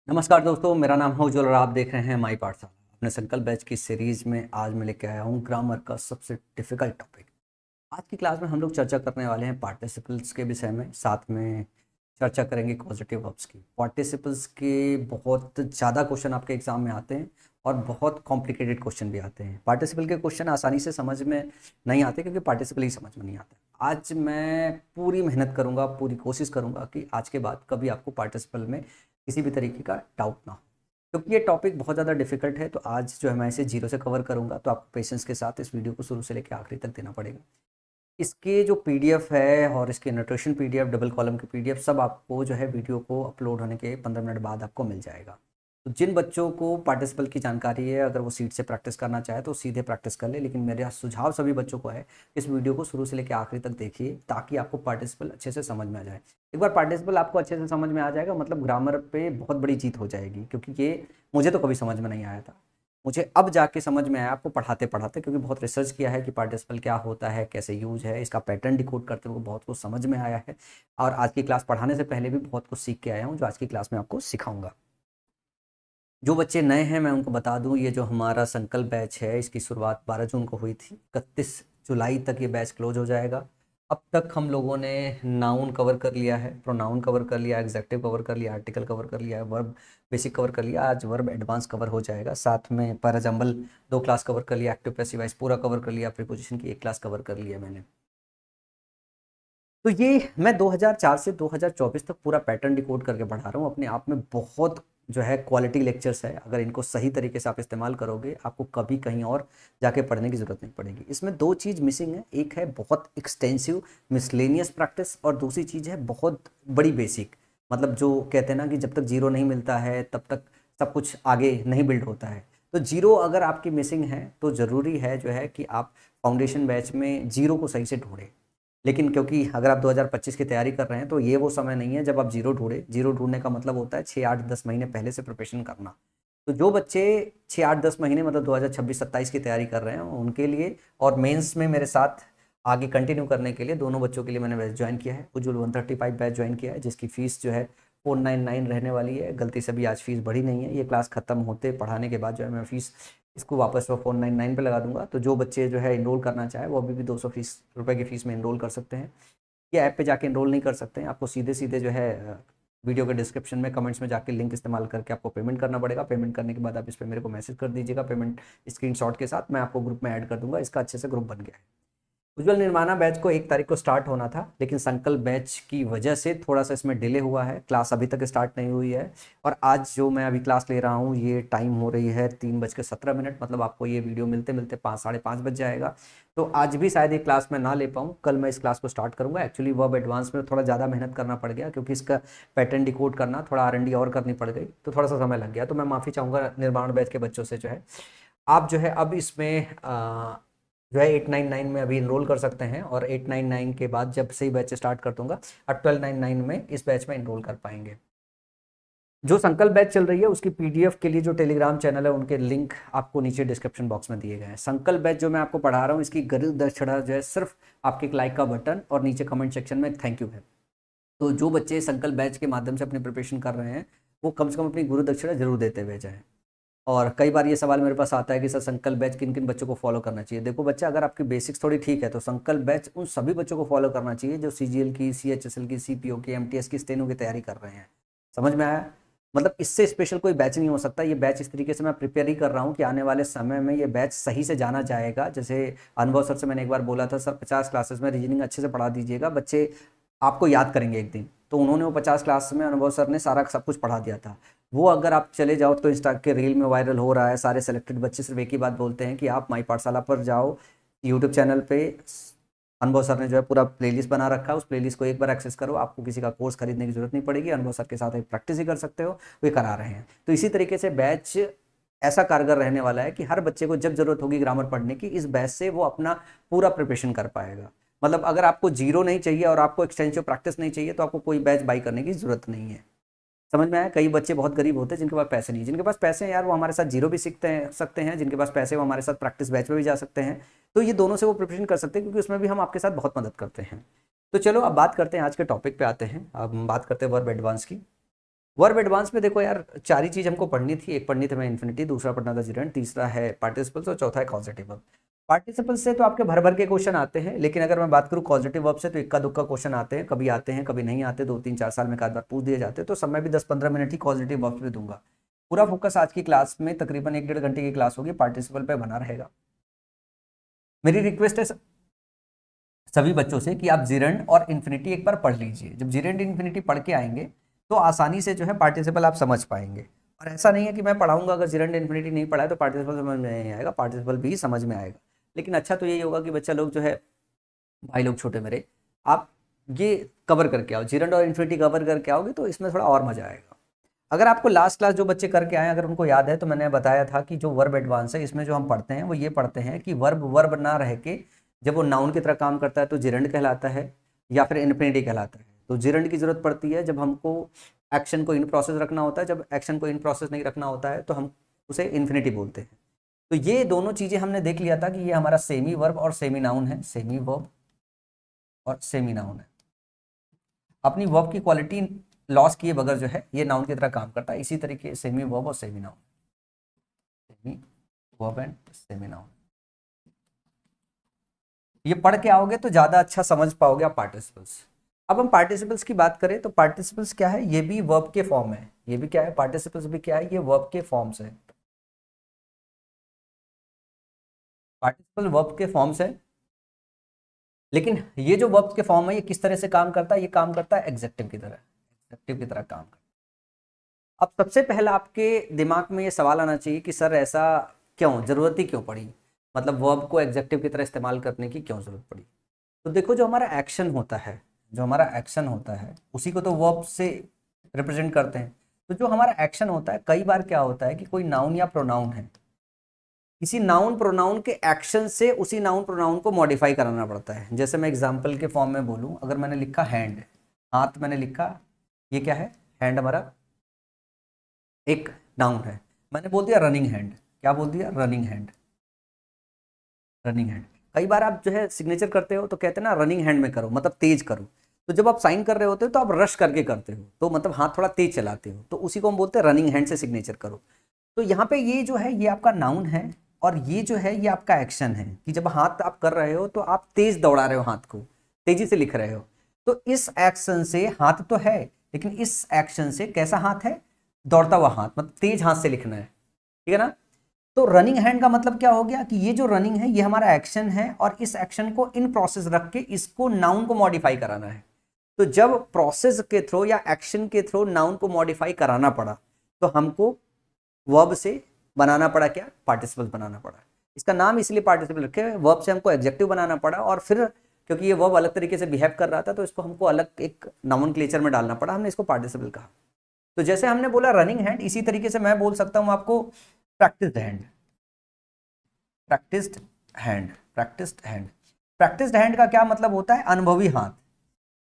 नमस्कार दोस्तों, मेरा नाम है उज्ज्वल और आप देख रहे हैं माई पाठशाला। अपने संकल्प बैच की सीरीज में आज मैं लेके आया हूँ ग्रामर का सबसे डिफिकल्ट टॉपिक। आज की क्लास में हम लोग चर्चा करने वाले हैं पार्टिसिपल्स के विषय में, साथ में चर्चा करेंगे पॉजिटिव वर्ब्स की। पार्टिसिपल्स के बहुत ज़्यादा क्वेश्चन आपके एग्जाम में आते हैं और बहुत कॉम्प्लिकेटेड क्वेश्चन भी आते हैं। पार्टिसिपल के क्वेश्चन आसानी से समझ में नहीं आते क्योंकि पार्टिसिपल ही समझ में नहीं आता। आज मैं पूरी मेहनत करूंगा, पूरी कोशिश करूंगा कि आज के बाद कभी आपको पार्टिसिपल में किसी भी तरीके का डाउट ना हो, क्योंकि ये टॉपिक बहुत ज़्यादा डिफिकल्ट है। तो आज जो है मैं इसे जीरो से कवर करूंगा, तो आपको पेशेंस के साथ इस वीडियो को शुरू से लेकर आखिरी तक देना पड़ेगा। इसके जो पीडीएफ है और इसके नोटेशन पीडीएफ, डबल कॉलम की पीडीएफ, सब आपको जो है वीडियो को अपलोड होने के 15 मिनट बाद आपको मिल जाएगा। तो जिन बच्चों को पार्टिसिपल की जानकारी है, अगर वो सीट से प्रैक्टिस करना चाहे तो सीधे प्रैक्टिस कर ले, लेकिन मेरा सुझाव सभी बच्चों को है इस वीडियो को शुरू से लेकर आखिरी तक देखिए ताकि आपको पार्टिसिपल अच्छे से समझ में आ जाए। एक बार पार्टिसिपल आपको अच्छे से समझ में आ जाएगा मतलब ग्रामर पे बहुत बड़ी जीत हो जाएगी, क्योंकि ये मुझे तो कभी समझ में नहीं आया था। मुझे अब जाके समझ में आया आपको पढ़ाते पढ़ाते, क्योंकि बहुत रिसर्च किया है कि पार्टिसिपल क्या होता है, कैसे यूज है, इसका पैटर्न डिकोड करते हुए बहुत कुछ समझ में आया है। और आज की क्लास पढ़ाने से पहले भी बहुत कुछ सीख के आया हूँ जो आज की क्लास में आपको सिखाऊंगा। जो बच्चे नए हैं मैं उनको बता दूं, ये जो हमारा संकल्प बैच है इसकी शुरुआत 12 जून को हुई थी। 31 जुलाई तक ये बैच क्लोज हो जाएगा। अब तक हम लोगों ने नाउन कवर कर लिया है, प्रोनाउन कवर कर लिया, एग्जेक्टिव कवर कर लिया, आर्टिकल कवर कर लिया, वर्ब बेसिक कवर कर लिया। आज वर्ब एडवांस कवर हो जाएगा। साथ में फॉर एग्जाम्पल 2 क्लास कवर कर लिया, एक्टिव पैसिव वॉइस पूरा कवर कर लिया, प्रीपोजिशन की 1 क्लास कवर कर लिया मैंने। तो ये मैं 2004 से 2024 तक पूरा पैटर्न डिकोड करके पढ़ा रहा हूँ। अपने आप में बहुत जो है क्वालिटी लेक्चर्स है। अगर इनको सही तरीके से आप इस्तेमाल करोगे, आपको कभी कहीं और जाके पढ़ने की ज़रूरत नहीं पड़ेगी। इसमें 2 चीज़ मिसिंग है। एक है बहुत एक्सटेंसिव मिसलेनियस प्रैक्टिस और दूसरी चीज़ है बहुत बड़ी बेसिक। मतलब जो कहते हैं ना कि जब तक जीरो नहीं मिलता है तब तक सब कुछ आगे नहीं बिल्ड होता है। तो जीरो अगर आपकी मिसिंग है तो ज़रूरी है जो है कि आप फाउंडेशन बैच में जीरो को सही से ढूंढें। लेकिन क्योंकि अगर आप 2025 की तैयारी कर रहे हैं तो ये वो समय नहीं है जब आप जीरो ढूंढे। जीरो ढूंढने का मतलब होता है 6 8 10 महीने पहले से प्रिपरेशन करना। तो जो बच्चे 6 8 10 महीने मतलब 2026 27 की तैयारी कर रहे हैं उनके लिए, और मेंस में मेरे साथ आगे कंटिन्यू करने के लिए, दोनों बच्चों के लिए मैंने बैच ज्वाइन किया है। उज्ज्वल 135 बैच ज्वाइन किया है, जिसकी फीस जो है 499 रहने वाली है। गलती से भी आज फीस बढ़ी नहीं है। ये क्लास खत्म होते पढ़ाने के बाद जो है मैं फीस इसको वापस वो 499 पे लगा दूंगा। तो जो बच्चे जो है इनरोल करना चाहे वो अभी भी 200 फीस रुपए की फीस में इनरोल कर सकते हैं। ये ऐप पे जाके इनरोल नहीं कर सकते हैं, आपको सीधे सीधे जो है वीडियो के डिस्क्रिप्शन में कमेंट्स में जाके लिंक इस्तेमाल करके आपको पेमेंट करना पड़ेगा। पेमेंट करने के बाद आप इस पर मेरे को मैसेज कर दीजिएगा पेमेंट स्क्रीनशॉट के साथ। मैं आपको ग्रुप में ऐड कर दूंगा। इसका अच्छे से ग्रुप बन गया है। उज्ज्वल निर्माणा बैच को 1 तारीख को स्टार्ट होना था, लेकिन संकल्प बैच की वजह से थोड़ा सा इसमें डिले हुआ है। क्लास अभी तक स्टार्ट नहीं हुई है। और आज जो मैं अभी क्लास ले रहा हूँ ये टाइम हो रही है 3:17, मतलब आपको ये वीडियो मिलते मिलते 5 साढ़े 5 बज जाएगा। तो आज भी शायद ये क्लास मैं ना ले पाऊँ। कल मैं इस क्लास को स्टार्ट करूँगा। एक्चुअली वर्ब एडवांस में थोड़ा ज़्यादा मेहनत करना पड़ गया क्योंकि इसका पैटर्न डिकोड करना, थोड़ा R&D और करनी पड़ गई, तो थोड़ा सा समय लग गया। तो मैं माफ़ी चाहूँगा निर्माण बैच के बच्चों से। जो है आप जो है अब इसमें जो है 899 में अभी इनरोल कर सकते हैं, और 899 के बाद जब से ही बैच स्टार्ट कर दूंगा अब 1299 में इस बैच में इनरोल कर पाएंगे। जो संकल्प बैच चल रही है उसकी पीडीएफ के लिए जो टेलीग्राम चैनल है उनके लिंक आपको नीचे डिस्क्रिप्शन बॉक्स में दिए गए हैं। संकल्प बैच जो मैं आपको पढ़ा रहा हूँ इसकी गुरु दक्षिणा जो है सिर्फ आपके एक लाइक का बटन और नीचे कमेंट सेक्शन में थैंक यू है। तो जो बच्चे संकल्प बैच के माध्यम से अपनी प्रिपरेशन कर रहे हैं वो कम से कम अपनी गुरु दक्षिणा जरूर देते हुए जाएं। और कई बार ये सवाल मेरे पास आता है कि सर संकल्प बैच किन किन बच्चों को फॉलो करना चाहिए। देखो बच्चा, अगर आपकी बेसिक्स थोड़ी ठीक है तो संकल्प बैच उन सभी बच्चों को फॉलो करना चाहिए जो सीजीएल की, सीएचएसएल की, सीपीओ की, एमटीएस की, स्टेनो की तैयारी कर रहे हैं। समझ में आया? मतलब इससे स्पेशल कोई बैच नहीं हो सकता। ये बैच इस तरीके से मैं प्रिपेयर ही कर रहा हूँ कि आने वाले समय में ये बैच सही से जाना जाएगा। जैसे अनुभव सर से मैंने एक बार बोला था सर 50 क्लासेस में रीजनिंग अच्छे से पढ़ा दीजिएगा, बच्चे आपको याद करेंगे एक दिन। तो उन्होंने वो 50 क्लास में अनुभव सर ने सारा सब कुछ पढ़ा दिया था। वो अगर आप चले जाओ तो इंस्टा के रील में वायरल हो रहा है। सारे सेलेक्टेड बच्चे सिर्फ एक ही बात बोलते हैं कि आप माई पाठशाला पर जाओ, यूट्यूब चैनल पे अनुभव सर ने जो है पूरा प्लेलिस्ट बना रखा है, उस प्लेलिस्ट को एक बार एक्सेस करो, आपको किसी का कोर्स खरीदने की जरूरत नहीं पड़ेगी। अनुभव सर के साथ एक प्रैक्टिस ही कर सकते हो, वे करा रहे हैं। तो इसी तरीके से बैच ऐसा कारगर रहने वाला है कि हर बच्चे को जब जरूरत होगी ग्रामर पढ़ने की, इस बैच से वो अपना पूरा प्रिपरेशन कर पाएगा। मतलब अगर आपको जीरो नहीं चाहिए और आपको एक्सटेंसिव प्रैक्टिस नहीं चाहिए तो आपको कोई बैच बाई करने की जरूरत नहीं है। समझ में आया? कई बच्चे बहुत गरीब होते हैं जिनके पास पैसे नहीं, जिनके पास पैसे हैं यार वो हमारे साथ जीरो भी सीखते हैं सकते हैं, जिनके पास पैसे वो हमारे साथ प्रैक्टिस बैच में भी जा सकते हैं। तो ये दोनों से वो प्रिपरेशन कर सकते हैं क्योंकि उसमें भी हम आपके साथ बहुत मदद करते हैं। तो चलो अब बात करते हैं, आज के टॉपिक पे आते हैं। अब हम बात करते हैं वर्ब एडवांस की। वर्ब एडवांस में देखो यार, चार ही चीज हमको पढ़नी थी। एक पढ़नी थी हमें इन्फिनिटी, दूसरा पढ़ना था जिरेंड, तीसरा है पार्टिसिपल्स और चौथा है कॉजेटिव वर्ब। पार्टिसिपल्स से तो आपके भर भर के क्वेश्चन आते हैं, लेकिन अगर मैं बात करूँ पॉजिटिव वर्ब से तो इक्का दुक्का क्वेश्चन आते हैं कभी नहीं आते, 2-3-4 साल में एक आध बार पूछ दिए जाते हैं। तो समय भी 10-15 मिनट ही पॉजिटिव वर्ब पे दूंगा। पूरा फोकस आज की क्लास में, तकरीबन 1-1.5 घंटे की क्लास होगी, पार्टिसिपल पे बना रहेगा। मेरी रिक्वेस्ट है सभी बच्चों से कि आप जिरेंड और इन्फिनिटी एक बार पढ़ लीजिए। जब जिरेंड इन्फिनिटी पढ़ के आएंगे तो आसानी से जो है पार्टिसिपल आप समझ पाएंगे। और ऐसा नहीं है कि मैं पढ़ाऊंगा, अगर जिरेंड इन्फिनिटी नहीं पढ़ा है तो पार्टिसिपल समझ में नहीं आएगा, पार्टिसिपल भी समझ में आएगा। लेकिन अच्छा तो यही होगा कि बच्चा लोग जो है, भाई लोग छोटे मेरे, आप ये कवर करके आओ, जिरेंड और इन्फिनिटी कवर करके आओगे तो इसमें थोड़ा और मजा आएगा। अगर आपको लास्ट क्लास जो बच्चे करके आए अगर उनको याद है तो मैंने बताया था कि जो वर्ब एडवांस है इसमें जो हम पढ़ते हैं वो ये पढ़ते हैं कि वर्ब वर्ब ना रह के जब वो नाउन की तरह काम करता है तो जिरेंड कहलाता है या फिर इन्फिनिटी कहलाता है। तो जिरेंड की जरूरत पड़ती है जब हमको एक्शन को इन प्रोसेस रखना होता है, जब एक्शन को इन प्रोसेस नहीं रखना होता है तो हम उसे इन्फिनिटी बोलते हैं। तो ये दोनों चीजें हमने देख लिया था कि ये हमारा सेमी वर्ब और सेमी नाउन है, सेमी वर्ब और सेमी नाउन है। अपनी वर्ब की क्वालिटी लॉस किए बगैर जो है ये नाउन की तरह काम करता है। इसी तरीके सेमी वर्ब और semi noun, semi verb and semi noun, ये पढ़ के आओगे तो ज्यादा अच्छा समझ पाओगे आप पार्टिसिपल्स। अब हम पार्टिसिपल्स की बात करें तो पार्टिसिपल्स क्या है, ये भी वर्ब के फॉर्म है। ये भी क्या है, पार्टिसिपल्स भी क्या है, ये वर्ब के फॉर्म्स है। पार्टिसिपल वर्ब के फॉर्म्स है, लेकिन ये जो वर्ब के फॉर्म है ये किस तरह से काम करता है, ये काम करता है एग्जेक्टिव की तरह, एग्जेक्टिव की तरह काम करता है। अब सबसे पहला आपके दिमाग में ये सवाल आना चाहिए कि सर ऐसा क्यों, जरूरत ही क्यों पड़ी, मतलब वर्ब को एग्जेक्टिव की तरह इस्तेमाल करने की क्यों जरूरत पड़ी। तो देखो, जो हमारा एक्शन होता है, जो हमारा एक्शन होता है उसी को तो वर्ब से रिप्रेजेंट करते हैं। तो जो हमारा एक्शन होता है, कई बार क्या होता है कि कोई नाउन या प्रोनाउन है, किसी नाउन प्रोनाउन के एक्शन से उसी नाउन प्रोनाउन को मॉडिफाई कराना पड़ता है। जैसे मैं एग्जांपल के फॉर्म में बोलूं, अगर मैंने लिखा हैंड, हाथ मैंने लिखा, ये क्या है, हैंड हमारा एक नाउन है। मैंने बोल दिया रनिंग हैंड, क्या बोल दिया, रनिंग हैंड, रनिंग हैंड। कई बार आप जो है सिग्नेचर करते हो तो कहते हैं ना रनिंग हैंड में करो, मतलब तेज करो। तो जब आप साइन कर रहे होते हो तो आप रश करके करते हो, तो मतलब हाथ थोड़ा तेज चलाते हो, तो उसी को हम बोलते हैं रनिंग हैंड से सिग्नेचर करो। तो यहाँ पे ये जो है ये आपका नाउन है और ये जो है ये आपका एक्शन है कि जब हाथ आप कर रहे हो तो आप तेज दौड़ा रहे हो, हाथ को तेजी से लिख रहे हो। तो इस एक्शन से हाथ तो है, लेकिन इस एक्शन से कैसा हाथ है, दौड़ता हुआ हाथ, मतलब तेज हाथ से लिखना है, ठीक है ना। तो रनिंग हैंड का मतलब क्या हो गया कि ये जो रनिंग है ये हमारा एक्शन है और इस एक्शन को इन प्रोसेस रख के इसको नाउन को मॉडिफाई कराना है। तो जब प्रोसेस के थ्रू या एक्शन के थ्रू नाउन को मॉडिफाई कराना पड़ा तो हमको वर्ब से बनाना पड़ा क्या, पार्टिसिपल बनाना पड़ा। इसका नाम इसलिए पार्टिसिपल रखे, वर्ब से हमको एडजेक्टिव बनाना पड़ा और फिर क्योंकि ये वर्ब अलग तरीके से बिहेव कर रहा था तो इसको हमको अलग एक नॉमेनक्लेचर में डालना पड़ा, हमने इसको पार्टिसिपल कहा। तो जैसे हमने बोला रनिंग हैंड, इसी तरीके से मैं बोल सकता हूं आपको practised hand, practised hand, practised hand. Practised hand का क्या मतलब होता है, अनुभवी हाथ।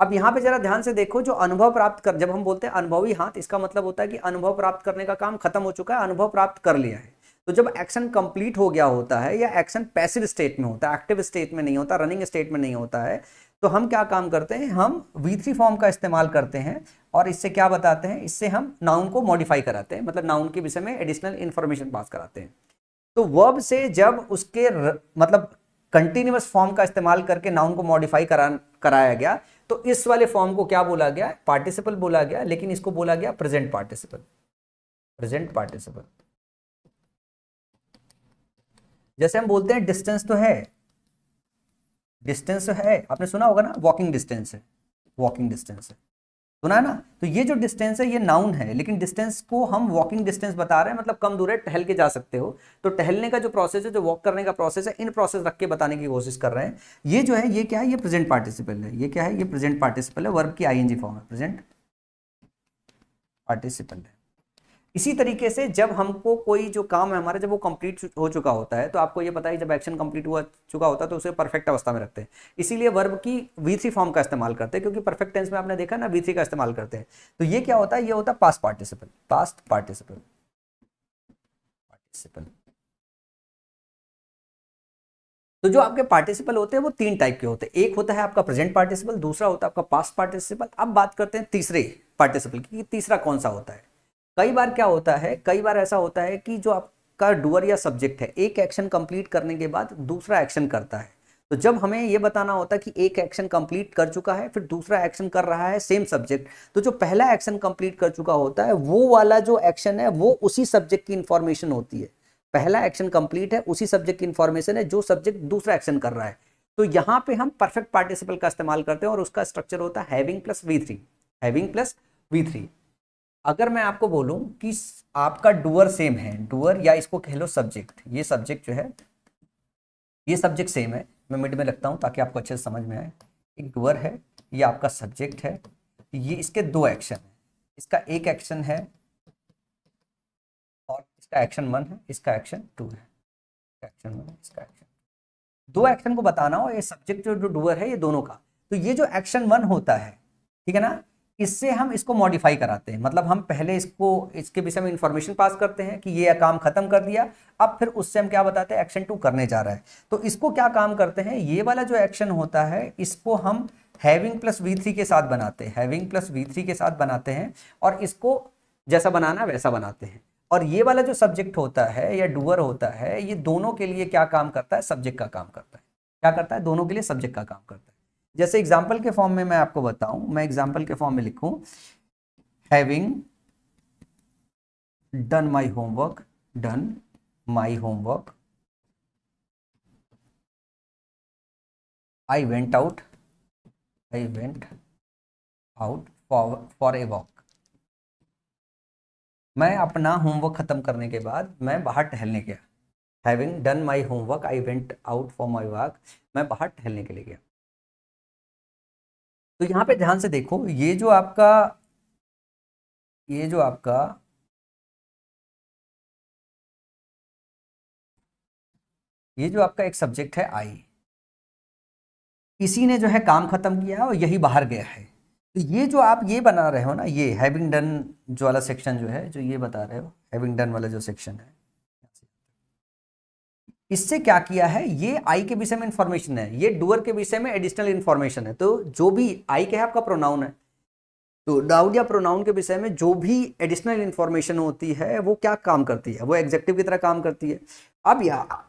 अब यहाँ पे जरा ध्यान से देखो, जो अनुभव प्राप्त कर, जब हम बोलते हैं अनुभवी हाथ, इसका मतलब होता है कि अनुभव प्राप्त करने का काम खत्म हो चुका है, अनुभव प्राप्त कर लिया है। तो जब एक्शन कंप्लीट हो गया होता है या एक्शन पैसिव स्टेट में होता है, एक्टिव स्टेट में नहीं होता, रनिंग स्टेट में नहीं होता है, तो हम क्या काम करते हैं, हम V3 फॉर्म का इस्तेमाल करते हैं और इससे क्या बताते हैं, इससे हम नाउन को मॉडिफाई कराते हैं, मतलब नाउन के विषय में एडिशनल इंफॉर्मेशन पास कराते हैं। तो वर्ब से जब उसके मतलब कंटिन्यूअस फॉर्म का इस्तेमाल करके नाउन को मॉडिफाई कराया गया तो इस वाले फॉर्म को क्या बोला गया, पार्टिसिपल बोला गया, लेकिन इसको बोला गया प्रेजेंट पार्टिसिपल, प्रेजेंट पार्टिसिपल। जैसे हम बोलते हैं डिस्टेंस तो है, डिस्टेंस तो है, आपने सुना होगा ना, वॉकिंग डिस्टेंस है, वॉकिंग डिस्टेंस है, सुना है ना। तो ये जो डिस्टेंस है ये नाउन है, लेकिन डिस्टेंस को हम वॉकिंग डिस्टेंस बता रहे हैं, मतलब कम दूर है, टहल के जा सकते हो। तो टहलने का जो प्रोसेस है, जो वॉक करने का प्रोसेस है, इन प्रोसेस रख के बताने की कोशिश कर रहे हैं। ये जो है ये क्या है, ये प्रेजेंट पार्टिसिपल है, ये क्या है, ये प्रेजेंट पार्टिसिपल है, वर्ब की आईएनजी फॉर्म है, प्रेजेंट पार्टिसिपल है। इसी तरीके से जब हमको कोई जो काम है हमारा, जब वो कंप्लीट हो चुका होता है, तो आपको ये पता है जब एक्शन कंप्लीट हुआ चुका होता है तो उसे परफेक्ट अवस्था में रखते हैं, इसीलिए वर्ब की V3 फॉर्म का इस्तेमाल करते हैं, क्योंकि परफेक्ट टेंस में आपने देखा ना V3 का इस्तेमाल करते हैं। तो ये क्या होता है, ये होता है past participle, past participle, participle. तो जो आपके पार्टिसिपल होते हैं वो तीन टाइप के होते हैं, एक होता है आपका प्रेजेंट पार्टिसिपल, दूसरा होता है आपका पास्ट पार्टिसिपल। अब बात करते हैं तीसरे पार्टिसिपल की, तीसरा कौन सा होता है। कई बार क्या होता है, कई बार ऐसा होता है कि जो आपका डूअर या सब्जेक्ट है एक एक्शन कंप्लीट करने के बाद दूसरा एक्शन करता है। तो जब हमें ये बताना होता है कि एक एक्शन कंप्लीट कर चुका है फिर दूसरा एक्शन कर रहा है सेम सब्जेक्ट, तो जो पहला एक्शन कंप्लीट कर चुका होता है वो वाला जो एक्शन है वो उसी सब्जेक्ट की इंफॉर्मेशन होती है। पहला एक्शन कंप्लीट है, उसी सब्जेक्ट की इंफॉर्मेशन है जो सब्जेक्ट दूसरा एक्शन कर रहा है। तो यहां पे हम परफेक्ट पार्टिसिपल का इस्तेमाल करते हैं और उसका स्ट्रक्चर होता है having plus V3। Having plus V3। अगर मैं आपको बोलूं कि आपका डूअर सेम है, डूअर या इसको कह लो सब्जेक्ट, ये सब्जेक्ट जो है ये सब्जेक्ट सेम है, मैं मिड में लगता हूं ताकि आपको अच्छे से समझ में आए। एक डूअर है, ये आपका सब्जेक्ट है, ये इसके दो एक्शन है, इसका एक एक्शन है और इसका एक्शन 1 है, इसका एक्शन 2 है, एक्शन 1 इसका एक्शन, दो एक्शन को बताना हो ये सब्जेक्ट जो डूअर है ये दोनों का। तो ये जो एक्शन 1 होता है, ठीक है ना, इससे हम इसको मॉडिफाई कराते हैं, मतलब हम पहले इसको इसके विषय में इंफॉर्मेशन पास करते हैं कि ये काम खत्म कर दिया, अब फिर उससे हम क्या बताते हैं एक्शन 2 करने जा रहा है। तो इसको क्या काम करते हैं, ये वाला जो एक्शन होता है इसको हम हैविंग प्लस V3 के साथ बनाते हैं, हैविंग प्लस V3 के साथ बनाते हैं और इसको जैसा बनाना वैसा बनाते हैं। और ये वाला जो सब्जेक्ट होता है या डूअर होता है ये दोनों के लिए क्या काम करता है, सब्जेक्ट का काम करता है। क्या करता है, दोनों के लिए सब्जेक्ट का काम करता है। जैसे एग्जाम्पल के फॉर्म में मैं आपको बताऊं, मैं एग्जाम्पल के फॉर्म में लिखूं having done my homework, done my homework, I went out for a walk. मैं अपना होमवर्क खत्म करने के बाद मैं बाहर टहलने गया। Having done my homework I went out for my walk, मैं बाहर टहलने के लिए गया। तो यहाँ पे ध्यान से देखो, ये जो आपका एक सब्जेक्ट है आई, इसी ने जो है काम खत्म किया है और यही बाहर गया है। तो ये जो आप ये बना रहे हो ना, ये हैविंग डन जो वाला सेक्शन जो है, जो ये बता रहे हो हैविंग डन वाला जो सेक्शन है, इससे क्या किया है, ये आई के विषय में इंफॉर्मेशन है, ये डूअर के विषय में एडिशनल इंफॉर्मेशन है। तो जो भी आई के है आपका प्रोनाउन है, तो नाउन या प्रोनाउन के विषय में जो भी एडिशनल इंफॉर्मेशन होती है वो क्या काम करती है, वो एग्जेक्टिव की तरह काम करती है। अब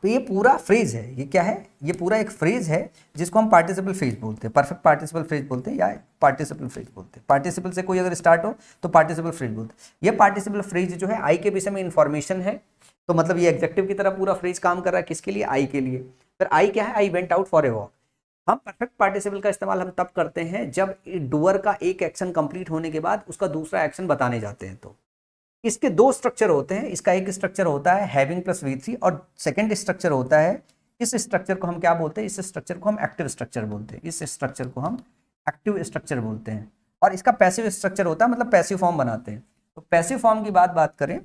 ये पूरा फ्रेज है, ये क्या है, ये पूरा एक फ्रेज है जिसको हम पार्टिसिपल फ्रेज बोलते हैं, परफेक्ट पार्टिसिपल फ्रेज बोलते हैं या पार्टिसिपल फ्रेज बोलते हैं। पार्टिसिपल से कोई अगर स्टार्ट हो तो पार्टिसिपल फ्रेज बोलते हैं। ये पार्टिसिपल फ्रेज जो है आई के विषय में इंफॉर्मेशन है, तो मतलब ये एग्जेक्टिव की तरह पूरा फ्रेज काम कर रहा है, किसके लिए, आई के लिए। फिर आई क्या है, I went out for a walk. हम परफेक्ट पार्टिसिपल का इस्तेमाल हम तब करते हैं जब डूअर का एक एक्शन कंप्लीट होने के बाद उसका दूसरा एक्शन बताने जाते हैं। तो इसके दो स्ट्रक्चर होते हैं, इसका एक स्ट्रक्चर होता है हैविंग प्लस V3 और सेकंड स्ट्रक्चर होता है, इस स्ट्रक्चर को हम क्या बोलते हैं, इस स्ट्रक्चर को हम एक्टिव स्ट्रक्चर बोलते हैं, इस स्ट्रक्चर को हम एक्टिव स्ट्रक्चर बोलते हैं। और इसका पैसिव स्ट्रक्चर होता है, मतलब पैसिव फॉर्म बनाते हैं। तो पैसिव फॉर्म की बात करें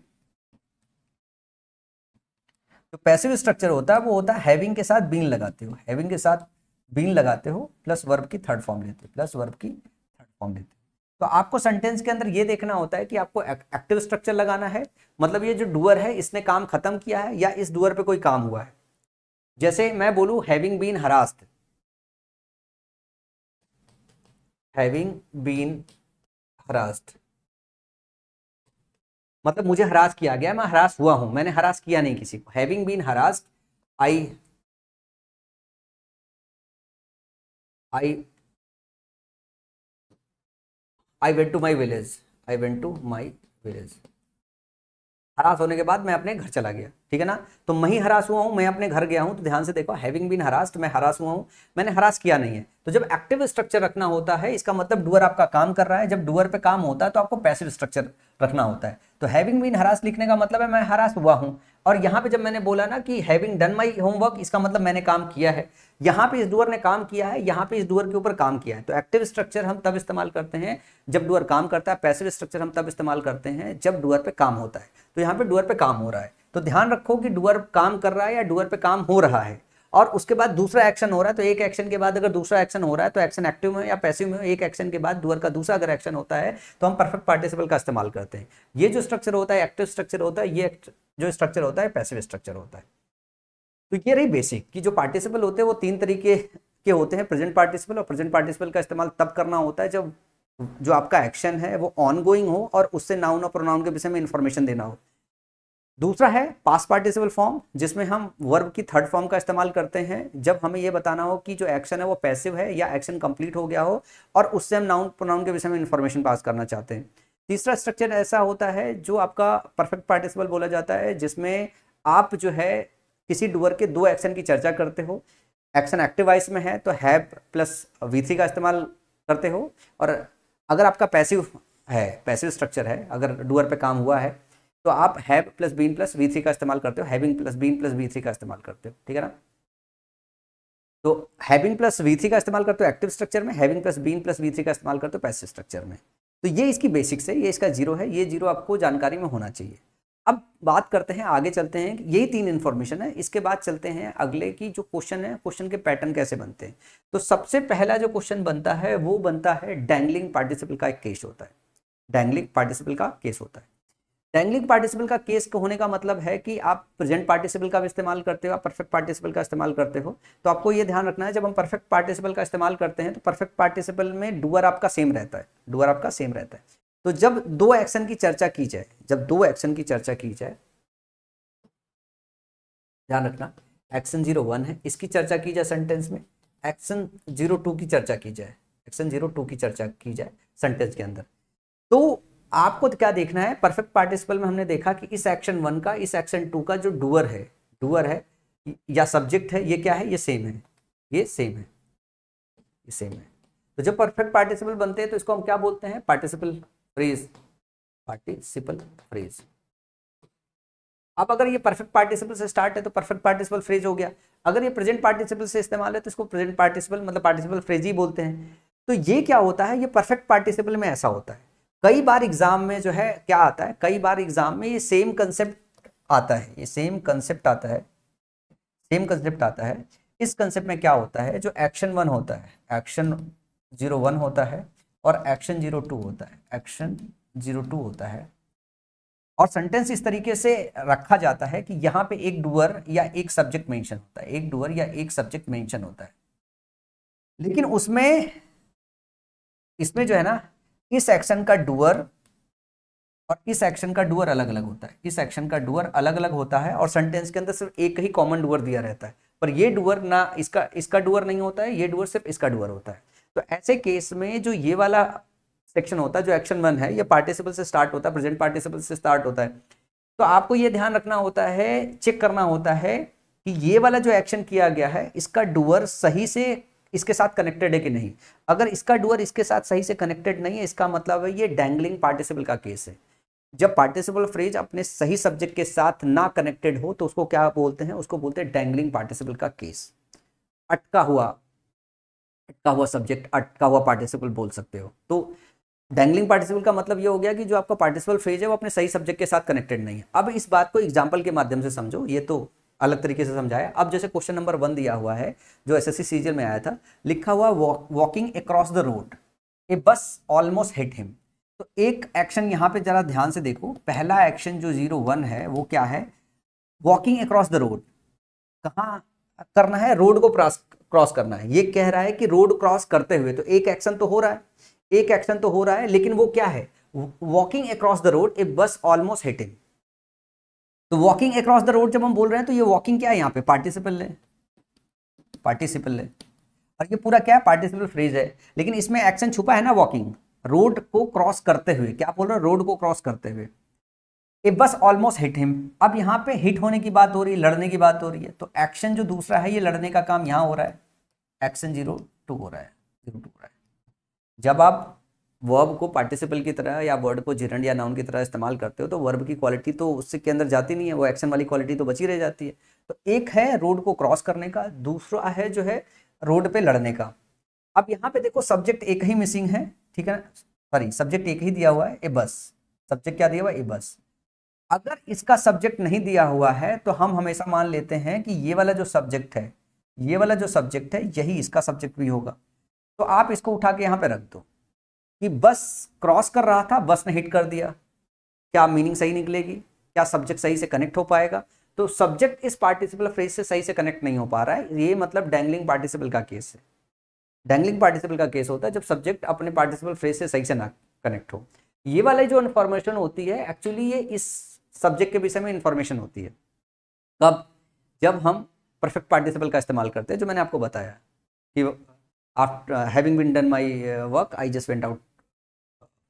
तो पैसिव स्ट्रक्चर होता है वो होता है हैविंग के साथ बीन लगाते हो, हैविंग के साथ बीन लगाते हो प्लस वर्ब की थर्ड फॉर्म लेते हो, प्लस वर्ब की थर्ड फॉर्म लेते हो। तो आपको सेंटेंस के अंदर ये देखना होता है कि आपको एक्टिव स्ट्रक्चर लगाना है, मतलब ये जो डूअर है इसने काम खत्म किया है या इस डूअर पे कोई काम हुआ है। जैसे मैं बोलूं having been harassed, having been harassed मतलब मुझे हरास किया गया, मैं हरास हुआ हूं, मैंने हरास किया नहीं किसी को। Having been harassed I went to my village, I went to my village. Harass होने के बाद मैं अपने घर चला गया, ठीक है ना। तो मैं ही हरास हुआ हूं, मैं अपने घर गया हूं। तो ध्यान से देखो, हैविंग बीन हरास्ड, मैं हरास हुआ हूं, मैंने हरास किया नहीं है। तो जब एक्टिव स्ट्रक्चर रखना होता है इसका मतलब डूअर आपका काम कर रहा है, जब डूअर पे काम होता है तो आपको पैसिव स्ट्रक्चर रखना होता है। तो हैविंग बीन हरास लिखने का मतलब है मैं हरास हुआ हूं। और यहाँ पे जब मैंने बोला ना कि हैविंग डन माई होमवर्क, इसका मतलब मैंने काम किया है, यहाँ पे इस डूअर ने काम किया है, यहाँ पे इस डूअर के ऊपर काम किया है। तो एक्टिव स्ट्रक्चर हम तब इस्तेमाल करते हैं जब डूअर काम करता है, पैसिव स्ट्रक्चर हम तब इस्तेमाल करते हैं जब डूअर पे काम होता है। तो यहाँ पे डूअर पे काम हो रहा है, तो ध्यान रखो कि डूअर काम कर रहा है या डूअर पे काम हो रहा है, और उसके बाद दूसरा एक्शन हो रहा है। तो एक एक्शन के बाद अगर दूसरा एक्शन हो रहा है तो एक्शन एक्टिव में या पैसिव में, एक एक्शन के बाद डूअर का दूसरा अगर एक्शन होता है तो हम परफेक्ट पार्टिसिपल का इस्तेमाल करते हैं। ये जो स्ट्रक्चर होता है एक्टिव स्ट्रक्चर होता है, ये जो स्ट्रक्चर होता है पैसिव स्ट्रक्चर होता है। तो ये रही बेसिक कि जो पार्टिसिपल होते हैं वो तीन तरीके के होते हैं, प्रेजेंट पार्टिसिपल, और प्रेजेंट पार्टिसिपल का इस्तेमाल तब करना होता है जब जो आपका एक्शन है वो ऑनगोइंग हो और उससे नाउन और प्रोनाउन के विषय में इंफॉर्मेशन देना हो। दूसरा है पास्ट पार्टिसिपल फॉर्म, जिसमें हम वर्ब की थर्ड फॉर्म का इस्तेमाल करते हैं जब हमें यह बताना हो कि जो एक्शन है वो पैसिव है या एक्शन कंप्लीट हो गया हो और उससे हम नाउन प्रोनाउन के विषय में इंफॉर्मेशन पास करना चाहते हैं। तीसरा स्ट्रक्चर ऐसा होता है जो आपका परफेक्ट पार्टिसिपल बोला जाता है, जिसमें आप जो है किसी डूअर के दो एक्शन की चर्चा करते हो। एक्शन एक्टिव वॉइस में है तो हैव प्लस वी3 का इस्तेमाल करते हो, और अगर आपका पैसिव है, पैसिव स्ट्रक्चर है, अगर डूअर पे काम हुआ है तो आप have plus been plus V3 का इस्तेमाल करते हो, having plus been plus V3 का इस्तेमाल करते हो, ठीक है ना। तो हैविंग प्लस वी3 का इस्तेमाल करते हो एक्टिव स्ट्रक्चर में, having plus been plus V3 का इस्तेमाल करते हो पैसिव स्ट्रक्चर में। तो ये इसकी बेसिक्स है, ये इसका जीरो है, ये जीरो आपको जानकारी में होना चाहिए। अब बात करते हैं, आगे चलते हैं, यही तीन इंफॉर्मेशन है। इसके बाद चलते हैं अगले की जो क्वेश्चन है, क्वेश्चन के पैटर्न कैसे बनते हैं। तो सबसे पहला जो क्वेश्चन बनता है वो बनता है डैंगलिंग पार्टिसिपल का एक केस होता है। डैंगलिंग पार्टिसिपल का केस होता है। डैंगलिंग पार्टिसिपल का केस होने का मतलब है कि आप प्रेजेंट पार्टिसिपल का भी इस्तेमाल करते हो, आप परफेक्ट पार्टिसिपल का इस्तेमाल करते हो। तो आपको ये ध्यान रखना है, जब हम परफेक्ट पार्टिसिपल का इस्तेमाल करते हैं तो परफेक्ट पार्टिसिपल में डूअर आपका सेम रहता है, डूअर आपका सेम रहता है। तो जब दो एक्शन की चर्चा की जाए, जब दो एक्शन की चर्चा की जाए, ध्यान रखना, एक्शन 01 है, इसकी चर्चा की जाए सेंटेंस में, एक्शन 02 की चर्चा की जाए, एक्शन 02 की चर्चा की जाए सेंटेंस के अंदर, तो आपको क्या देखना है। परफेक्ट पार्टिसिपल में हमने देखा कि इस एक्शन 1 का, इस एक्शन 2 का जो डूअर है या सब्जेक्ट है, ये क्या है, ये सेम है, ये सेम है, ये सेम है। तो जब परफेक्ट पार्टिसिपल बनते हैं तो इसको हम क्या बोलते हैं, पार्टिसिपल फ्रेज, पार्टिसिपल फ्रेज। अब अगर ये परफेक्ट पार्टिसिपल से स्टार्ट है तो परफेक्ट पार्टिसिपल फ्रेज हो गया। अगर ये प्रेजेंट पार्टिसिपल से इस्तेमाल है तो इसको प्रेजेंट पार्टिसिपल मतलब पार्टिसिपल फ्रेज ही बोलते हैं। तो ये क्या होता है, ये परफेक्ट पार्टिसिपल में ऐसा होता है। कई बार एग्जाम में जो है क्या आता है, कई बार एग्जाम में ये सेम कंसेप्ट आता है, ये सेम कंसेप्ट आता है, सेम कंसेप्ट आता है। इस कंसेप्ट में क्या होता है, जो एक्शन 1 होता है, एक्शन 01 होता है और एक्शन 02 होता है, एक्शन 02 होता है, और सेंटेंस इस तरीके से रखा जाता है कि यहाँ पे एक डूअर या एक सब्जेक्ट मेंशन होता है, एक डूअर या एक सब्जेक्ट मेंशन होता है। लेकिन उसमें इसमें जो है ना, इस एक्शन का डूअर और इस एक्शन का डूअर अलग अलग होता है, इस एक्शन का डूअर अलग अलग होता है, और सेंटेंस के अंदर सिर्फ एक ही कॉमन डूअर दिया रहता है। पर ये डूअर ना इसका डूअर नहीं होता है, ये डूअर सिर्फ इसका डूअर होता है। तो ऐसे केस में जो ये वाला सेक्शन होता है, जो एक्शन 1 है, ये पार्टिसिपल से स्टार्ट होता है, प्रेजेंट पार्टिसिपल से स्टार्ट होता है। तो आपको ये ध्यान रखना होता है, चेक करना होता है कि ये वाला जो एक्शन किया गया है, इसका डूअर सही से इसके साथ कनेक्टेड है कि नहीं। अगर इसका डूअर इसके साथ सही से कनेक्टेड नहीं है, इसका मतलब है ये डैंगलिंग पार्टिसिपल का केस है। जब पार्टिसिपल फ्रेज अपने सही सब्जेक्ट के साथ ना कनेक्टेड हो तो उसको क्या बोलते हैं, उसको बोलते हैं डैंगलिंग पार्टिसिपल का केस। अटका हुआ सब्जेक्ट, अटका हुआ पार्टिसिपल बोल सकते हो। तो डैंगलिंग पार्टिसिपल का मतलब ये हो गया कि जो आपका पार्टिसिपल फ्रेज है वो अपने सही सब्जेक्ट के साथ कनेक्टेड नहीं है। अब इस बात को एग्जांपल के माध्यम से समझो, ये तो अलग तरीके से समझाया। अब जैसे क्वेश्चन नंबर 1 दिया हुआ है, जो एसएससी सीजीएल में आया था, लिखा हुआ वॉकिंग अक्रॉस द रोड, ए बस ऑलमोस्ट हिट हिम। तो एक एक्शन यहाँ पे जरा ध्यान से देखो, पहला एक्शन जो 01 है वो क्या है, वॉकिंग अक्रॉस द रोड। कहाँ करना है, रोड को क्रॉस करना है। ये कह रहा है कि रोड क्रॉस करते हुए, तो एक एक्शन तो हो रहा है, एक एक्शन तो हो रहा है, लेकिन वो क्या है, वॉकिंग अक्रॉस द रोड ए बस ऑलमोस्ट हिट हिम। तो वॉकिंग अक्रॉस द रोड जब हम बोल रहे हैं तो ये वॉकिंग क्या है, यहाँ पे पार्टिसिपल है, पार्टिसिपल है, और ये पूरा क्या है, पार्टिसिपल फ्रेज है। लेकिन इसमें एक्शन छुपा है ना, वॉकिंग, रोड को क्रॉस करते हुए। क्या बोल रहे हैं, रोड को क्रॉस करते हुए। ए बस ऑलमोस्ट हिट हिम। अब यहाँ पे हिट होने की बात हो रही है, लड़ने की बात हो रही है। तो एक्शन जो दूसरा है, ये लड़ने का काम यहाँ हो रहा है, एक्शन 02 हो रहा है, 02 हो रहा है। जब आप वर्ब को पार्टिसिपल की तरह या वर्ड को जिरंड या नाउन की तरह इस्तेमाल करते हो तो वर्ब की क्वालिटी तो उससे के अंदर जाती नहीं है, वो एक्शन वाली क्वालिटी तो बची रह जाती है। तो एक है रोड को क्रॉस करने का, दूसरा है जो है रोड पे लड़ने का। अब यहाँ पे देखो सब्जेक्ट एक ही मिसिंग है, ठीक है ना, सॉरी सब्जेक्ट एक ही दिया हुआ है, ए बस। सब्जेक्ट क्या दिया हुआ है, ए बस। अगर इसका सब्जेक्ट नहीं दिया हुआ है तो हम हमेशा मान लेते हैं कि ये वाला जो सब्जेक्ट है, ये वाला जो सब्जेक्ट है, यही इसका सब्जेक्ट भी होगा। तो आप इसको उठा के यहाँ पे रख दो कि बस क्रॉस कर रहा था, बस ने हिट कर दिया। क्या मीनिंग सही निकलेगी, क्या सब्जेक्ट सही से कनेक्ट हो पाएगा। तो सब्जेक्ट इस पार्टिसिपल फ्रेज से सही से कनेक्ट नहीं हो पा रहा है, ये मतलब डैंगलिंग पार्टिसिपल का केस है। डैंगलिंग पार्टिसिपल का केस होता है जब सब्जेक्ट अपने पार्टिसिपल फ्रेज से सही से ना कनेक्ट हो। ये वाला जो इन्फॉर्मेशन होती है एक्चुअली ये इस सब्जेक्ट के विषय में इन्फॉर्मेशन होती है। कब? जब हम परफेक्ट पार्टिसिपल का इस्तेमाल करते हैं, जो मैंने आपको बताया कि after having been done my work I just went out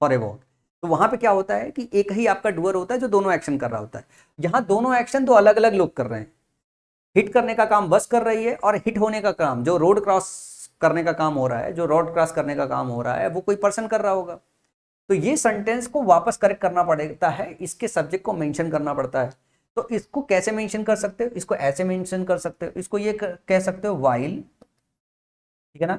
for a walk. तो वहां पे क्या होता है कि एक ही आपका डुअर होता है जो दोनों एक्शन कर रहा होता है। यहाँ दोनों एक्शन दो अलग अलग लोग कर रहे हैं। हिट करने का काम बस कर रही है और हिट होने का काम, जो रोड क्रॉस करने का काम हो रहा है, जो रोड क्रॉस करने का काम हो रहा है, वो कोई पर्सन कर रहा होगा। तो ये सेंटेंस को वापस करेक्ट करना पड़ता है, इसके सब्जेक्ट को मेंशन करना पड़ता है। तो इसको कैसे मेंशन कर सकते हो? इसको ऐसे मेंशन कर सकते हो, इसको ये कह सकते हो वाइल, ठीक है ना,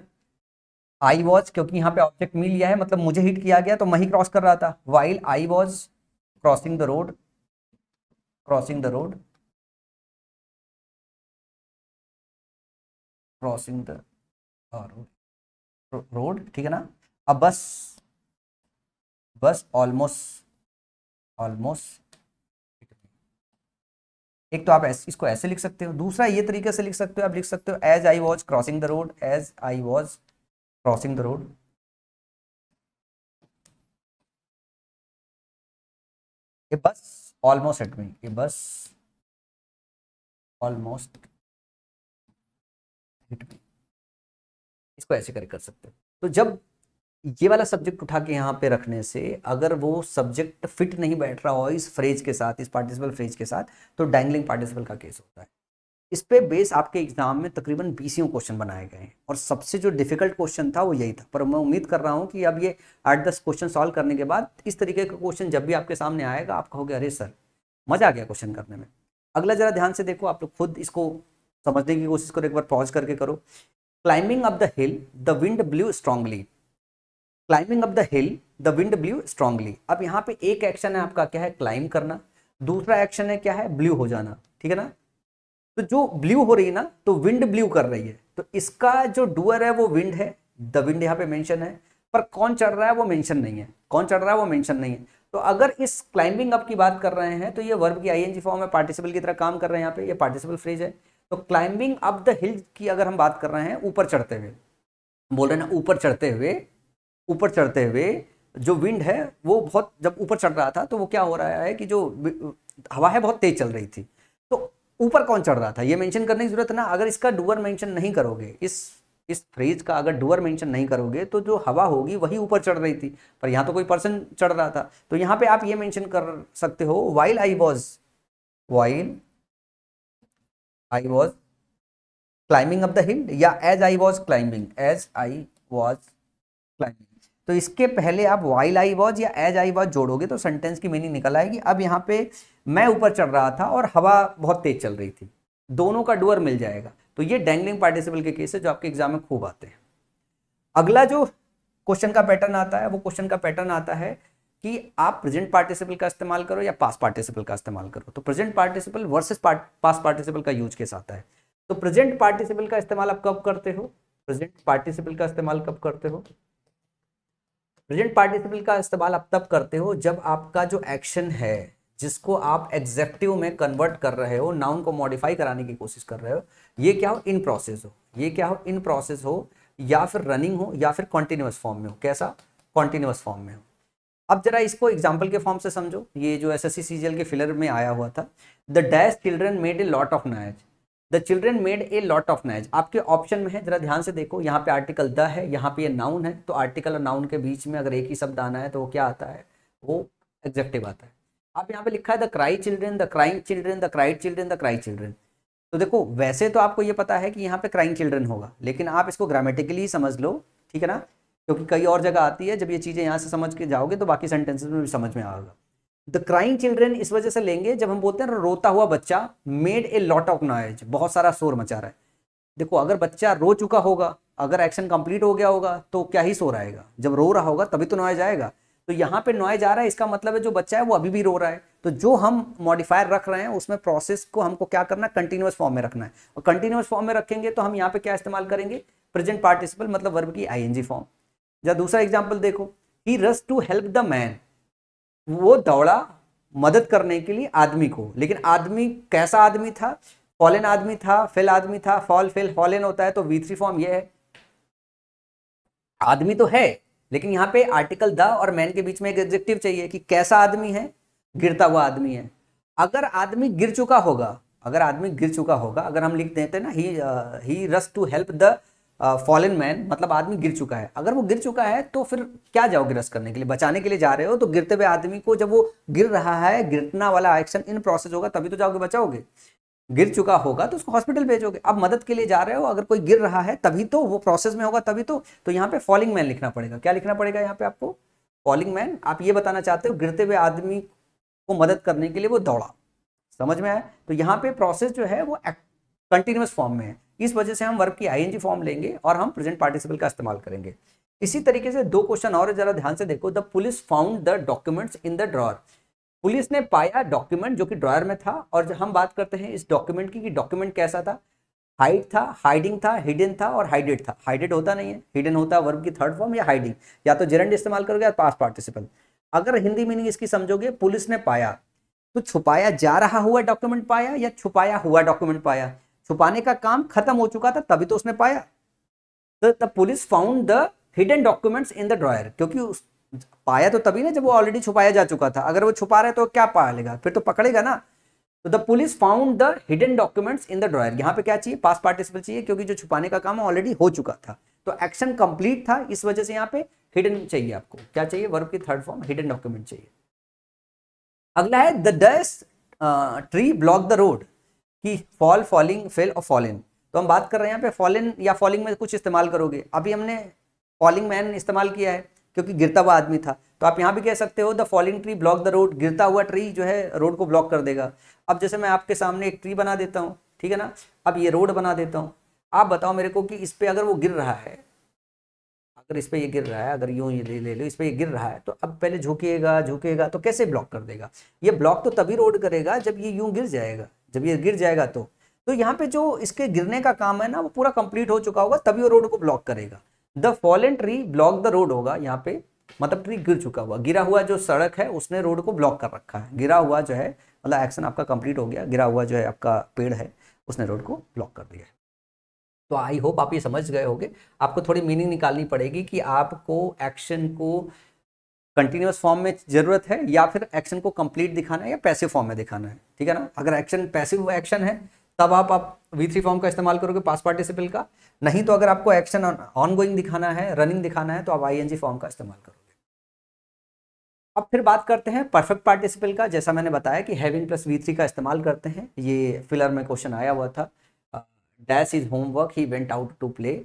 आई वॉज, क्योंकि यहाँ पे ऑब्जेक्ट मिल लिया है, मतलब मुझे हिट किया गया तो मैं ही क्रॉस कर रहा था। While I was crossing the road, crossing the road, crossing the road, ठीक है ना। अब बस ऑलमोस्ट एक तो आप इसको ऐसे लिख सकते हो, दूसरा ये तरीके से लिख सकते हो, आप लिख सकते हो as I was crossing the road, as I was crossing the road, ये बस ऑलमोस्ट हिट मी, ये बस ऑलमोस्ट हिट मी, इसको ऐसे कर सकते हो। तो जब ये वाला सब्जेक्ट उठा के यहाँ पे रखने से अगर वो सब्जेक्ट फिट नहीं बैठ रहा हो इस फ्रेज के साथ, इस पार्टिसिपल फ्रेज के साथ, तो डैंगलिंग पार्टिसिपल का केस होता है। इस पे बेस आपके एग्जाम में तकरीबन 20 क्वेश्चन बनाए गए हैं और सबसे जो डिफिकल्ट क्वेश्चन था वो यही था। पर मैं उम्मीद कर रहा हूँ कि अब ये 8-10 क्वेश्चन सॉल्व करने के बाद इस तरीके का क्वेश्चन जब भी आपके सामने आएगा आप कहोगे अरे सर मजा आ गया क्वेश्चन करने में। अगला जरा ध्यान से देखो, आप लोग खुद इसको समझने की कोशिश करो, एक बार पॉज करके करो। Climbing up the hill the wind blue strongly, climbing up the hill the wind blue strongly. अब यहाँ पे एक एक्शन है आपका क्या है, क्लाइंब करना, दूसरा एक्शन है क्या है, ब्लू हो जाना, ठीक है ना। तो जो ब्लू हो रही है ना, तो विंड ब्लू कर रही है, तो इसका जो डुअर है वो विंड है, द विंड यहाँ पे मेंशन है, पर कौन चढ़ रहा है वो मेंशन नहीं है, कौन चढ़ रहा है वो मेंशन नहीं है। तो अगर इस क्लाइंबिंग अप की बात कर रहे हैं तो ये वर्ब की आईएनजी फॉर्म है, पार्टिसिपल की तरह काम कर रहे हैं, यहाँ पे ये पार्टिसिपल फ्रेज है। तो क्लाइंबिंग अप द हिल की अगर हम बात कर रहे हैं, ऊपर चढ़ते हुए बोल रहे हैं ना, ऊपर चढ़ते हुए, ऊपर चढ़ते हुए जो विंड है वो बहुत, जब ऊपर चढ़ रहा था तो वो क्या हो रहा है कि जो हवा है बहुत तेज चल रही थी, तो ऊपर कौन चढ़ रहा था ये मेंशन करने की जरूरत है ना। अगर इसका डुअर मेंशन नहीं करोगे, इस फ्रेज का अगर डुअर मेंशन नहीं करोगे तो जो हवा होगी वही ऊपर चढ़ रही थी, पर यहाँ तो कोई पर्सन चढ़ रहा था। तो यहाँ पे आप ये मेंशन कर सकते हो while I was climbing up the hill, या as I was climbing, as I was climbing. तो इसके पहले आप वाइल आई वॉज या एज आई वॉज जोड़ोगे तो सेंटेंस की मीनिंग निकल आएगी। अब यहाँ पे मैं ऊपर चढ़ रहा था और हवा बहुत तेज चल रही थी, दोनों का डुअर मिल जाएगा। तो ये डैंगलिंग पार्टिसिपल के केस है जो आपके एग्जाम में खूब आते हैं। अगला जो क्वेश्चन का पैटर्न आता है वो क्वेश्चन का पैटर्न आता है कि आप प्रेजेंट पार्टिसिपल का इस्तेमाल करो या पास्ट पार्टिसिपल का इस्तेमाल करो। तो present participle versus past participle का यूज केस आता है। तो प्रेजेंट पार्टिसिपल का इस्तेमाल आप कब करते हो, प्रेजेंट पार्टिसिपल का इस्तेमाल कब करते हो, प्रेजेंट पार्टिसिपल का इस्तेमाल आप तब करते हो जब आपका जो एक्शन है जिसको आप एग्जेक्टिव में कन्वर्ट कर रहे हो, नाउन को मॉडिफाई कराने की कोशिश कर रहे हो, ये क्या हो, इन प्रोसेस हो, ये क्या हो, इन प्रोसेस हो, या फिर रनिंग हो, या फिर कॉन्टिन्यूअस फॉर्म में हो। कैसा, कॉन्टिन्यूअस फॉर्म में हो। अब जरा इसको एग्जाम्पल के फॉर्म से समझो। ये जो एसएससी सीजीएल के फिलर में आया हुआ था, the dash children made a lot of noise, the children made a lot of noise आपके ऑप्शन में है, जरा ध्यान से देखो। यहाँ पे आर्टिकल द है, यहाँ पे ये नाउन है, तो आर्टिकल और नाउन के बीच में अगर एक ही शब्द आना है तो वो क्या आता है, वो एडजेक्टिव आता है। अब यहाँ पे लिखा है the cry children, the crying children, the cried children, the cry children. तो देखो वैसे तो आपको ये पता है कि यहाँ पे क्राइंग चिल्ड्रन होगा, लेकिन आप इसको ग्रामेटिकली ही समझ लो, ठीक है ना, क्योंकि कई और जगह आती है। जब ये चीजें यहाँ से समझ के जाओगे तो बाकी सेंटेंसेस में भी समझ में आएगा। द क्राइंग चिल्ड्रन इस वजह से लेंगे जब हम बोलते हैं रोता हुआ बच्चा, made a lot of noise, बहुत सारा शोर मचा रहा है। देखो अगर बच्चा रो चुका होगा, अगर एक्शन कंप्लीट हो गया होगा तो क्या ही शोर आएगा, जब रो रहा होगा तभी तो नॉइज आएगा। तो यहाँ पे नॉइज आ रहा है, इसका मतलब है जो बच्चा है वो अभी भी रो रहा है। तो जो हम मॉडिफायर रख रहे हैं उसमें प्रोसेस को हमको क्या करना है, कंटिन्यूअस फॉर्म में रखना है। और कंटिन्यूअस फॉर्म में रखेंगे तो हम यहाँ पे क्या इस्तेमाल करेंगे, प्रेजेंट पार्टिसिपल मतलब वर्ब की आईएनजी फॉर्म। जब दूसरा एग्जाम्पल देखो, he rush to help the man, वो दौड़ा मदद करने के लिए आदमी को। लेकिन आदमी कैसा आदमी था? फॉलन आदमी था, फेल आदमी था, फॉल फेल फॉलन होता है, तो V3 फॉर्म ये है। आदमी तो है, लेकिन यहाँ पे आर्टिकल द और मैन के बीच में एक एडजेक्टिव चाहिए कि कैसा आदमी है? गिरता हुआ आदमी है। अगर आदमी गिर चुका होगा, अगर आदमी गिर चुका होगा, अगर हम लिख देते हैं ना he rush to help the fallen man, मतलब आदमी गिर चुका है। अगर वो गिर चुका है तो फिर क्या जाओगे रश करने के लिए? बचाने के लिए जा रहे हो, तो गिरते हुए आदमी को जब वो गिर रहा है, गिरना वाला एक्शन इन प्रोसेस होगा, तभी तो जाओगे बचाओगे। गिर चुका होगा तो उसको हॉस्पिटल भेजोगे। अब मदद के लिए जा रहे हो, अगर कोई गिर रहा है तभी तो वो प्रोसेस में होगा, तभी तो यहाँ पे फॉलिंग मैन लिखना पड़ेगा। क्या लिखना पड़ेगा यहाँ पे आपको? Falling man. आप ये बताना चाहते हो गिरते हुए आदमी को मदद करने के लिए वो दौड़ा। समझ में आया? तो यहाँ पे प्रोसेस जो है वो कंटिन्यूअस फॉर्म में है, इस वजह से हम वर्ब की आईएनजी फॉर्म लेंगे और हम प्रेजेंट पार्टिसिपल का इस्तेमाल करेंगे। इसी तरीके से 2 क्वेश्चन और जरा ध्यान से देखो। The police found the documents in the drawer. Police ने पाया डॉक्यूमेंट जो कि ड्रॉअर में था। और हम बात करते हैं इस डॉक्यूमेंट की कि डॉक्यूमेंट कैसा था। हाइड था, हाइडिंग था, हिडन था और हाइडेड था। हाइडेड होता नहीं है, हिडन होता है वर्ब की थर्ड फॉर्म, या हाइडिंग, या तो जेरेंड इस्तेमाल करोगे या पास्ट पार्टिसिपल। अगर हिंदी मीनिंग इसकी समझोगे, पुलिस ने पाया, तो छुपाया जा रहा हुआ डॉक्यूमेंट पाया या छुपाया हुआ डॉक्यूमेंट पाया? छुपाने का काम खत्म हो चुका था तभी तो उसने पाया। तो the police found the hidden documents in the dryer, क्योंकि पाया तो तभी ना जब वो ऑलरेडी छुपाया जा चुका था। अगर वो छुपा रहे तो क्या पा लेगा? फिर तो पकड़ेगा ना। तो the police found the hidden documents in the dryer, यहाँ पे क्या चाहिए? पास्ट पार्टिसिपल चाहिए, क्योंकि जो छुपाने का काम ऑलरेडी हो चुका था, तो एक्शन कंप्लीट था, इस वजह से यहाँ पे हिडन चाहिए। आपको क्या चाहिए? वर्ब की थर्ड फॉर्म हिडन डॉक्यूमेंट चाहिए। अगला है the dash tree block the road, कि फॉल, फॉलिंग, फेल और फॉलन। तो हम बात कर रहे हैं यहाँ पे फॉलन या फॉलिंग में कुछ इस्तेमाल करोगे। अभी हमने फॉलिंग मैन इस्तेमाल किया है क्योंकि गिरता हुआ आदमी था, तो आप यहाँ भी कह सकते हो the falling tree block the road. गिरता हुआ ट्री जो है रोड को ब्लॉक कर देगा। अब जैसे मैं आपके सामने एक ट्री बना देता हूँ, ठीक है ना, अब ये रोड बना देता हूँ। आप बताओ मेरे को कि इस पे अगर वो गिर रहा है, अगर इस पे ये गिर रहा है, अगर यूं ये ले लो, इस पे ये गिर रहा है, तो अब पहले झुकेगा झुकेगा तो कैसे ब्लॉक कर देगा? ये ब्लॉक तो तभी रोड करेगा जब ये यूं गिर जाएगा। जब ये गिर जाएगा तो यहाँ पे जो इसके गिरने का काम है ना, वो पूरा कंप्लीट हो चुका होगा, तभी वो रोड को ब्लॉक करेगा। The fallen tree block the road होगा यहाँ पे, मतलब ट्री गिर चुका हुआ, गिरा हुआ जो सड़क है उसने रोड को ब्लॉक कर रखा है। गिरा हुआ जो है मतलब एक्शन आपका कंप्लीट हो गया, गिरा हुआ जो है आपका पेड़ है उसने रोड को ब्लॉक कर दिया है। तो आई होप आप ये समझ गए होंगे। आपको थोड़ी मीनिंग निकालनी पड़ेगी कि आपको एक्शन को कंटिन्यूअस फॉर्म में जरूरत है या फिर एक्शन को कंप्लीट दिखाना है या पैसिव फॉर्म में दिखाना है, ठीक है ना। अगर एक्शन पैसिव एक्शन है तब आप V3 फॉर्म का इस्तेमाल करोगे, पास्ट पार्टिसिपल का। नहीं तो अगर आपको एक्शन ऑन गोइंग दिखाना है, रनिंग दिखाना है, तो आप ING फॉर्म का इस्तेमाल करोगे। अब फिर बात करते हैं परफेक्ट पार्टिसिपल का। जैसा मैंने बताया कि हैविंग प्लस V3 का इस्तेमाल करते हैं। ये फिलर में क्वेश्चन आया हुआ था। Dash is homework, he went out to play.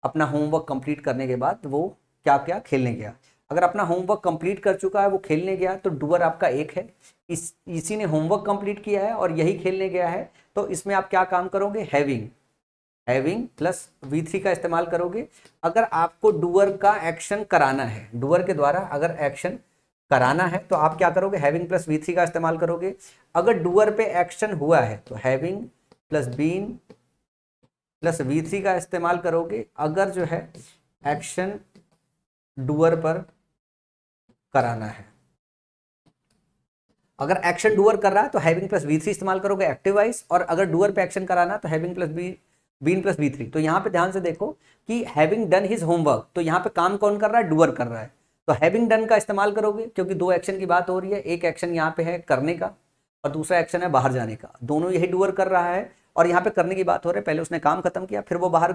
अपना होमवर्क कंप्लीट करने के बाद वो क्या क्या खेलने गया। अगर अपना होमवर्क कंप्लीट कर चुका है, वो खेलने गया, तो डूअर आपका एक है। इसी ने होमवर्क कंप्लीट किया है और यही खेलने गया है, तो इसमें आप क्या काम करोगे? हैविंग प्लस V3 का इस्तेमाल करोगे। अगर आपको डूअर का एक्शन कराना है, डूअर के द्वारा अगर एक्शन कराना है, तो आप क्या करोगे? हैविंग प्लस V3 का इस्तेमाल करोगे। अगर डूअर पे एक्शन हुआ है तो having plus been plus V3 का इस्तेमाल करोगे। अगर जो है एक्शन डूअर पर कराना है, अगर एक्शन डूअर कर रहा है तो हैविंग प्लस V3 इस्तेमाल करोगे एक्टिव वाइज, और अगर डूअर पे एक्शन कराना है तो having plus been plus V3। तो यहाँ पे ध्यान से देखो कि हैविंग डन हिज होमवर्क, तो यहाँ पे काम कौन कर रहा है? डूअर कर रहा है, तो हैविंग डन का इस्तेमाल करोगे, क्योंकि 2 एक्शन की बात हो रही है। एक एक्शन यहाँ पे है करने का और दूसरा एक्शन है बाहर जाने का। दोनों यही डूअर कर रहा है और यहाँ पे करने की बात हो रही है। पहले उसने काम खत्म किया, फिर वो बाहर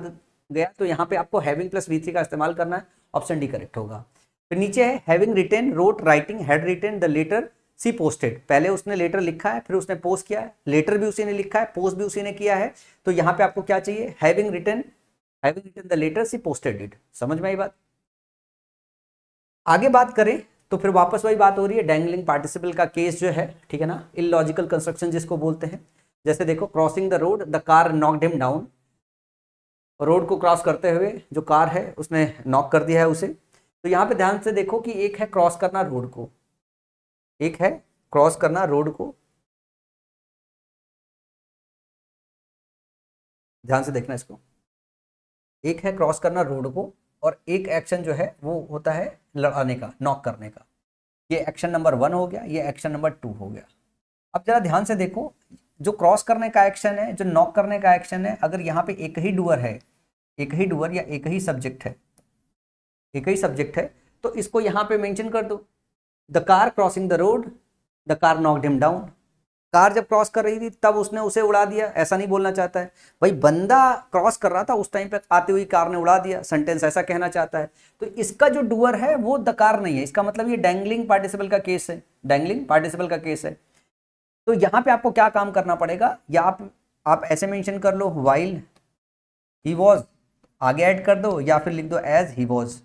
गया, तो यहाँ पे आपको हैविंग प्लस V3 का इस्तेमाल करना है। ऑप्शन डी करेक्ट होगा। फिर नीचे है having written, wrote, writing, had written the letter, she posted. पहले उसने लेटर लिखा है, फिर उसने पोस्ट किया है। लेटर भी उसी ने लिखा है, पोस्ट भी उसी ने किया है, तो यहाँ पे आपको क्या चाहिए? Having written the letter, she posted it. समझ में आई बात? आगे बात करें तो फिर वापस वही बात हो रही है, डैंगलिंग पार्टिसिपल का केस जो है, ठीक है ना, इलॉजिकल कंस्ट्रक्शन जिसको बोलते हैं। जैसे देखो, crossing the road, the car knocked him down. Road को क्रॉस करते हुए जो कार है उसने नॉक कर दिया है उसे। तो यहाँ पे ध्यान से देखो कि एक है क्रॉस करना रोड को, एक है क्रॉस करना रोड को, ध्यान से देखना इसको। एक है क्रॉस करना रोड को और एक एक्शन जो है वो होता है लड़ाने का, नॉक करने का। ये एक्शन नंबर 1 हो गया, ये एक्शन नंबर 2 हो गया। अब जरा ध्यान से देखो, जो क्रॉस करने का एक्शन है, जो नॉक करने का एक्शन है, अगर यहाँ पे एक ही डूअर है, एक ही डूअर या एक ही सब्जेक्ट है, एक ही सब्जेक्ट है, तो इसको यहाँ पे मेंशन कर दो, the car crossing the road, the car knocked him down. Car जब क्रॉस कर रही थी तब उसने उसे उड़ा दिया, ऐसा नहीं बोलना चाहता है भाई, बंदा क्रॉस कर रहा था उस टाइम पे आती हुई कार ने उड़ा दिया, सेंटेंस ऐसा कहना चाहता है। तो इसका जो डूअर है वो द कार नहीं है, इसका मतलब ये डैंगलिंग पार्टिसिपल का केस है, डैंगलिंग पार्टिसिपल का केस है। तो यहाँ पे आपको क्या काम करना पड़ेगा, या आप ऐसे मेंशन कर लो व्हाइल ही वॉज, आगे ऐड कर दो, या फिर लिख दो एज ही वॉज।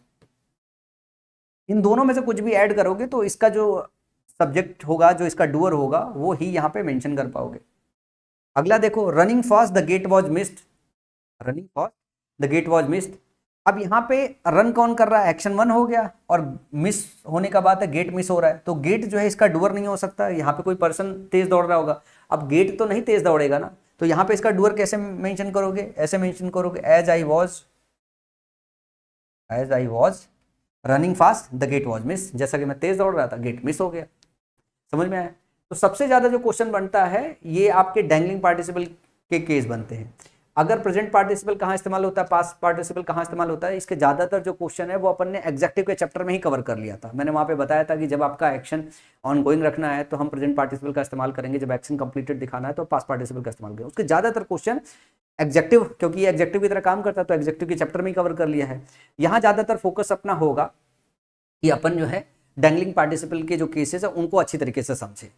इन दोनों में से कुछ भी ऐड करोगे तो इसका जो सब्जेक्ट होगा, जो इसका डूअर होगा, वो ही यहाँ पे मेंशन कर पाओगे। अगला देखो, running fast the gate was missed, running fast the gate was missed. अब यहाँ पे रन कौन कर रहा है, एक्शन 1 हो गया, और मिस होने का बात है, गेट मिस हो रहा है, तो गेट जो है इसका डूअर नहीं हो सकता, यहाँ पे कोई पर्सन तेज दौड़ रहा होगा। अब गेट तो नहीं तेज दौड़ेगा ना, तो यहाँ पे इसका डूअर कैसे मेंशन करोगे, ऐसे मेंशन करोगे as I was running fast the gate was miss, जैसा कि मैं तेज दौड़ रहा था, गेट मिस हो गया। समझ में आया? तो सबसे ज्यादा जो क्वेश्चन बनता है ये आपके डैंगलिंग पार्टिसिपल के केस बनते हैं। अगर प्रेजेंट पार्टिसिपल कहाँ इस्तेमाल होता है, पास्ट पार्टिसिपल कहाँ इस्तेमाल होता है, इसके ज्यादातर जो क्वेश्चन है वो अपन ने एग्जेक्टिव के चैप्टर में ही कवर कर लिया था। मैंने वहाँ पे बताया था कि जब आपका एक्शन ऑन गोइंग रखना है तो हम प्रेजेंट पार्टिसिपल का इस्तेमाल करेंगे, जब एक्शन कंप्लीटेड दिखाना है तो पास्ट पार्टिसिपल का इस्तेमाल करेंगे। उसके ज्यादातर क्वेश्चन एग्जेक्टिव, क्योंकि ये एग्जेक्टिव की तरह काम करता है तो एग्जेक्टिव के चैप्टर में ही कवर कर लिया है। यहाँ ज्यादातर फोकस अपना होगा कि अपन जो है डैंगलिंग पार्टिसिपल के जो केसेस है उनको अच्छी तरीके से समझे।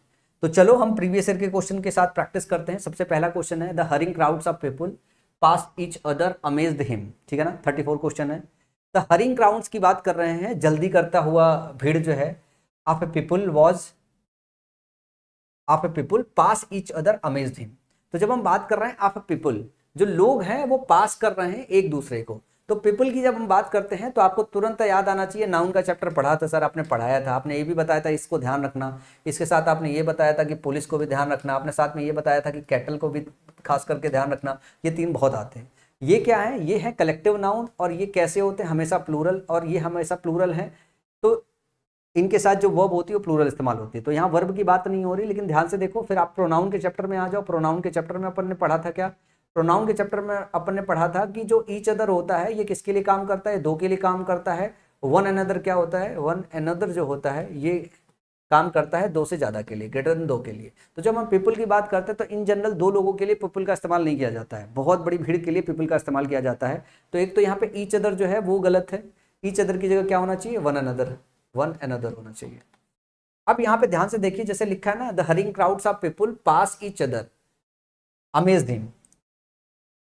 तो चलो हम प्रीवियस ईयर के क्वेश्चन के साथ प्रैक्टिस करते हैं। सबसे पहला क्वेश्चन है, the hurrying crowds of people pass each other amazed him, ठीक है ना, 34 क्वेश्चन है। द हरिंग क्राउड्स की बात कर रहे हैं, जल्दी करता हुआ भीड़ जो है, of A people pass each other amazed him. तो जब हम बात कर रहे हैं ऑफ ए पीपल, जो लोग हैं वो पास कर रहे हैं एक दूसरे को, तो पीपल की जब हम बात करते हैं तो आपको तुरंत याद आना चाहिए, नाउन का चैप्टर पढ़ा था सर, आपने पढ़ाया था, आपने ये भी बताया था इसको ध्यान रखना, इसके साथ आपने ये बताया था कि पुलिस को भी ध्यान रखना, आपने साथ में ये बताया था कि कैटल को भी खास करके ध्यान रखना। ये 3 बहुत आते हैं। ये क्या है, ये है कलेक्टिव नाउन, और ये कैसे होते हैं, हमेशा प्लूरल, और ये हमेशा प्लूरल है, तो इनके साथ जो वर्ब होती है वो प्लूरल इस्तेमाल होती है। तो यहाँ वर्ब की बात नहीं हो रही, लेकिन ध्यान से देखो, फिर आप प्रोनाउन के चैप्टर में आ जाओ। प्रोनाउन के चैप्टर में अपन ने पढ़ा था क्या, प्रोनाउन के चैप्टर में अपन ने पढ़ा था कि जो ईच अदर होता है ये किसके लिए काम करता है, 2 के लिए काम करता है। वन अनदर क्या होता है, वन अनदर जो होता है ये काम करता है 2 से ज्यादा के लिए, ग्रेटर देन 2 के लिए। तो जब हम पीपल की बात करते हैं तो इन जनरल 2 लोगों के लिए पीपल का इस्तेमाल नहीं किया जाता है, बहुत बड़ी भीड़ के लिए पीपल का इस्तेमाल किया जाता है। तो एक तो यहाँ पे ईच अदर जो है वो गलत है, ईच अदर की जगह क्या होना चाहिए, वन अनदर होना चाहिए। अब यहाँ पे ध्यान से देखिए, जैसे लिखा है ना, the hurrying crowds of people pass each other amazed him.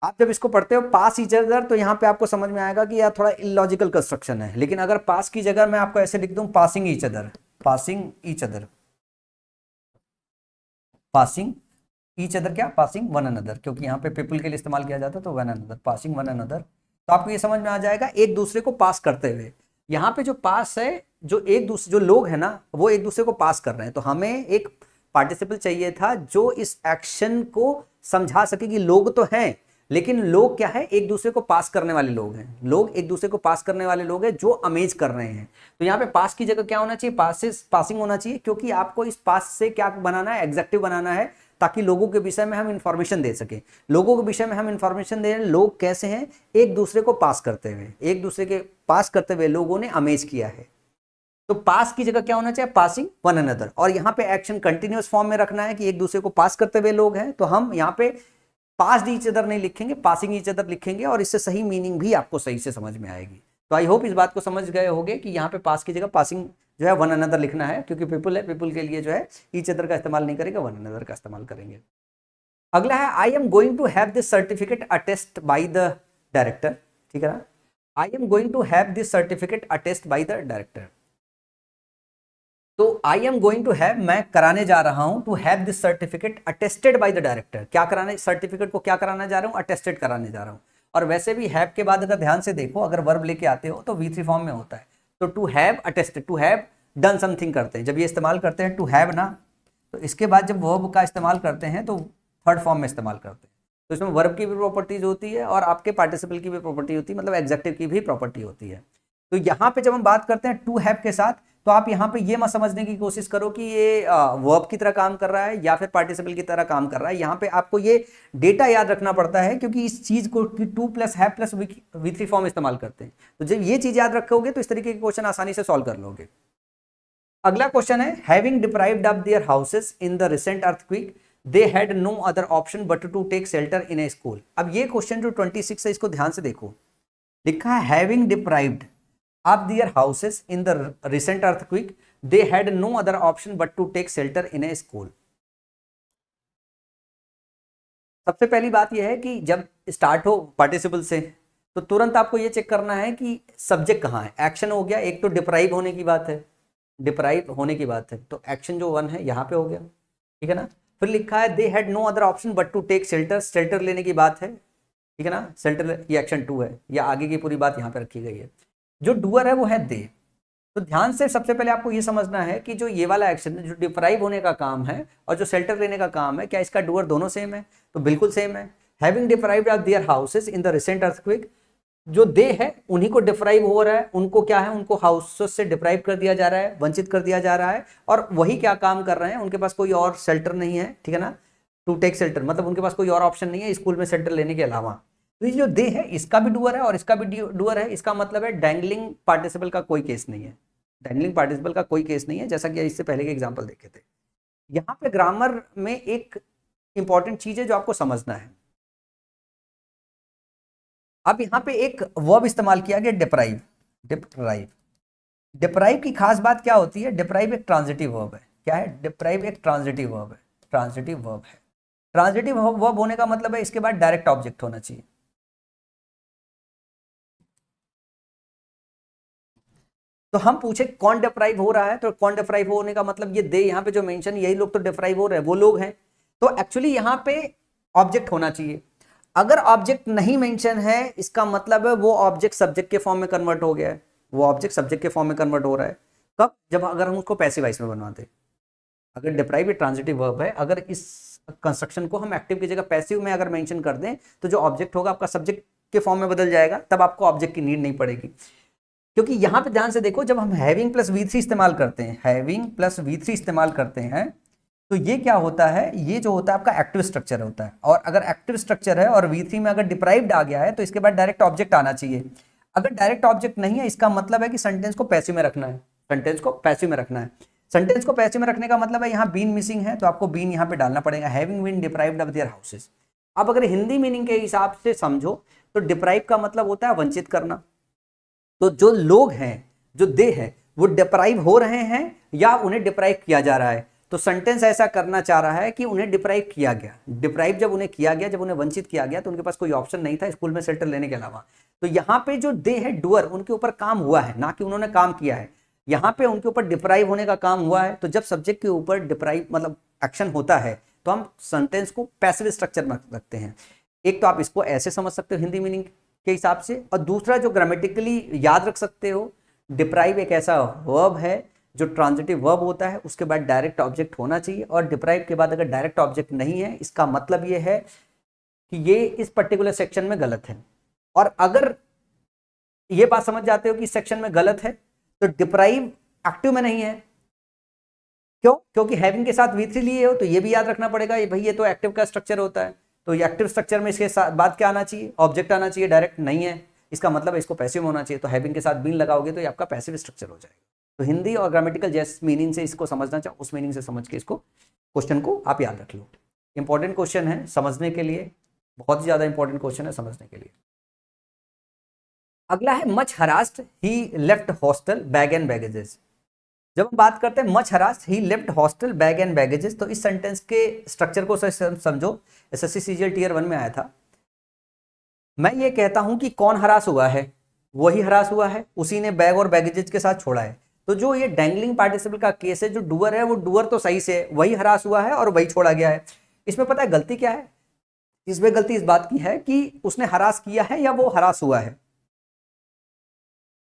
आप जब इसको पढ़ते हो पास ईच अदर, तो यहाँ पे आपको समझ में आएगा कि यार थोड़ा इलॉजिकल कंस्ट्रक्शन है, लेकिन अगर पास की जगह मैं आपको ऐसे लिख दूं, पासिंग ईच अदर, क्या, पासिंग वन अनदर, क्योंकि यहाँ पे पीपल के लिए इस्तेमाल किया जाता है, तो one another, passing one another. तो आपको ये समझ में आ जाएगा एक दूसरे को पास करते हुए। यहाँ पे जो पास है, जो लोग है ना वो एक दूसरे को पास कर रहे हैं, तो हमें एक पार्टिसिपल चाहिए था जो इस एक्शन को समझा सके कि लोग तो हैं, लेकिन लोग क्या है, एक दूसरे को पास करने वाले लोग हैं, लोग एक दूसरे को पास करने वाले लोग हैं जो अमेज कर रहे हैं। तो यहाँ पे पास की जगह क्या होना चाहिए, पासिंग होना चाहिए, क्योंकि आपको इस पास से क्या बनाना है, एग्जेक्टिव बनाना है, ताकि लोगों के विषय में हम इंफॉर्मेशन दे सके। लोगों के विषय में हम इंफॉर्मेशन दे रहे हैं, लोग कैसे हैं, एक दूसरे को पास करते हुए, एक दूसरे के पास करते हुए लोगों ने अमेज किया है। तो पास की जगह क्या होना चाहिए, पासिंग वन अनदर। और यहाँ पे एक्शन कंटिन्यूअस फॉर्म में रखना है कि एक दूसरे को पास करते हुए लोग हैं, तो हम यहाँ पे पास ईच अदर नहीं लिखेंगे, पासिंग ईच अदर लिखेंगे, और इससे सही मीनिंग भी आपको सही से समझ में आएगी। तो आई होप इस बात को समझ गए होंगे कि यहाँ पे पास की जगह पासिंग जो है वन अनदर लिखना है, क्योंकि पीपल है, पीपल के लिए जो है ईच अदर का इस्तेमाल नहीं करेंगे, वन अनदर का इस्तेमाल करेंगे। अगला है, I am going to have this certificate attest by the director, ठीक है ना, I am going to have this certificate attest by the director. तो I am going to have, मैं कराने जा रहा हूं, to have this certificate attested by the director, क्या कराने, सर्टिफिकेट को क्या कराने जा रहा हूं, अटेस्टेड कराने जा रहा हूं। और वैसे भी हैव के बाद अगर ध्यान से देखो, अगर वर्ब लेके आते हो तो V3 फॉर्म में होता है। तो to have attested, to have done something करते हैं, जब ये इस्तेमाल करते हैं टू हैव ना, तो इसके बाद जब वर्ब का इस्तेमाल करते हैं तो थर्ड फॉर्म में इस्तेमाल करते हैं। तो इसमें वर्ब की भी प्रॉपर्टीज होती है और आपके पार्टिसिपल की भी प्रॉपर्टी होती है, मतलब एग्जेक्टिव की भी प्रॉपर्टी होती है। तो यहाँ पे जब हम बात करते हैं टू हैव के साथ, तो आप यहाँ पे ये मत समझने की कोशिश करो कि ये वर्ब की तरह काम कर रहा है या फिर पार्टिसिपल की तरह काम कर रहा है। यहाँ पे आपको ये डेटा याद रखना पड़ता है, क्योंकि इस चीज को two plus have plus V3 form इस्तेमाल करते हैं। तो जब ये चीज याद रखोगे तो इस तरीके के क्वेश्चन आसानी से सॉल्व कर लोगे। अगला क्वेश्चन है, having deprived of their houses in the recent earthquake they had no other option but to take shelter in a school. अब ये क्वेश्चन जो 26 है इसको ध्यान से देखो, लिखा है having deprived of their houses in the recent earthquake they had no other option but to take shelter in a school। सबसे पहली बात यह है कि जब स्टार्ट हो पार्टिसिपल से तो तुरंत आपको यह चेक करना है कि सब्जेक्ट कहाँ है। एक्शन हो गया, एक तो डिप्राइव होने की बात है, डिप्राइव होने की बात है, तो एक्शन जो 1 है यहाँ पे हो गया, ठीक है ना। फिर लिखा है they had no other option but to take shelter, shelter लेने की बात है, ठीक है ना। शेल्टर ये एक्शन 2 है, या आगे की पूरी बात यहाँ पे रखी गई है। जो डूअर है वो है दे। तो ध्यान से सबसे पहले आपको ये समझना है कि जो ये वाला एक्शन है, जो डिप्राइव होने का काम है और जो शेल्टर लेने का काम है, क्या इसका डूअर दोनों सेम है? तो बिल्कुल सेम है। Having deprived of their houses in the recent earthquake, जो दे है उन्हीं को डिप्राइव हो रहा है, उनको क्या है, उनको हाउसेस से डिप्राइव कर दिया जा रहा है, वंचित कर दिया जा रहा है, और वही क्या काम कर रहे हैं, उनके पास कोई और शेल्टर नहीं है, ठीक है ना। टू टेक शेल्टर मतलब उनके पास कोई और ऑप्शन नहीं है स्कूल में शेल्टर लेने के अलावा। तो ये जो दे है इसका भी डूअर है और इसका भी डूअर है। इसका मतलब है डैंगलिंग पार्टिसिपल का कोई केस नहीं है, डैंगलिंग पार्टिसिपल का कोई केस नहीं है, जैसा कि इससे पहले के एग्जांपल देखे थे। यहाँ पे ग्रामर में एक इंपॉर्टेंट चीज है जो आपको समझना है। अब यहाँ पे एक वर्ब इस्तेमाल किया गया डिप्राइव। डिप्राइव, डिप्राइव की खास बात क्या होती है? डिप्राइव एक ट्रांजिटिव वर्ब है। क्या है? डिप्राइव एक ट्रांजिटिव वर्ब है, ट्रांजिटिव वर्ब है। ट्रांजिटिव वर्ब होने का मतलब है इसके बाद डायरेक्ट ऑब्जेक्ट होना चाहिए। तो हम पूछे कौन डिप्राइव हो रहा है, तो कौन डिप्राइव होने का मतलब ये दे यहाँ पे जो मेंशन, यही लोग तो डिप्राइव हो रहे हैं, वो लोग हैं। तो एक्चुअली यहाँ पे ऑब्जेक्ट होना चाहिए। अगर ऑब्जेक्ट नहीं मेंशन है इसका मतलब है वो ऑब्जेक्ट सब्जेक्ट के फॉर्म में कन्वर्ट हो गया है, वो ऑब्जेक्ट सब्जेक्ट के फॉर्म में कन्वर्ट हो रहा है। कब? जब अगर हम उसको पैसिव वॉइस में बनवाते। अगर डिप्राइव ट्रांजिटिव वर्ब है, अगर इस कंस्ट्रक्शन को हम एक्टिव की जगह पैसिव में अगर मेंशन कर दें तो जो ऑब्जेक्ट होगा आपका सब्जेक्ट के फॉर्म में बदल जाएगा, तब आपको ऑब्जेक्ट की नीड नहीं पड़ेगी। क्योंकि यहां पे ध्यान से देखो, जब हम हैविंग प्लस V3 इस्तेमाल करते हैं, हैविंग प्लस V3 इस्तेमाल करते हैं, तो ये क्या होता है? ये जो होता है आपका एक्टिव स्ट्रक्चर होता है। और अगर एक्टिव स्ट्रक्चर है और V3 में अगर डिप्राइव्ड आ गया है तो इसके बाद डायरेक्ट ऑब्जेक्ट आना चाहिए। अगर डायरेक्ट ऑब्जेक्ट नहीं है इसका मतलब है कि सेंटेंस को पैसिव में रखना है, सेंटेंस को पैसिव में रखना है। सेंटेंस को पैसिव में रखने का मतलब है यहाँ बीन मिसिंग है, तो आपको बीन यहाँ पे डालना पड़ेगा, having been deprived of their houses. अब अगर हिंदी मीनिंग के हिसाब से समझो तो डिप्राइव का मतलब होता है वंचित करना। तो जो लोग हैं, जो दे है, वो डिप्राइव हो रहे हैं या उन्हें डिप्राइव किया जा रहा है। तो सेंटेंस ऐसा करना चाह रहा है कि उन्हें डिप्राइव किया गया। डिप्राइव जब उन्हें किया गया, जब उन्हें वंचित किया गया, तो उनके पास कोई ऑप्शन नहीं था स्कूल में शेल्टर लेने के अलावा। तो यहाँ पे जो दे है डूअर, उनके ऊपर काम हुआ है, ना कि उन्होंने काम किया है। यहाँ पे उनके ऊपर डिप्राइव होने का काम हुआ है। तो जब सब्जेक्ट के ऊपर डिप्राइव मतलब एक्शन होता है तो हम सेंटेंस को पैसिव स्ट्रक्चर में रखते हैं। एक तो आप इसको ऐसे समझ सकते हो हिंदी मीनिंग के हिसाब से, और दूसरा जो ग्रामेटिकली याद रख सकते हो, डिप्राइव एक ऐसा वर्ब है जो ट्रांजिटिव वर्ब होता है, उसके बाद डायरेक्ट ऑब्जेक्ट होना चाहिए। और डिप्राइव के बाद अगर डायरेक्ट ऑब्जेक्ट नहीं है इसका मतलब ये है कि ये इस पर्टिकुलर सेक्शन में गलत है। और अगर ये बात समझ जाते हो कि इस सेक्शन में गलत है तो डिप्राइव एक्टिव में नहीं है। क्यों? क्योंकि हैविंग के साथ V3 लिए हो, तो ये भी याद रखना पड़ेगा, ये भाई ये तो एक्टिव का स्ट्रक्चर होता है। तो ये एक्टिव स्ट्रक्चर में इसके साथ बाद क्या आना चाहिए? ऑब्जेक्ट आना चाहिए, डायरेक्ट नहीं है, इसका मतलब है इसको पैसिव होना चाहिए। तो हैविंग के साथ बीन लगाओगे तो ये आपका पैसिव स्ट्रक्चर हो जाएगा। तो हिंदी और ग्रामेटिकल जिस मीनिंग से इसको समझना चाहो उस मीनिंग से समझ के इसको क्वेश्चन को आप याद रख लो। इंपॉर्टेंट क्वेश्चन है समझने के लिए, बहुत ही ज्यादा इंपॉर्टेंट क्वेश्चन है समझने के लिए। अगला है much harassed he left hostel bag and baggages. जब हम बात करते हैं much harassed he left hostel bag and baggages, तो इस सेंटेंस के स्ट्रक्चर को समझो। SSC CGL Tier 1 में आया था। मैं ये कहता हूं कि कौन हरास हुआ है, वही हरास हुआ है, उसी ने बैग और बैगेजेस के साथ छोड़ा है। तो जो ये डैंगलिंग पार्टिसिपल का केस है, जो डूअर है वो डूअर तो सही से वही हरास हुआ है और वही छोड़ा गया है। इसमें पता है गलती क्या है? इसमें गलती इस बात की है कि उसने हरास किया है या वो हरास हुआ है।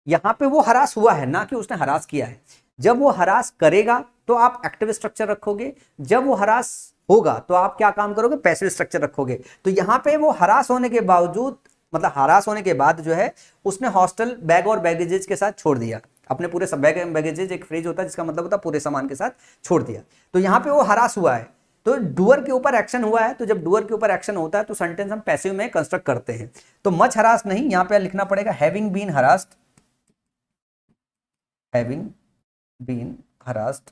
यहां पे वो हरास हुआ है, ना कि उसने हरास किया है। जब वो हरास करेगा तो आप एक्टिव स्ट्रक्चर रखोगे, जब वो हरास होगा तो आप क्या काम करोगे? पैसिव स्ट्रक्चर रखोगे। तो यहां पे वो हरास होने के बावजूद, मतलब हरास होने के बाद जो है उसने हॉस्टल बैग और बैगेजेस के साथ छोड़ दिया। अपने पूरे सब बैग एंड बैगेजेस एक फ्रेज होता है जिसका मतलब होता है पूरे सामान के साथ छोड़ दिया। तो यहाँ पे वो हरास हुआ है, तो डूअर के ऊपर एक्शन हुआ है, तो जब डूअर के ऊपर एक्शन होता है तो सेंटेंस हम पैसिव में कंस्ट्रक्ट करते हैं। तो मच हरास नहीं, यहाँ पे लिखना पड़ेगा having been harassed, having been harassed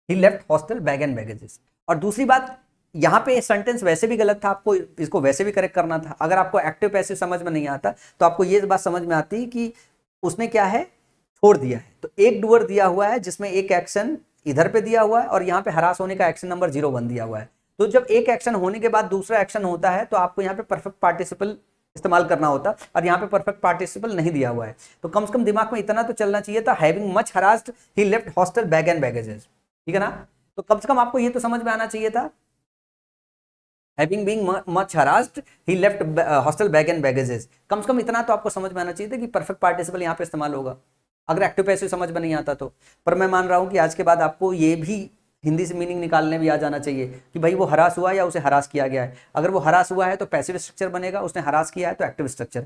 he left hostel bag and baggages. और दूसरी बात, यहाँ पे सेंटेंस वैसे भी गलत था, आपको इसको वैसे भी करेक्ट करना था। अगर आपको एक्टिव पैसिव समझ में नहीं आता तो आपको ये बात समझ में आती कि उसने क्या है, छोड़ दिया है। तो एक डूअर दिया हुआ है जिसमें एक एक्शन इधर पे दिया हुआ है और यहाँ पे हरास होने का एक्शन नंबर 01 दिया हुआ है। तो जब एक एक्शन होने के बाद दूसरा एक्शन होता है तो आपको यहाँ पे परफेक्ट पार्टिसिपल इस्तेमाल करना होता, और यहाँ पे परफेक्ट पार्टिसिपल नहीं दिया हुआ है। तो कम से कम दिमाग में इतना तो चलना चाहिए था, having much harassed he left hostel bag and baggages, ठीक है ना। तो कम से कम आपको ये तो समझ में आना चाहिए था, having being much harassed he left hostel bag and baggages. कम से कम इतना तो आपको समझ में आना चाहिए था कि परफेक्ट पार्टिसिपल यहाँ पे इस्तेमाल होगा, अगर एक्टिव पैसिव समझ में नहीं आता तो। पर मैं मान रहा हूँ कि आज के बाद आपको ये भी हिंदी से मीनिंग निकालने भी आ जाना चाहिए कि भाई वो हरास हुआ या उसे हरास किया गया है। अगर वो हरास हुआ है तो पैसिव स्ट्रक्चर बनेगा, उसने हरास किया है तो एक्टिव स्ट्रक्चर।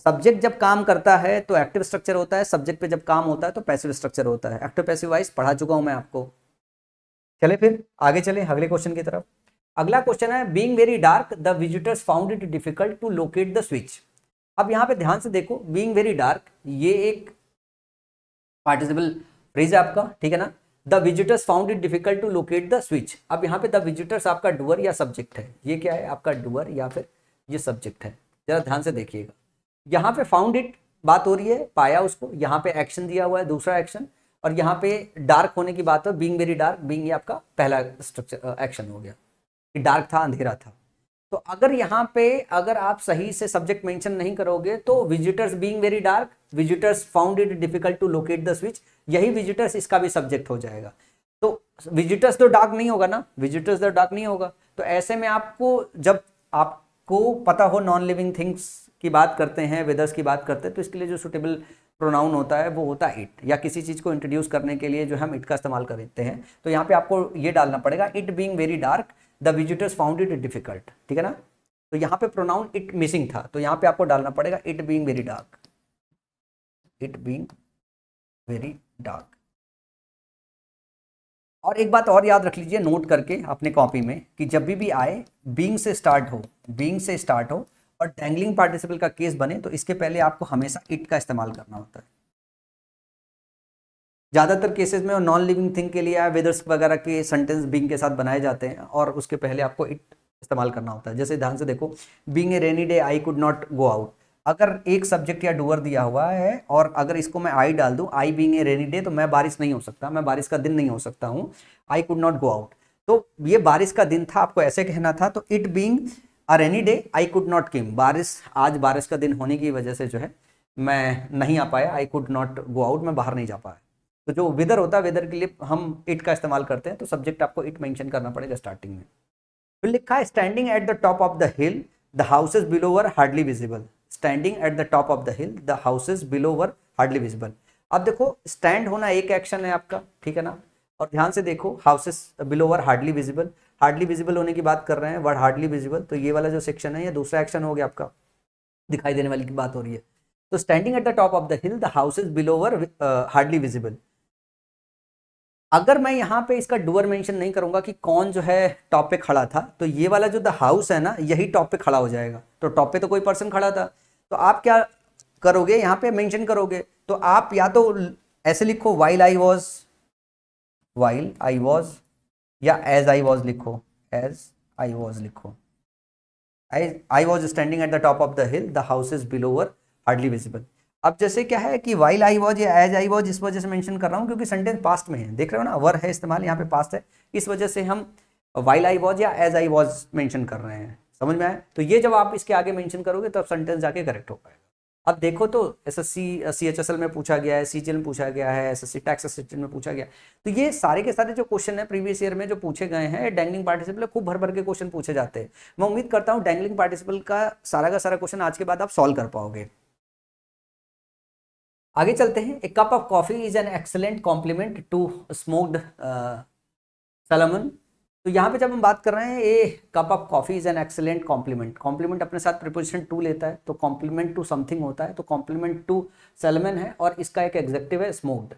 सब्जेक्ट जब काम करता है तो एक्टिव स्ट्रक्चर होता है, सब्जेक्ट पे जब काम होता है तो पैसिव स्ट्रक्चर होता है। एक्टिव पैसिव वाइज पढ़ा चुका हूं मैं आपको। चले फिर आगे चले अगले क्वेश्चन की तरफ। अगला क्वेश्चन है being very dark the visitors found it difficult to locate the switch. अब यहाँ पे ध्यान से देखो, बीइंग वेरी डार्क ये एक पार्टिसिपल फ्रेज है आपका, ठीक है ना। The visitors found it difficult to locate the switch. अब यहाँ पे द विजिटर्स आपका डूअर या सब्जेक्ट है, ये क्या है आपका डूअर या फिर ये सब्जेक्ट है। जरा ध्यान से देखिएगा, यहाँ पे फाउंड इट बात हो रही है, पाया उसको, यहाँ पे एक्शन दिया हुआ है दूसरा एक्शन, और यहाँ पे डार्क होने की बात है, बीइंग वेरी डार्क, बीइंग ये आपका पहला स्ट्रक्चर एक्शन हो गया कि डार्क था, अंधेरा था। तो अगर यहाँ पे अगर आप सही से सब्जेक्ट मेंशन नहीं करोगे तो visitors being very dark, visitors found it difficult to locate the switch, यही विजिटर्स इसका भी सब्जेक्ट हो जाएगा। तो विजिटर्स तो डार्क नहीं होगा ना, विजिटर्स तो डार्क नहीं होगा। तो ऐसे में आपको, जब आपको पता हो नॉन लिविंग थिंग्स की बात करते हैं, वेदर्स की बात करते हैं, तो इसके लिए जो सुटेबल प्रोनाउन होता है वो होता है इट, या किसी चीज को इंट्रोड्यूस करने के लिए जो हम इट का इस्तेमाल करते हैं। तो यहाँ पे आपको ये डालना पड़ेगा, it being very dark the visitors found it difficult, ठीक है ना। तो यहाँ पे प्रोनाउन इट मिसिंग था, तो यहाँ पे आपको डालना पड़ेगा it being very dark, it being very dark. और एक बात और याद रख लीजिए नोट करके अपने कॉपी में, कि जब भी आए बीइंग से स्टार्ट हो, बीइंग से स्टार्ट हो और डैंगलिंग पार्टिसिपल का केस बने तो इसके पहले आपको हमेशा इट का इस्तेमाल करना होता है। ज्यादातर केसेस में नॉन लिविंग थिंग के लिए वेदर्स वगैरह के सेंटेंस बीइंग के साथ बनाए जाते हैं और उसके पहले आपको इट इस्तेमाल करना होता है। जैसे ध्यान से देखो, being a rainy day I could not go out. अगर एक सब्जेक्ट या डूअर दिया हुआ है और अगर इसको मैं आई डाल दूं, I being a rainy day, तो मैं बारिश नहीं हो सकता, मैं बारिश का दिन नहीं हो सकता हूं, आई कुड नॉट गो आउट। तो ये बारिश का दिन था, आपको ऐसे कहना था। तो it being a rainy day I could not केम, बारिश, आज बारिश का दिन होने की वजह से जो है मैं नहीं आ पाया, आई कुड नॉट गो आउट, मैं बाहर नहीं जा पाया। तो जो वेदर होता है, वेदर के लिए हम इट का इस्तेमाल करते हैं, तो सब्जेक्ट आपको इट मेंशन करना पड़ेगा स्टार्टिंग में। फिर लिखा है standing at the top of the hill the houses below were hardly visible. Standing at the top of the hill the houses below were hardly visible. अब देखो स्टैंड होना एक एक्शन है आपका, ठीक है ना। और ध्यान से देखो, houses below were hardly visible, hardly visible होने की बात कर रहे हैं, वर्ड हार्डली विजिबल, तो ये वाला जो सेक्शन है ये दूसरा एक्शन हो गया आपका, दिखाई देने वाली की बात हो रही है। तो standing at the top of the hill the houses below were hardly visible. अगर मैं यहाँ पे इसका डूअर मेंशन नहीं करूंगा कि कौन जो है टॉप पे खड़ा था, तो ये वाला जो द हाउस है ना, यही टॉप पे खड़ा हो जाएगा। तो टॉप पे तो कोई पर्सन खड़ा था, तो आप क्या करोगे, यहाँ पे मेंशन करोगे। तो आप या तो ऐसे लिखो while I was, while I was, या एज आई वॉज लिखो, एज आई वॉज लिखो, I was standing at the top of the hill the houses below were hardly visible. अब जैसे क्या है कि वाइल आई वॉज या एज आई वॉज, इस वजह से मेंशन कर रहा हूँ क्योंकि सेंटेंस पास्ट में है, देख रहे हो ना, वर है इस्तेमाल, यहाँ पे पास्ट है, इस वजह से हम वाइल आई वॉज या एज आई वॉज मेंशन कर रहे हैं। समझ में आया। तो ये जब आप इसके आगे मेंशन करोगे तब सेंटेंस जाके करेक्ट हो पाएगा। अब देखो तो एसएससी सीएचएसएल में पूछा गया है, सीजीएल में पूछा गया है, एसएससी टैक्स असिस्टेंट में पूछा गया। तो ये सारे के सारे जो क्वेश्चन है प्रीवियस ईयर में जो पूछे गए हैं, डैंगलिंग पार्टिसिपल खूब भर भर के क्वेश्चन पूछे जाते हैं। मैं उम्मीद करता हूँ डैंगलिंग पार्टिसिपल का सारा क्वेश्चन आज के बाद आप सॉल्व कर पाओगे। आगे चलते हैं। A cup of coffee is an excellent compliment to smoked salmon तो यहाँ पे जब हम बात कर रहे हैं a cup of coffee is an excellent compliment, compliment अपने साथ प्रीपोजिशन टू लेता है, तो कॉम्प्लीमेंट टू समथिंग होता है, तो कॉम्प्लीमेंट टू सैलमन है और इसका एक एग्जेक्टिव है स्मोक्ड।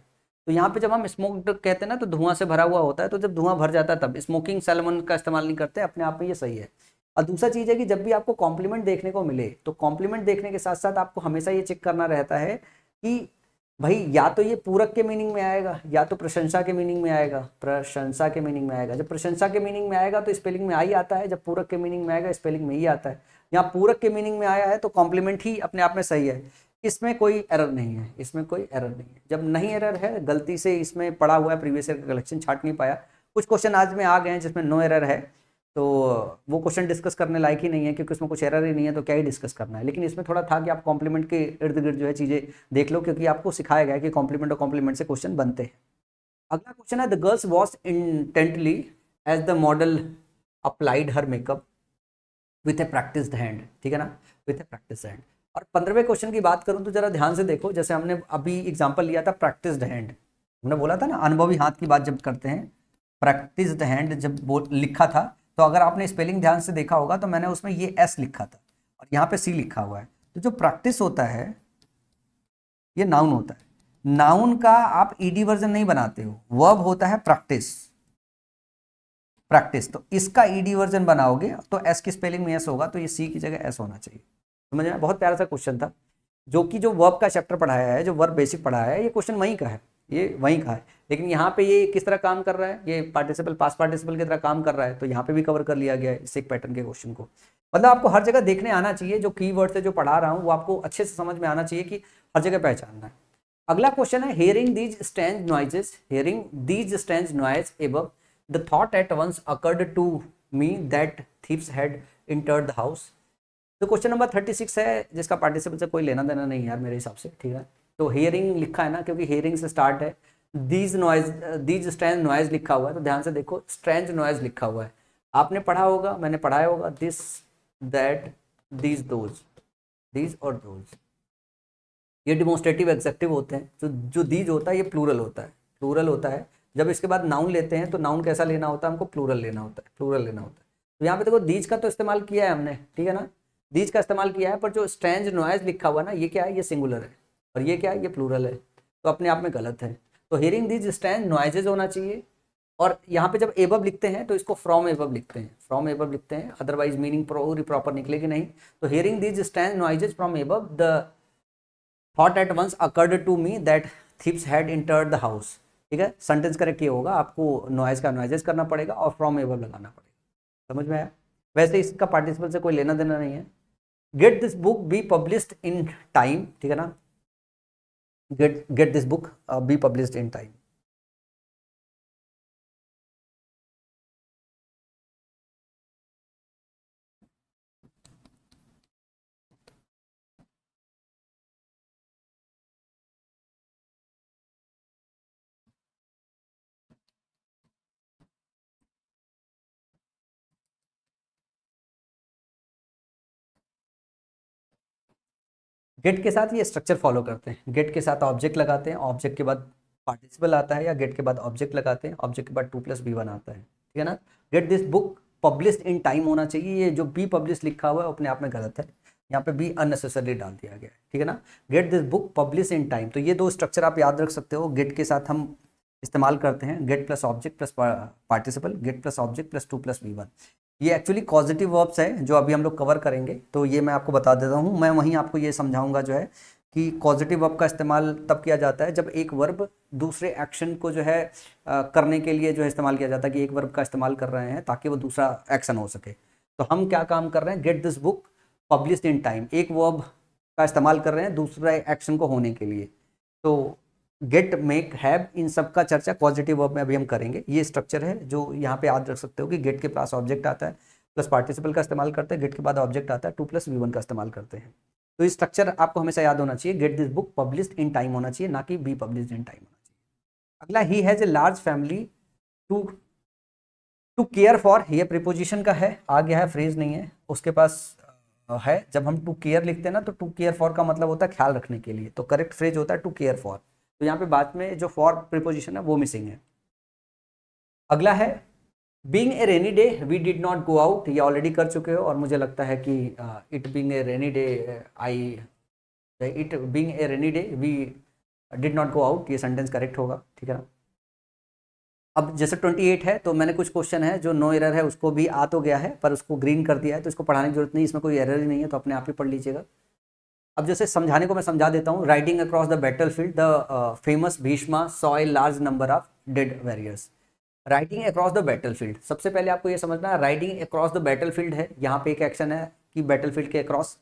तो यहाँ पे जब हम स्मोक्ड कहते हैं ना तो धुआं से भरा हुआ होता है, तो जब धुआं भर जाता है तब स्मोकिंग सैलमन का इस्तेमाल नहीं करते, अपने आप में ये सही है। और दूसरा चीज़ है कि जब भी आपको कॉम्प्लीमेंट देखने को मिले तो कॉम्प्लीमेंट देखने के साथ साथ आपको हमेशा ये चेक करना रहता है कि भाई या तो ये पूरक के मीनिंग में आएगा या तो प्रशंसा के मीनिंग में आएगा, प्रशंसा के मीनिंग में आएगा। जब प्रशंसा के मीनिंग में आएगा तो स्पेलिंग में आई आता है, जब पूरक के मीनिंग में आएगा स्पेलिंग में ही आता है। यहाँ पूरक के मीनिंग में आया है तो कॉम्प्लीमेंट ही अपने आप में सही है, इसमें कोई एरर नहीं है, इसमें कोई एरर नहीं है। जब नहीं एरर है, गलती से इसमें पड़ा हुआ है, प्रीवियस ईयर का कलेक्शन छाट नहीं पाया, कुछ क्वेश्चन आज में आ गए हैं जिसमें नो एरर है, तो वो क्वेश्चन डिस्कस करने लायक ही नहीं है क्योंकि उसमें कुछ एरर ही नहीं है, तो क्या ही डिस्कस करना है। लेकिन इसमें थोड़ा था कि आप कॉम्प्लीमेंट के इर्द गिर्द जो है चीज़ें देख लो, क्योंकि आपको सिखाया गया है कि कॉम्प्लीमेंट और कॉम्प्लीमेंट से क्वेश्चन बनते हैं। अगला क्वेश्चन है the girls watch intently as the model applied her makeup with a practised hand, ठीक है ना, विथ ए प्रैक्टिस्ड हैंड। और 15वें क्वेश्चन की बात करूं तो जरा ध्यान से देखो, जैसे हमने अभी एग्जांपल लिया था प्रैक्टिस्ड हैंड, हमने बोला था ना अनुभवी हाथ की बात जब करते हैं, प्रैक्टिस्ड हैंड जब लिखा था तो अगर आपने स्पेलिंग ध्यान से देखा होगा तो मैंने उसमें ये एस लिखा था और यहाँ पे सी लिखा हुआ है। तो जो प्रैक्टिस होता है ये नाउन होता है, नाउन का आप ईडी वर्जन नहीं बनाते हो, वर्ब होता है प्रैक्टिस, प्रैक्टिस, तो इसका ईडी वर्जन बनाओगे तो एस की स्पेलिंग में एस होगा, तो ये सी की जगह एस होना चाहिए। समझ में? बहुत प्यारा सा क्वेश्चन था, जो कि जो वर्ब का चैप्टर पढ़ाया है, जो वर्ब बेसिक पढ़ाया है, ये क्वेश्चन वहीं का है, ये वहीं का है। लेकिन यहाँ पे ये किस तरह काम कर रहा है, ये पार्टिसिपल पास्ट पार्टिसिपल की तरह काम कर रहा है, तो यहाँ पे भी कवर कर लिया गया है इस एक पैटर्न के क्वेश्चन को। मतलब आपको हर जगह देखने आना चाहिए, जो कीवर्ड से जो पढ़ा रहा हूँ वो आपको अच्छे से समझ में आना चाहिए कि हर जगह पहचानना है। अगला क्वेश्चन है hearing these strange noises, hearing these strange noise above the thought at once occurred to me that thieves had entered the house. तो क्वेश्चन नंबर 36 है, जिसका पार्टिसिपल से कोई लेना देना नहीं है यार मेरे हिसाब से, ठीक है। तो हियरिंग लिखा है ना, क्योंकि हियरिंग से स्टार्ट है, दीज स्ट्रेंज नॉइज लिखा हुआ है, तो ध्यान से देखो स्ट्रेंज नॉइज लिखा हुआ है, आपने पढ़ा होगा, मैंने पढ़ाया होगा, this that these those, these और दोज, ये डिमोन्स्ट्रेटिव एग्जेक्टिव होते हैं। जो दीज होता है ये प्लूरल होता है, प्लूरल होता है। जब इसके बाद नाउन लेते हैं तो नाउन कैसा लेना होता है, हमको प्लूरल लेना होता है, प्लूरल लेना होता है। तो यहाँ पे देखो दीज का तो इस्तेमाल किया है हमने, ठीक है ना, दीज का इस्तेमाल किया है, पर जो स्ट्रेंज नॉइज लिखा हुआ ना, ये क्या है, ये सिंगुलर है, और ये क्या है, ये प्लूरल है, तो अपने आप में गलत है। तो हियरिंग दीज स्ट्रेंज नॉइजेज होना चाहिए। और यहाँ पे जब एबव लिखते हैं तो इसको फ्रॉम एबव लिखते हैं, फ्रॉम एबव लिखते हैं, अदरवाइज मीनिंग पूरी प्रॉपर निकलेगी नहीं। तो hearing these strange noises from above the thought at once occurred to me that thieves had entered the house, ठीक है। सेंटेंस करेक्ट ये होगा, आपको नॉइज का नॉइजेज करना पड़ेगा और फ्रॉम एबव लगाना पड़ेगा। समझ में आया? वैसे इसका पार्टिसिपल से कोई लेना देना नहीं है। Get this book be published in time, ठीक है ना, get this book be published in time. Get के साथ ये स्ट्रक्चर फॉलो करते हैं, गेट के साथ ऑब्जेक्ट लगाते हैं, ऑब्जेक्ट के बाद पार्टिसिपल आता है, या गेट के बाद ऑब्जेक्ट लगाते हैं, ऑब्जेक्ट के बाद 2+B1 आता है, ठीक है ना। Get this book published in time होना चाहिए, ये जो बी पब्लिश लिखा हुआ है अपने आप में गलत है, यहाँ पे बी अननेसेसरली डाल दिया गया है, ठीक है ना। Get this book publish in time, तो ये दो स्ट्रक्चर आप याद रख सकते हो, गेट के साथ हम इस्तेमाल करते हैं, gate plus object plus participle, gate plus object plus 2+B1। ये एक्चुअली पॉजिटिव वर्ब्स है जो अभी हम लोग कवर करेंगे, तो ये मैं आपको बता देता हूँ। मैं वहीं आपको ये समझाऊंगा जो है कि पॉजिटिव वर्ब का इस्तेमाल तब किया जाता है जब एक वर्ब दूसरे एक्शन को जो है करने के लिए जो है इस्तेमाल किया जाता है, कि एक वर्ब का इस्तेमाल कर रहे हैं ताकि वो दूसरा एक्शन हो सके। तो हम क्या काम कर रहे हैं, gate this book published in time, एक वर्ब का इस्तेमाल कर रहे हैं दूसरे एक्शन को होने के लिए। तो गेट, मेक, हैव, इन सब का चर्चा पॉजिटिव वर्ब में अभी हम करेंगे। ये स्ट्रक्चर है जो यहाँ पे याद रख सकते हो कि गेट के पास ऑब्जेक्ट आता है, प्लस पार्टिसिपल का इस्तेमाल करते हैं, गेट के बाद ऑब्जेक्ट आता है, 2+B1 का इस्तेमाल करते हैं। तो ये स्ट्रक्चर आपको हमेशा याद होना चाहिए, gate this book published in time होना चाहिए, ना कि बी पब्लिश्ड इन टाइम होना चाहिए। अगला, he has a large family to care for, ये प्रीपोजिशन का है, आ गया है, फ्रेज नहीं है, उसके पास है। जब हम टू केयर लिखते हैं ना तो टू केयर फॉर का मतलब होता है ख्याल रखने के लिए, तो करेक्ट फ्रेज होता है टू केयर फॉर। तो यहाँ पे बाद में जो फॉर प्रीपोजिशन है वो मिसिंग है। अगला है being a rainy day we did not go out, ये ऑलरेडी कर चुके हो और मुझे लगता है कि it being a rainy day I it being a rainy day we did not go out, ये सेंटेंस करेक्ट होगा, ठीक है ना। अब जैसे 28 है तो मैंने कुछ क्वेश्चन है जो नो एरर है उसको भी आ तो गया है पर उसको ग्रीन कर दिया है, तो इसको पढ़ाने की जरूरत नहीं, इसमें कोई एरर ही नहीं है, तो अपने आप ही पढ़ लीजिएगा। अब जैसे समझाने को मैं समझा देता हूँ। Riding across the battle field the famous Bheeshma saw a large number of dead warriors. Riding across the battle field, सबसे पहले आपको ये समझना है riding across the battle field है, यहाँ पे एक एक्शन है कि बैटल फील्ड के अक्रॉस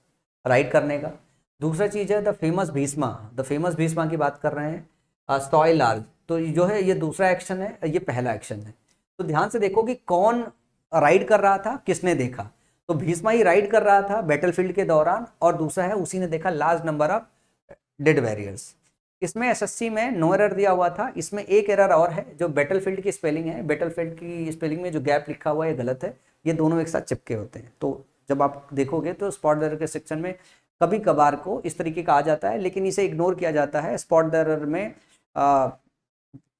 राइड करने का। दूसरा चीज है the famous Bheeshma, the famous Bheeshma की बात कर रहे हैं, सॉ ए लार्ज, तो जो है ये दूसरा एक्शन है, ये पहला एक्शन है। तो ध्यान से देखो कि कौन राइड कर रहा था, किसने देखा, तो भीष्मा ही राइड कर रहा था बैटलफील्ड के दौरान, और दूसरा है उसी ने देखा large number of dead warriors. इसमें एसएससी में नो एरर दिया हुआ था, इसमें एक एरर और है जो बैटलफील्ड की स्पेलिंग है, बैटलफील्ड की स्पेलिंग में जो गैप लिखा हुआ है ये गलत है, ये दोनों एक साथ चिपके होते हैं। तो जब आप देखोगे तो स्पॉट एरर के सेक्शन में कभी कभार को इस तरीके का आ जाता है, लेकिन इसे इग्नोर किया जाता है। स्पॉट एरर में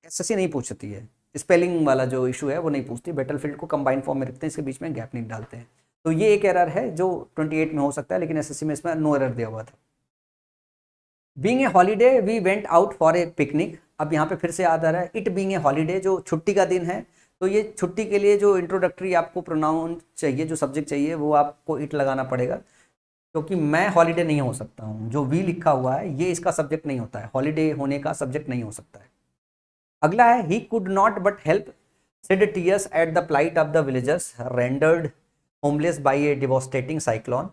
एसएससी नहीं पूछती है, स्पेलिंग वाला जो इशू है वो नहीं पूछती, बैटलफील्ड को कंबाइंड फॉर्म में रखते हैं, इसके बीच में गैप नहीं डालते हैं। तो ये एक एरर है जो 28 में हो सकता है, लेकिन एसएससी में इसमें नो एरर दिया हुआ था। Being a holiday we went out for a picnic, अब यहाँ पे फिर से याद आ रहा है इट बीइंग ए हॉलीडे, जो छुट्टी का दिन है, तो ये छुट्टी के लिए जो इंट्रोडक्टरी आपको प्रोनाउन चाहिए, जो सब्जेक्ट चाहिए वो आपको इट लगाना पड़ेगा, क्योंकि मैं हॉलीडे नहीं हो सकता हूँ, जो वी लिखा हुआ है ये इसका सब्जेक्ट नहीं होता है, हॉलीडे होने का सब्जेक्ट नहीं हो सकता है। अगला है he could not but help shed tears at the plight of the villagers rendered homeless by a devastating cyclone.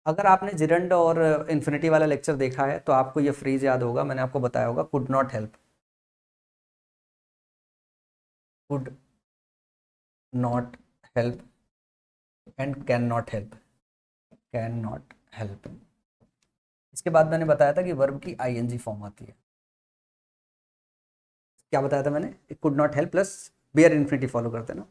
अगर आपने जिरंड और इन्फिनिटी वाला लेक्चर देखा है तो आपको ये फ्रेज याद होगा, मैंने आपको बताया होगा, could not help, could not help and can not help, can not help. इसके बाद मैंने बताया था कि वर्ब की आईएनजी फॉर्म आती है। क्या बताया था मैंने, could not help plus bare infinitive follow करते हैं ना।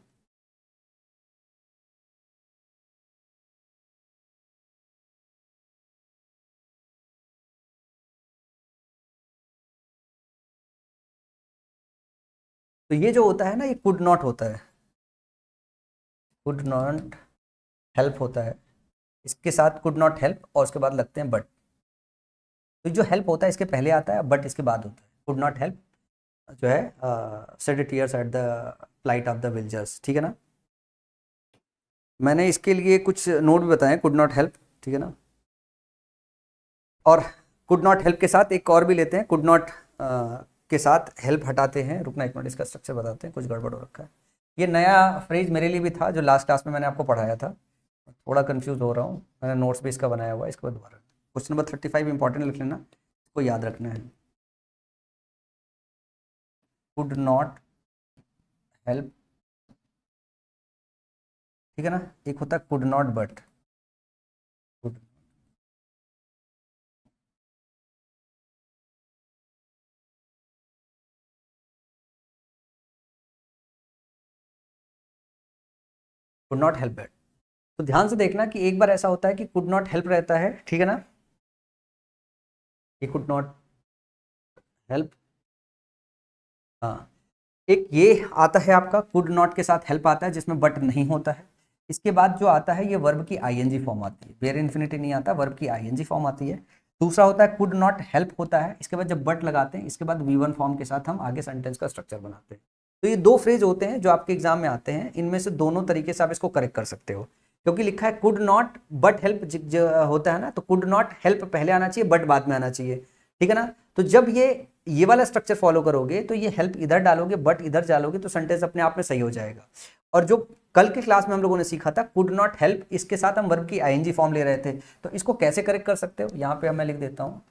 तो ये जो होता है ना, ये कुड नॉट होता है, कुड नॉट हेल्प होता है, इसके साथ कुड नॉट हेल्प और उसके बाद लगते हैं बट। तो जो हेल्प होता है इसके पहले आता है, बट इसके बाद होता है। कुड नॉट हेल्प जो है shed tears at the plight of the villagers, ठीक है ना। मैंने इसके लिए कुछ नोट भी बताए, कुड नॉट हेल्प, ठीक है ना। और कुड नॉट हेल्प के साथ एक और भी लेते हैं, कुड नॉट के साथ हेल्प हटाते हैं, रुकना एक मिनट, इसका स्ट्रक्चर बताते हैं, कुछ गड़बड़ हो रखा है। ये नया फ्रेज मेरे लिए भी था जो लास्ट क्लास में मैंने आपको पढ़ाया था, थोड़ा कंफ्यूज हो रहा हूँ, मैंने नोट्स भी इसका बनाया हुआ है, इसके बाद दोबारा क्वेश्चन नंबर 35 इंपॉर्टेंट लिख लेना, इसको याद रखना है। कुड नॉट हेल्प, ठीक है ना। एक होता है could not but, could not help but. तो ध्यान से देखना कि एक बार ऐसा होता है कि कुड नॉट हेल्प रहता है, ठीक है ना, ये कुड नॉट हेल्प, हाँ। एक ये आता है आपका कुड नॉट के साथ हेल्प आता है जिसमें बट नहीं होता है। इसके बाद जो आता है ये वर्ब की आईएनजी फॉर्म आती है, वेयर इन्फिनिटी नहीं आता, वर्ब की आईएनजी फॉर्म आती है। दूसरा होता है कुड नॉट हेल्प होता है, इसके बाद जब बट लगाते हैं इसके बाद वी1 फॉर्म के साथ हम आगे सेंटेंस का स्ट्रक्चर बनाते हैं। तो ये दो फ्रेज होते हैं जो आपके एग्जाम में आते हैं, इनमें से दोनों तरीके से आप इसको करेक्ट कर सकते हो, क्योंकि लिखा है कुड नॉट बट हेल्प होता है ना, तो कुड नॉट हेल्प पहले आना चाहिए, बट बाद में आना चाहिए, ठीक है ना। तो जब ये वाला स्ट्रक्चर फॉलो करोगे तो ये हेल्प इधर डालोगे, बट इधर डालोगे, तो सेंटेंस अपने आप में सही हो जाएगा। और जो कल के क्लास में हम लोगों ने सीखा था कुड नॉट हेल्प, इसके साथ हम वर्ब की आईएनजी फॉर्म ले रहे थे, तो इसको कैसे करेक्ट कर सकते हो, यहाँ पे मैं लिख देता हूँ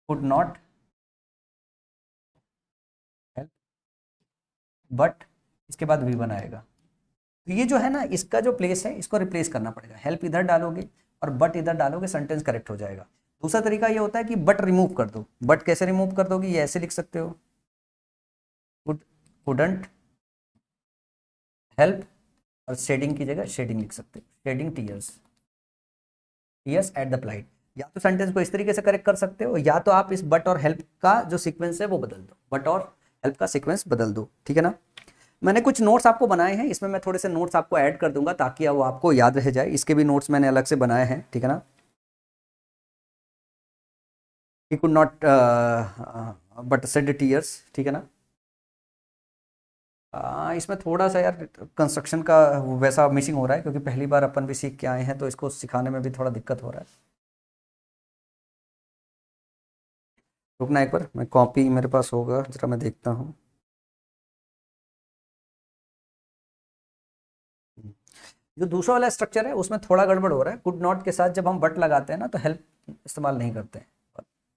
कुड नॉट हेल्प बट, इसके बाद वी1 आएगा। तो ये जो है ना, इसका जो प्लेस है इसको रिप्लेस करना पड़ेगा, हेल्प इधर डालोगे और बट इधर डालोगे, सेंटेंस करेक्ट हो जाएगा। दूसरा तरीका ये होता है कि बट रिमूव कर दो। बट कैसे रिमूव कर दोगे, ये ऐसे लिख सकते हो, कुडंट हेल्प, और शेडिंग की जगह शेडिंग लिख सकते हो, shedding tears, tears at the plight. या तो सेंटेंस को इस तरीके से करेक्ट कर सकते हो, या तो आप इस बट और हेल्प का जो सीक्वेंस है वो बदल दो, बट और हेल्प का सीक्वेंस बदल दो, ठीक है ना। मैंने कुछ नोट्स आपको बनाए हैं, इसमें मैं थोड़े से नोट्स आपको ऐड कर दूंगा ताकि वो आपको याद रह जाए। इसके भी नोट्स मैंने अलग से बनाए हैं, ठीक है ना। He could not but shed tears, ठीक है ना। इसमें थोड़ा सा यार कंस्ट्रक्शन का वैसा मिसिंग हो रहा है, क्योंकि पहली बार अपन भी सीख के आए हैं, तो इसको सिखाने में भी थोड़ा दिक्कत हो रहा है। रुकना एक बार, मैं कॉपी मेरे पास होगा, जरा मैं देखता हूँ। जो दूसरा वाला स्ट्रक्चर है उसमें थोड़ा गड़बड़ हो रहा है। कुड नॉट के साथ जब हम बट लगाते हैं ना तो हेल्प इस्तेमाल नहीं करते हैं।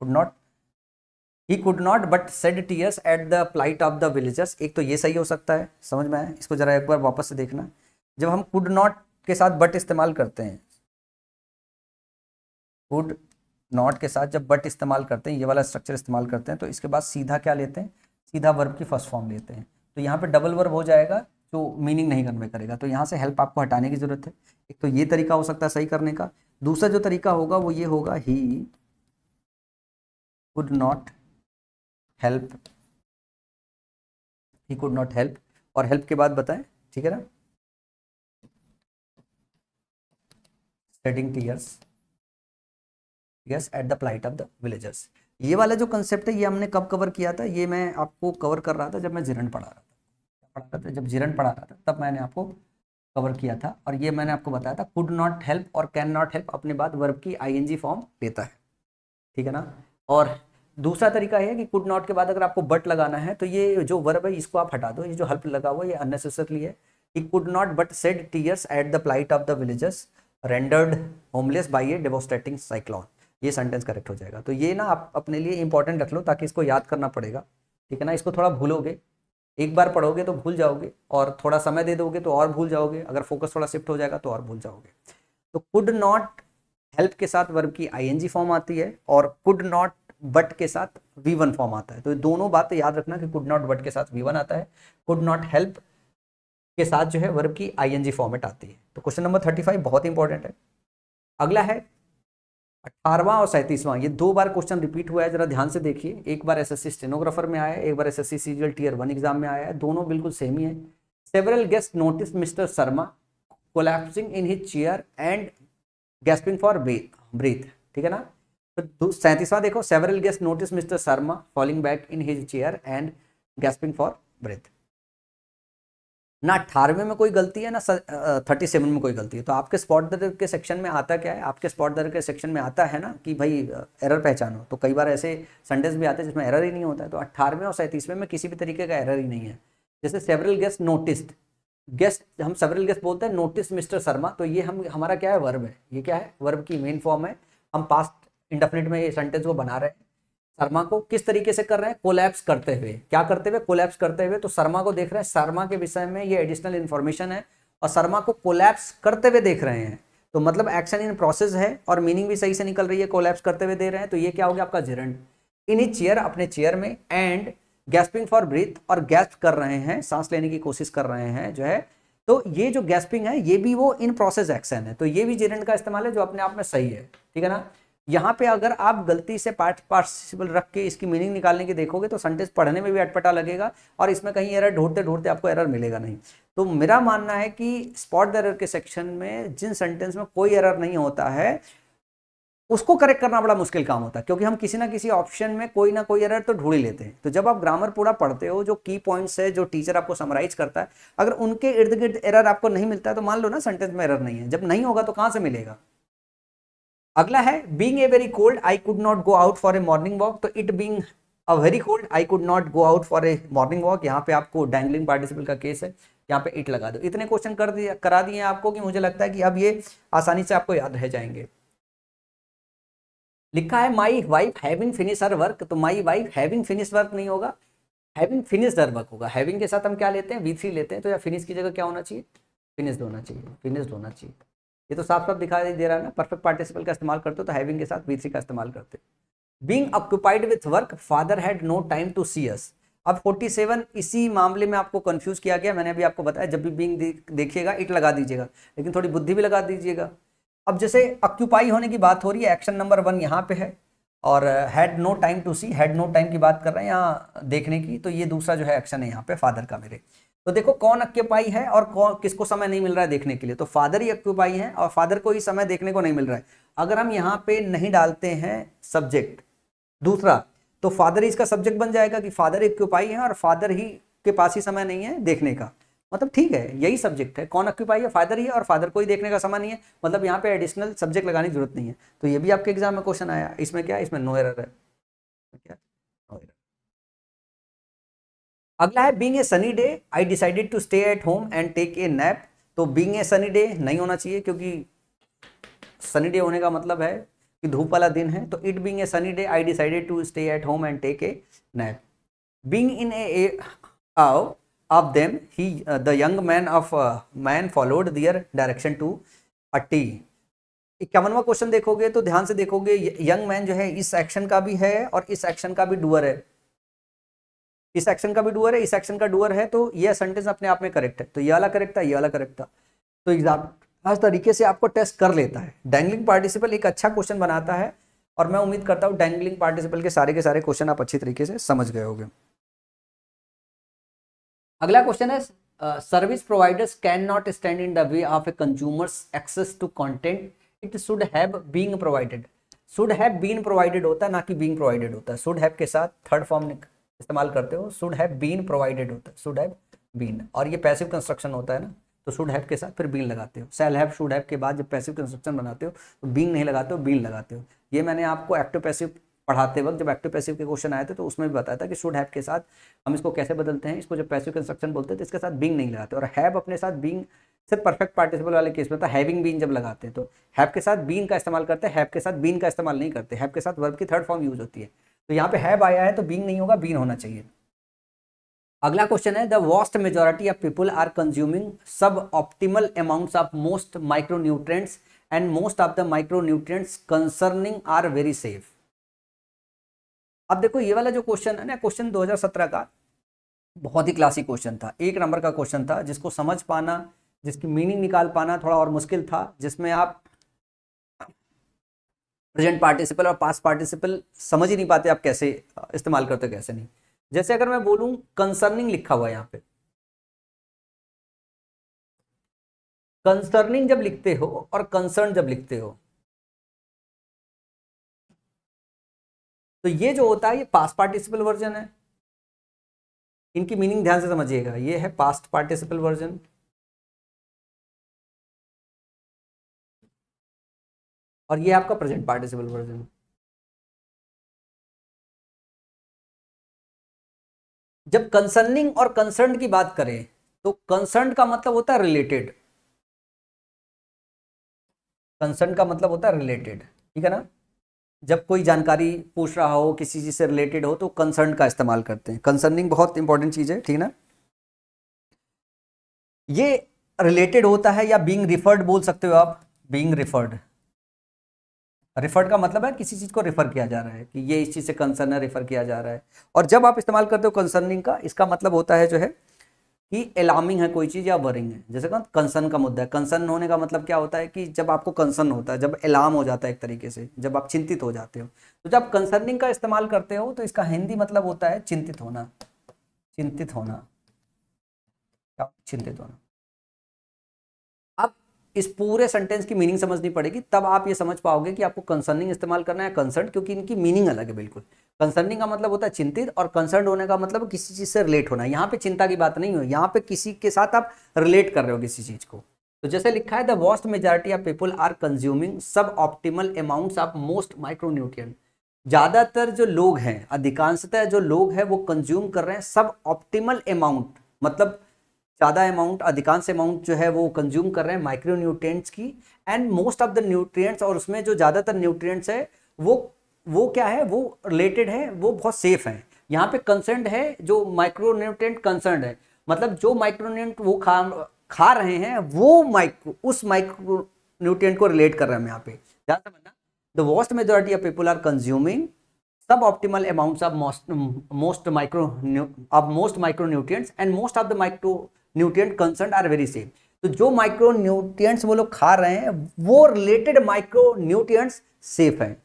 Could not, he could not but shed tears at the plight of the villagers, एक तो ये सही हो सकता है, समझ में आया। इसको जरा एक बार वापस से देखना। जब हम कुड नॉट के साथ बट इस्तेमाल करते हैं, कुड नॉट के साथ जब बट इस्तेमाल करते हैं, ये वाला स्ट्रक्चर इस्तेमाल करते हैं, तो इसके बाद सीधा क्या लेते हैं, सीधा वर्ब की फर्स्ट फॉर्म लेते हैं। तो यहाँ पे डबल वर्ब हो जाएगा जो मीनिंग नहीं कन्वे करेगा, तो यहाँ से हेल्प आपको हटाने की जरूरत है। एक तो ये तरीका हो सकता है सही करने का। दूसरा जो तरीका होगा वो ये होगा, he could not help, he could not help, और हेल्प के बाद बताएं, ठीक है ना, shedding tears yes at the plight of the villagers. ये वाला जो कंसेप्ट है ये हमने कब कवर किया था, ये मैं आपको कवर कर रहा था जब मैं जीरन पढ़ा रहा था, जब जीरन पढ़ा रहा था तब मैंने आपको कवर किया था। और ये मैंने आपको बताया था कुड नॉट हेल्प और कैन नॉट हेल्प अपने बाद वर्ब की आईएनजी फॉर्म लेता है, ठीक है ना। और दूसरा तरीका है कि कुड नॉट के बाद अगर आपको बट लगाना है तो ये जो वर्ब है इसको आप हटा दो, ये जो हेल्प लगा हुआ है ये अननेसेसरी है। He could not but shed tears at the plight of the villagers rendered homeless by a devastating cyclone, ये सेंटेंस करेक्ट हो जाएगा। तो ये ना आप अपने लिए इंपॉर्टेंट रख लो ताकि इसको याद करना पड़ेगा, ठीक है ना। इसको थोड़ा भूलोगे, एक बार पढ़ोगे तो भूल जाओगे, और थोड़ा समय दे दोगे तो और भूल जाओगे, अगर फोकस थोड़ा शिफ्ट हो जाएगा तो और भूल जाओगे। तो कुड नॉट हेल्प के साथ वर्ब की आईएनजी फॉर्म आती है और कुड नॉट बट के साथ V1 फॉर्म आता है। तो ये दोनों बातें याद रखना कि कुड नॉट बट के साथ V1 आता है, कुड नॉट हेल्प के साथ जो है वर्ब की आईएनजी फॉर्मेट आती है। तो क्वेश्चन नंबर 35 बहुत इंपॉर्टेंट है। अगला है 18वां और 37वां, ये दो बार क्वेश्चन रिपीट हुआ है, जरा ध्यान से देखिए। एक बार एसएससी स्टेनोग्राफर में आया है, एक बार एसएससी सीजीएल टीयर 1 एग्जाम में आया है, दोनों बिल्कुल सेम ही है। Several guest notice mister Sharma collapsing in his chair and gasping for breath, ठीक है ना। तो 37वां देखो, several guest notice mister Sharma falling back in his chair and gasping for breath. ना 18वें में कोई गलती है ना 37 में कोई गलती है। तो आपके स्पॉट दर्ज के सेक्शन में आता क्या है, आपके स्पॉट दर्ज के सेक्शन में आता है ना कि भाई एरर पहचानो। तो कई बार ऐसे सेंटेंस भी आते हैं जिसमें एरर ही नहीं होता है। तो 18वें और 37वें में किसी भी तरीके का एरर ही नहीं है। जैसे सेवरल गेस्ट नोटिस्ड, गेस्ट हम सेवरल गेस्ट बोलते हैं, नोटिस मिस्टर शर्मा, तो ये हमारा क्या है, वर्ब है। ये क्या है, वर्ब की मेन फॉर्म है। हम पास्ट इंडेफिनिट में ये सेंटेंस को बना रहे हैं। शर्मा को किस तरीके से कर रहे हैं, कोलैप्स करते हुए। क्या करते हुए, कोलैप्स करते हुए। तो शर्मा को देख रहे हैं, शर्मा के विषय में ये एडिशनल इन्फॉर्मेशन है और शर्मा को कोलैप्स करते हुए देख रहे हैं। तो मतलब एक्शन इन प्रोसेस है और मीनिंग भी सही से निकल रही है, कोलैप्स करते हुए दे रहे हैं। तो ये क्या हो गया आपका जेरंड। इन ही चेयर, अपने चेयर में, एंड गैस्पिंग फॉर ब्रीथ, और गैस्प कर रहे हैं, सांस लेने की कोशिश कर रहे हैं जो है। तो ये जो गैस्पिंग है ये भी वो इन प्रोसेस एक्शन है। तो ये भी जेरंड का इस्तेमाल है जो अपने आप में सही है, ठीक है ना। यहाँ पे अगर आप गलती से पार्टिसिपल रख के इसकी मीनिंग निकालने की देखोगे तो सेंटेंस पढ़ने में भी अटपटा लगेगा और इसमें कहीं एरर ढूंढते ढूंढते आपको एरर मिलेगा नहीं। तो मेरा मानना है कि स्पॉट द एरर के सेक्शन में जिन सेंटेंस में कोई एरर नहीं होता है उसको करेक्ट करना बड़ा मुश्किल काम होता है, क्योंकि हम किसी ना किसी ऑप्शन में कोई ना कोई एरर तो ढूंढ ही लेते हैं। तो जब आप ग्रामर पूरा पढ़ते हो, जो की पॉइंट्स है जो टीचर आपको समराइज करता है, अगर उनके इर्द गिर्द एरर आपको नहीं मिलता है तो मान लो ना सेंटेंस में एरर नहीं है। जब नहीं होगा तो कहां से मिलेगा। अगला है being a very cold I could not go out for a morning walk. तो it being a very cold I could not go out for a morning walk, यहाँ पे आपको डैंगलिंग पार्टिसिपल का केस है, यहाँ पे इट लगा दो। इतने क्वेश्चन करा दिए आपको कि मुझे लगता है कि अब ये आसानी से आपको याद रह जाएंगे। लिखा है my wife having finish her work, तो my wife having finish work नहीं होगा, हैविंग फिनिश्ड हर वर्क होगा। हैविंग के साथ हम क्या लेते हैं, V3 लेते हैं। तो या फिनिश की जगह क्या होना चाहिए, फिनिश्ड होना चाहिए, फिनिश्ड होना चाहिए। ये तो साफ साफ दिखाई दे रहा है ना। परफेक्ट पार्टिसिपल का इस्तेमाल करते हो तो हैविंग के साथ V3 का इस्तेमाल करते हो। Being occupied with work father had no time to see us. अब 47 इसी मामले में आपको कंफ्यूज किया गया। मैंने अभी आपको बताया जब भी बीइंग देखिएगा इट लगा दीजिएगा, लेकिन थोड़ी बुद्धि भी लगा दीजिएगा। अब जैसे ऑक्यूपाई होने की बात हो रही है, एक्शन नंबर 1 यहाँ पे है और had no time to see, had no time की बात कर रहे हैं यहाँ देखने की, तो ये दूसरा जो है एक्शन है यहाँ पे फादर का मेरे। तो देखो कौन ऑक्यूपाई है और कौन किसको समय नहीं मिल रहा है देखने के लिए, तो फादर ही ऑक्यूपाई है और फादर को ही समय देखने को नहीं मिल रहा है। अगर हम यहाँ पे नहीं डालते हैं सब्जेक्ट दूसरा, तो फादर ही इसका सब्जेक्ट बन जाएगा कि फादर ऑक्यूपाई है और फादर ही के पास ही समय नहीं है देखने का। मतलब ठीक है, यही सब्जेक्ट है, कौन ऑक्यूपाई है, फादर ही है और फादर को ही देखने का समय नहीं है, मतलब यहाँ पे एडिशनल सब्जेक्ट लगाने की जरूरत नहीं है। तो ये भी आपके एग्जाम में क्वेश्चन आया, इसमें क्या है, इसमें नो एरर है, क्या नो एरर। अगला है being a sunny day I decided to stay at home and take a nap. तो बीइंग ए सनी डे नहीं होना चाहिए, क्योंकि सनी डे होने का मतलब है कि धूप वाला दिन है। तो it being a sunny day I decided to stay at home and take a nap. Being in a of them he the young man followed their direction to a T। 51वां क्वेश्चन देखोगे तो ध्यान से देखोगे, young man जो है इस action का भी है और इस एक्शन का भी डूअर है, इस एक्शन का भी डूअर है, इस एक्शन का डूअर है, तो यह सेंटेंस अपने आप में करेक्ट है। तो ये वाला करेक्ट था, ये वाला करेक्ट था। तो एग्जाम हर तरीके से आपको टेस्ट कर लेता है। डैंगलिंग पार्टिसिपल एक अच्छा क्वेश्चन बनाता है और मैं उम्मीद करता हूँ डैंगलिंग पार्टिसिपल के सारे क्वेश्चन आप अच्छी तरीके से समझ गए होंगे। अगला क्वेश्चन है service providers can not stand in the way of a consumers access to content, it should have being provided. Should have been provided होता है, ना कि बीइंग प्रोवाइडेड होता है। शुड हैव के साथ थर्ड फॉर्म इस्तेमाल करते हो, शुड हैव बीन प्रोवाइडेड होता है, शुड हैव बीन, और ये पैसिव कंस्ट्रक्शन होता है ना, तो शुड हैव के साथ फिर बीन लगाते हो। शैल हैव शुड हैव के बाद जब पैसिव कंस्ट्रक्शन बनाते हो तो बीइंग नहीं लगाते हो, बीन लगाते हो। ये मैंने आपको एक्टिव पैसिव पढ़ाते वक्त जब एक्टिव पैसिव के क्वेश्चन आए थे तो उसमें भी बताया था कि शुड हैव के साथ हम इसको कैसे बदलते हैं, इसको जब पैसिव कंस्ट्रक्शन बोलते हैं तो इसके साथ बीइंग नहीं लगाते, और हैव अपने साथ बीइंग सिर्फ परफेक्ट पार्टिसिपल वाले केस में था, हैविंग बीन जब लगाते हैं तो हैव के साथ बीइंग का इस्तेमाल करते हैं, हैव के साथ बीन का इस्तेमाल नहीं करते, हैव के साथ वर्ब की थर्ड फॉर्म यूज होती है। तो यहाँ पे हैव आया है तो बीइंग नहीं होगा, बीन होना चाहिए। अगला क्वेश्चन है the vast majority of people are consuming suboptimal amounts of most micronutrients and most of the micronutrients concerning are very safe. अब देखो ये वाला जो क्वेश्चन है ना, क्वेश्चन 2017 का बहुत ही क्लासिक क्वेश्चन था, 1 नंबर का क्वेश्चन था, जिसको समझ पाना, जिसकी मीनिंग निकाल पाना थोड़ा और मुश्किल था, जिसमें आप प्रेजेंट पार्टिसिपल और पास्ट पार्टिसिपल समझ ही नहीं पाते आप कैसे इस्तेमाल करते कैसे नहीं। जैसे अगर मैं बोलूं कंसर्निंग लिखा हुआ है यहाँ पे, कंसर्निंग जब लिखते हो और कंसर्न जब लिखते हो तो ये जो होता है ये पास्ट पार्टिसिपल वर्जन है। इनकी मीनिंग ध्यान से समझिएगा, ये है पास्ट पार्टिसिपल वर्जन और ये आपका प्रेजेंट पार्टिसिपल वर्जन। जब कंसर्निंग और कंसर्न की बात करें तो कंसर्न का मतलब होता है रिलेटेड, कंसर्न का मतलब होता है रिलेटेड, ठीक है ना। जब कोई जानकारी पूछ रहा हो, किसी चीज से रिलेटेड हो, तो कंसर्न का इस्तेमाल करते हैं। कंसर्निंग बहुत इंपॉर्टेंट चीज है, ठीक है ना। ये रिलेटेड होता है या बीइंग रिफर्ड बोल सकते हो आप, बीइंग रिफर्ड। रिफर्ड का मतलब है किसी चीज को रिफर किया जा रहा है कि ये इस चीज से कंसर्न है, रिफर किया जा रहा है। और जब आप इस्तेमाल करते हो कंसर्निंग का, इसका मतलब होता है जो है कि अलार्मिंग है कोई चीज या वरिंग है। जैसे कंसर्न का मुद्दा है, कंसर्न होने का मतलब क्या होता है कि जब आपको कंसर्न होता है, जब अलार्म हो जाता है एक तरीके से, जब आप चिंतित हो जाते हो। तो जब कंसर्निंग का इस्तेमाल करते हो तो इसका हिंदी मतलब होता है चिंतित होना, चिंतित होना, चिंतित होना। अब इस पूरे सेंटेंस की मीनिंग समझनी पड़ेगी, तब आप ये समझ पाओगे कि आपको कंसर्निंग इस्तेमाल करना है कंसर्न, क्योंकि इनकी मीनिंग अलग है बिल्कुल। कंसर्निंग का मतलब होता है चिंतित और कंसर्न होने का मतलब किसी चीज से रिलेट होना। यहाँ पे चिंता की बात नहीं हो, यहाँ पे किसी के साथ आप रिलेट कर रहे हो किसी चीज को। तो जैसे लिखा है the vast majority of people are consuming suboptimal amounts of most micronutrient. ज्यादातर जो लोग हैं, अधिकांशतः जो लोग हैं वो कंज्यूम कर रहे हैं सब ऑप्टिमल अमाउंट, मतलब ज्यादा अमाउंट, अधिकांश अमाउंट जो है वो कंज्यूम कर रहे हैं माइक्रोन्यूट्रिएंट्स की, and most of the nutrients, और उसमें जो ज्यादातर न्यूट्रिएंट्स है वो क्या है, वो रिलेटेड है, वो बहुत सेफ है। यहाँ पे कंसर्न है, जो माइक्रोन्यूट्रिएंट कंसर्न है, मतलब जो माइक्रोन्यूट्रिएंट वो खा रहे हैं वो उस माइक्रोन्यूट्रिएंट को रिलेट कर रहे हैं हम यहाँ पे, ध्यान समझना। The vast majority of people are consuming suboptimal amounts of most micronutrients and most of the micronutrient concern are very safe. तो जो माइक्रोन्यूट्रिएंट्स वो लोग खा रहे हैं वो रिलेटेड माइक्रोन्यूट्रिएंट्स सेफ हैं।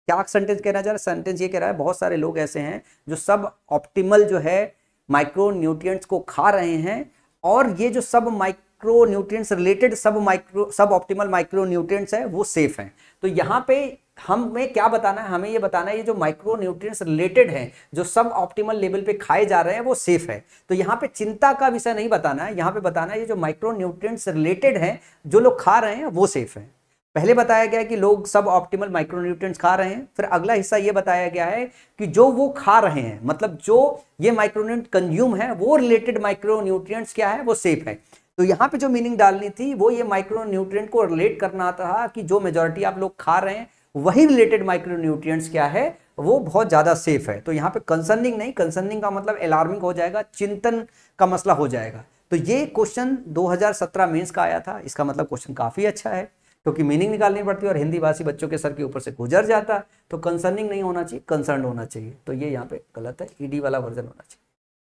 क्या सेंटेंस कहना चाह रहा है? सेंटेंस ये कह रहा है बहुत सारे लोग ऐसे हैं जो सब ऑप्टिमल जो है माइक्रो न्यूट्रिएंट्स को खा रहे हैं, और ये जो सब माइक्रो न्यूट्रिएंट्स रिलेटेड सब ऑप्टिमल माइक्रो न्यूट्रिएंट्स है वो सेफ हैं। तो यहाँ पे हमें क्या बताना है? हमें ये बताना है ये जो माइक्रो न्यूट्रिएंट्स रिलेटेड हैं, जो सब ऑप्टिमल लेवल पे खाए जा रहे हैं, वो सेफ है। तो यहाँ पे चिंता का विषय नहीं बताना है, यहाँ पे बताना है ये जो माइक्रो न्यूट्रिएंट्स रिलेटेड हैं, जो लोग खा रहे हैं वो सेफ है। पहले बताया गया है कि लोग सब ऑप्टिमल माइक्रोन्यूट्रिएंट्स खा रहे हैं, फिर अगला हिस्सा ये बताया गया है कि जो वो खा रहे हैं, मतलब जो ये माइक्रोन्यूट्रिएंट कंज्यूम है, वो रिलेटेड माइक्रोन्यूट्रिएंट्स क्या है, वो सेफ है। तो यहाँ पे जो मीनिंग डालनी थी वो ये माइक्रोन्यूट्रिएंट को रिलेट करना था कि जो मेजॉरिटी आप लोग खा रहे हैं वही रिलेटेड माइक्रोन्यूट्रिएंट्स क्या है, वो बहुत ज्यादा सेफ है। तो यहाँ पे कंसर्निंग नहीं, कंसर्निंग का मतलब अलार्मिंग हो जाएगा, चिंतन का मसला हो जाएगा। तो ये क्वेश्चन 2017 मेंस का आया था, इसका मतलब क्वेश्चन काफी अच्छा है क्योंकि मीनिंग निकालनी पड़ती है और हिंदी भाषी बच्चों के सर के ऊपर से गुजर जाता। तो कंसर्निंग नहीं होना चाहिए, कंसर्न होना चाहिए। तो ये यहाँ पे गलत है, ईडी वाला वर्जन होना चाहिए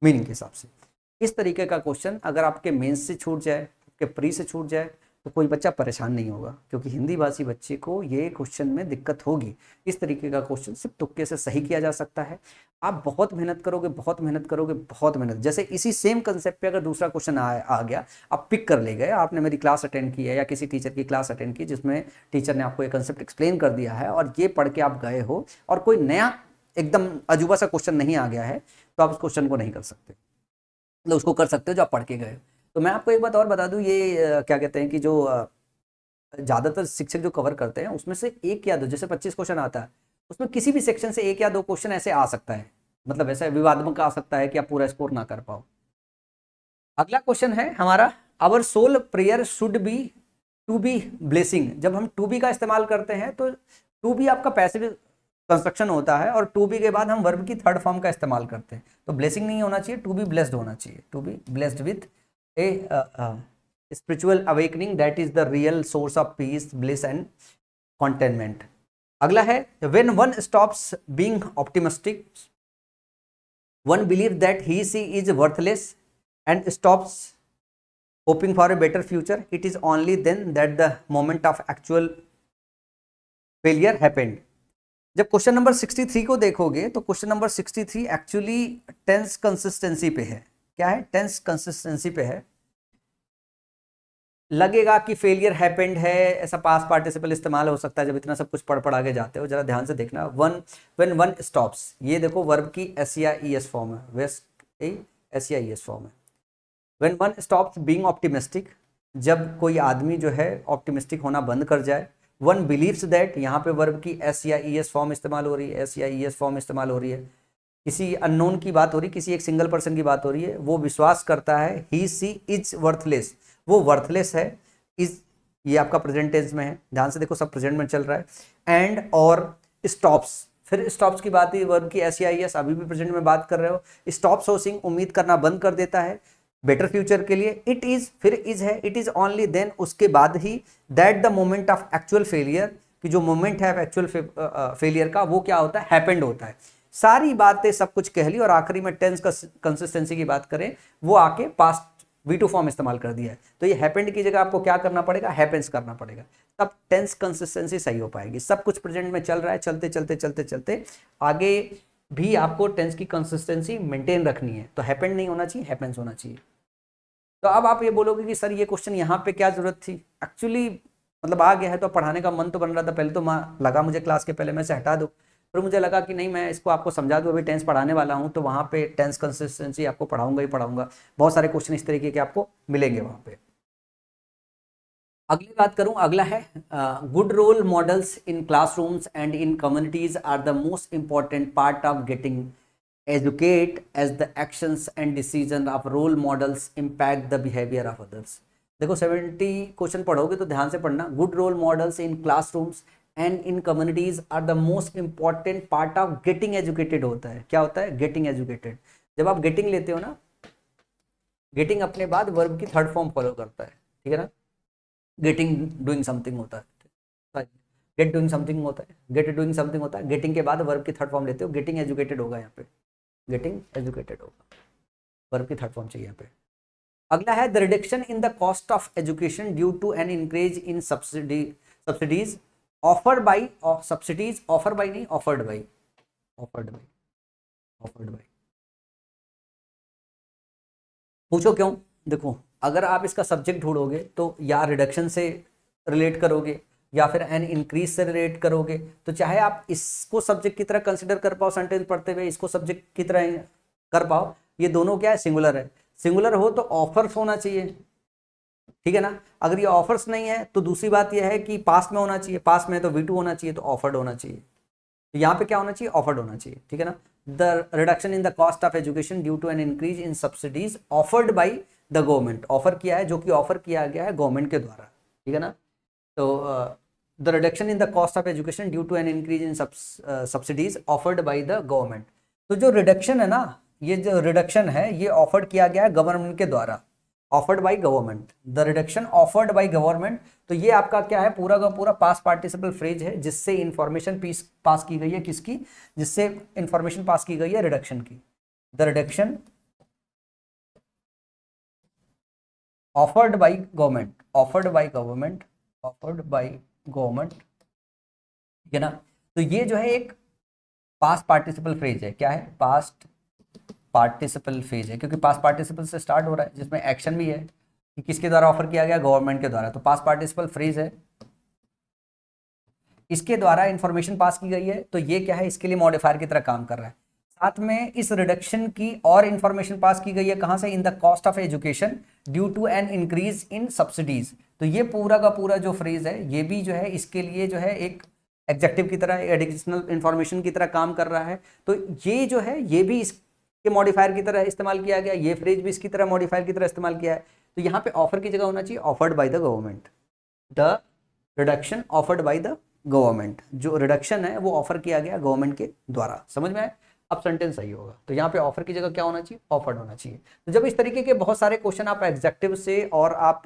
मीनिंग के हिसाब से। इस तरीके का क्वेश्चन अगर आपके मेंस से छूट जाए, आपके प्री से छूट जाए, तो कोई बच्चा परेशान नहीं होगा, क्योंकि हिंदी भाषी बच्चे को ये क्वेश्चन में दिक्कत होगी। इस तरीके का क्वेश्चन सिर्फ तुक्के से सही किया जा सकता है। आप बहुत मेहनत करोगे, बहुत मेहनत करोगे, बहुत मेहनत, जैसे इसी सेम कंसेप्ट पे अगर दूसरा क्वेश्चन आ गया, आप पिक कर ले गए, आपने मेरी क्लास अटेंड की है या किसी टीचर की क्लास अटेंड की जिसमें टीचर ने आपको ये कंसेप्ट एक्सप्लेन कर दिया है, और ये पढ़ के आप गए हो और कोई नया एकदम अजूबा सा क्वेश्चन नहीं आ गया है, तो आप उस क्वेश्चन को नहीं कर सकते, मतलब उसको कर सकते हो जो आप पढ़ के गए। तो मैं आपको एक बात और बता दूं, ये क्या कहते हैं कि जो ज़्यादातर शिक्षक जो कवर करते हैं उसमें से एक या दो, जैसे 25 क्वेश्चन आता है उसमें किसी भी सेक्शन से एक या दो क्वेश्चन ऐसे आ सकता है, मतलब ऐसा विवादात्मक आ सकता है कि आप पूरा स्कोर ना कर पाओ। अगला क्वेश्चन है हमारा, our sole prayer should be to be blessing. जब हम टू बी का इस्तेमाल करते हैं तो टू बी आपका पैसिव कंस्ट्रक्शन होता है, और टू बी के बाद हम वर्ब की थर्ड फॉर्म का इस्तेमाल करते हैं। तो ब्लेसिंग नहीं होना चाहिए, टू बी ब्लेस्ड होना चाहिए, to be blessed with a spiritual awakening that is the real source of peace, bliss and contentment. अगला है, when one stops being optimistic, one believes that he she is worthless and stops hoping for a better future, it is only then that the moment of actual failure happened. जब question number 63 को देखोगे तो question number 63 actually tense consistency पे है। क्या है? Tense consistency पे है। लगेगा कि फेलियर हैपेंड है, ऐसा पास पार्टिसिपल इस्तेमाल हो सकता है जब इतना सब कुछ पढ़ आगे जाते हो। जरा ध्यान से देखना, व्हेन वन स्टॉप्स, ये देखो वर्ब की एस या ई एस फॉर्म है, वेस्ट एस या ई एस फॉर्म है। When one stops being optimistic, जब कोई आदमी जो है ऑप्टिमिस्टिक होना बंद कर जाए। वन बिलीव्स दैट, यहाँ पे वर्ब की एस या ई एस फॉर्म इस्तेमाल हो रही है, एस या ई एस फॉर्म इस्तेमाल हो रही है, किसी अननोन की बात हो रही है, किसी एक सिंगल पर्सन की बात हो रही है। वो विश्वास करता है, ही सी इज वर्थलेस, वो वर्थलेस है। इज ये आपका प्रेजेंट टेंस में है, ध्यान से देखो सब प्रेजेंट में चल रहा है। एंड और स्टॉप्स, फिर स्टॉप्स की बात है, वर्ब की एस या ई एस, अभी भी प्रेजेंट में बात कर रहे हो। स्टॉप्स होसिंग, उम्मीद करना बंद कर देता है बेटर फ्यूचर के लिए। इट इज, फिर इज है, इट इज ओनली देन, उसके बाद ही, that the moment of actual failure, कि जो मोमेंट है एक्चुअल फेलियर का वो क्या होता है? हैपेंड होता है। सारी बातें सब कुछ कह ली और आखिरी में टेंस कंसिस्टेंसी की बात करें, वो आके पास्ट V2 फॉर्म इस्तेमाल कर दिया है। तो ये हैपेंड की जगह आपको क्या करना पड़ेगा? हैपेंस करना पड़ेगा, तब टेंस कंसिस्टेंसी सही हो पाएगी। सब कुछ प्रेजेंट में चल रहा है, चलते चलते चलते चलते आगे भी आपको टेंस की कंसिस्टेंसी मेंटेन रखनी है। तो हैपेंड नहीं होना चाहिए, हैपेंस होना चाहिए। तो अब आप ये बोलोगे कि सर ये क्वेश्चन यहाँ पे क्या जरूरत थी? एक्चुअली मतलब आ गया है तो पढ़ाने का मन तो बन रहा था। पहले तो लगा मुझे क्लास के पहले मैं से हटा दूँ, फिर मुझे लगा कि नहीं मैं इसको आपको समझा दूँ, अभी टेंस पढ़ाने वाला हूँ तो वहाँ पे टेंस कंसिस्टेंसी आपको पढ़ाऊंगा ही पढ़ाऊंगा। बहुत सारे क्वेश्चन इस तरीके के आपको मिलेंगे वहाँ पे। अगली बात करूँ, अगला है, good role models in classrooms and in communities are the most important part of getting educate as the actions and decision of role models impact the behaviour of others. देखो 70 क्वेश्चन पढ़ोगे तो ध्यान से पढ़ना। Good role models in classrooms and in communities are the most important part of getting educated होता है। क्या होता है? Getting educated. जब आप गेटिंग लेते हो ना, गेटिंग अपने बाद वर्ब की थर्ड फॉर्म फॉलो करता है, ठीक है ना? गेटिंग डूइंग समथिंग होता है, गेट डूइंग समथिंग होता है, गेट डूइंग समथिंग होता है, गेटिंग के बाद वर्ब की थर्ड फॉर्म लेते हो, गेटिंग एजुकेटेड होगा यहाँ पे, गेटिंग एजुकेटेड होगा, वर्ब की थर्ड फॉर्म चाहिए यहाँ पे। अगला है, the reduction in the cost of education due to an increase in subsidies offered by, subsidies offer by नहीं, offered by, offered by, offered by. पूछो क्यों? देखो, अगर आप इसका सब्जेक्ट ढूंढोगे तो या रिडक्शन से रिलेट करोगे या फिर एन इंक्रीज से रिलेट करोगे, तो चाहे आप इसको सब्जेक्ट की तरह कंसिडर कर पाओ सेंटेंस पढ़ते हुए, इसको सब्जेक्ट की तरह कर पाओ, ये दोनों क्या है, सिंगुलर है। सिंगुलर हो तो ऑफर्स होना चाहिए, ठीक है ना। अगर ये ऑफर्स नहीं है तो दूसरी बात ये है कि पास्ट में होना चाहिए, पास्ट में तो V2 होना चाहिए, तो ऑफर्ड होना चाहिए। तो यहाँ पे क्या होना चाहिए, ऑफर्ड होना चाहिए, ठीक है ना। The reduction in the cost of education due to an increase in subsidies offered by the government, offer किया है, जो कि ऑफर किया गया है गवर्नमेंट के द्वारा, ठीक है ना। तो the reduction in the cost of education due to an increase in subsidies offered by the government. तो जो रिडक्शन है ना, ये जो रिडक्शन है ये ऑफर्ड किया गया है गवर्नमेंट के द्वारा, offered by government, the reduction offered by government. तो ये आपका क्या है, पूरा का पूरा पास्ट पार्टिसिपल फ्रेज है, जिससे इंफॉर्मेशन पास की गई है, किसकी, जिससे इंफॉर्मेशन पास की गई है रिडक्शन की। The reduction offered by government, offered by government, offered by government, ठीक है ना। तो ये जो है एक पास्ट पार्टिसिपल फ्रेज है, क्या है, पास्ट पार्टिसिपल फेज है, क्योंकि पास्ट पार्टिसिपल से स्टार्ट हो रहा है, जिसमें एक्शन भी है कि किसके द्वारा ऑफर किया गया, गवर्नमेंट के द्वारा। तो पास्ट पार्टिसिपल फ्रेज है, इसके द्वारा इंफॉर्मेशन पास की गई है, तो ये क्या है, इसके लिए मॉडिफायर की तरह काम कर रहा है। साथ में इस रिडक्शन की और इंफॉर्मेशन पास की गई है कहां से, in the cost of education due to an increase in subsidies. तो ये पूरा का पूरा जो फ्रेज है, ये भी जो है इसके लिए जो है एक एडजेक्टिव की तरह, एडिशनल इंफॉर्मेशन की तरह काम कर रहा है। तो ये जो है ये भी के मॉडिफायर की तरह इस्तेमाल किया गया, ये फ्रेज भी इसकी तरह मॉडिफायर की तरह इस्तेमाल किया है। तो यहाँ पे ऑफर की जगह होना चाहिए offered by the government, the reduction offered by the government, जो रिडक्शन है वो ऑफर किया गया गवर्नमेंट के द्वारा। समझ में आए? अब सेंटेंस सही होगा। तो यहाँ पे ऑफर की जगह क्या होना चाहिए, ऑफर्ड होना चाहिए। तो जब इस तरीके के बहुत सारे क्वेश्चन आप एग्जेक्टिव से और आप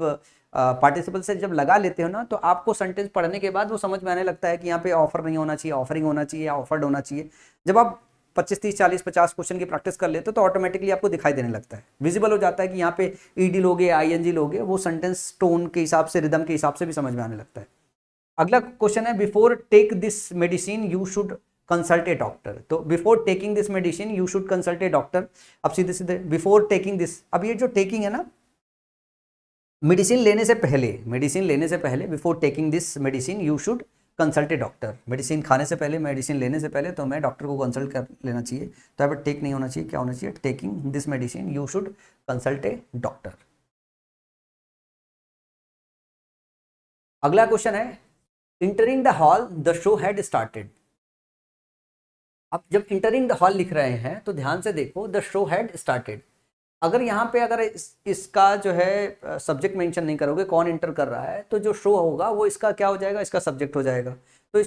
पार्टिसिपल से जब लगा लेते हो ना, तो आपको सेंटेंस पढ़ने के बाद वो समझ में आने लगता है कि यहाँ पे ऑफर नहीं होना चाहिए, ऑफरिंग होना चाहिए या ऑफर्ड होना चाहिए। जब आप 25, 30, 40, 50 क्वेश्चन की प्रैक्टिस कर लेते हो तो ऑटोमेटिकली आपको दिखाई देने लगता है, विजिबल हो जाता है कि यहाँ पे ईडी लोगे, आईएनजी लोगे, वो सेंटेंस टोन के हिसाब से, रिदम के हिसाब से भी समझ में आने लगता है। अगला क्वेश्चन है, before take this medicine you should consult a doctor. तो before taking this medicine you should consult a doctor. अब सीधे सीधे बिफोर टेकिंग दिस, अब ये जो टेकिंग है ना, मेडिसिन लेने से पहले, मेडिसिन लेने से पहले, before taking this medicine you should consult a doctor. Medicine खाने से पहले, मेडिसिन लेने से पहले तो मैं डॉक्टर को कंसल्ट कर लेना चाहिए। तो यहाँ पर टेक नहीं होना चाहिए, क्या होना चाहिए, taking this medicine you should consult a doctor. अगला क्वेश्चन है, entering the hall the show had started. अब जब इंटरिंग द हॉल लिख रहे हैं तो ध्यान से देखो, द शो हैड स्टार्टेड। अगर यहाँ पे अगर इसका जो है सब्जेक्ट मेंशन नहीं करोगे, कौन इंटर कर रहा है, तो जो शो होगा वो इसका क्या हो जाएगा, इसका सब्जेक्ट हो जाएगा। तो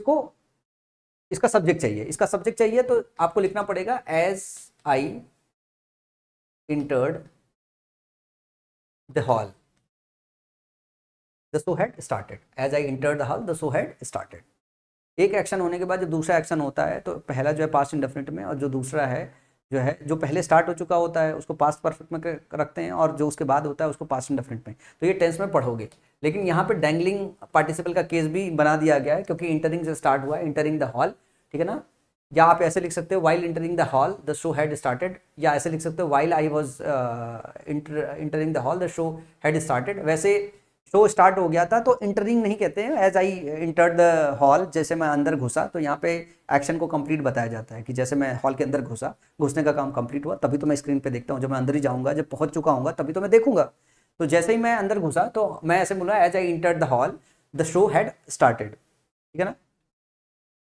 इसका सब्जेक्ट चाहिए, इसका सब्जेक्ट चाहिए, तो आपको लिखना पड़ेगा as I entered the hall the show had started, as I entered the hall the show had started. एक एक्शन होने के बाद जब दूसरा एक्शन होता है तो पहला जो है पास्ट इंडेफिनिट में, और जो दूसरा है जो है जो पहले स्टार्ट हो चुका होता है उसको पास्ट परफेक्ट में रखते हैं, और जो उसके बाद होता है उसको पास्ट इंडेफिनिट में। तो ये टेंस में पढ़ोगे। लेकिन यहाँ पे डैंगलिंग पार्टिसिपल का केस भी बना दिया गया है, क्योंकि इंटरिंग से स्टार्ट हुआ है, इंटरिंग द हॉल, ठीक है ना। या आप ऐसे लिख सकते हो, while entering the hall the show had started, या ऐसे लिख सकते हो, while I was entering the hall the show had started. वैसे शो स्टार्ट हो गया था तो इंटरिंग नहीं कहते हैं, as I entered the hall, जैसे मैं अंदर घुसा, तो यहाँ पे एक्शन को कंप्लीट बताया जाता है कि जैसे मैं हॉल के अंदर घुसा, घुसने का काम कंप्लीट हुआ, तभी तो मैं स्क्रीन पे देखता हूँ। जब मैं अंदर ही जाऊँगा, जब पहुँच चुका हूँ तभी तो मैं देखूंगा। तो जैसे ही मैं अंदर घुसा तो मैं ऐसे बोला, as I entered the hall the show had started, ठीक है ना।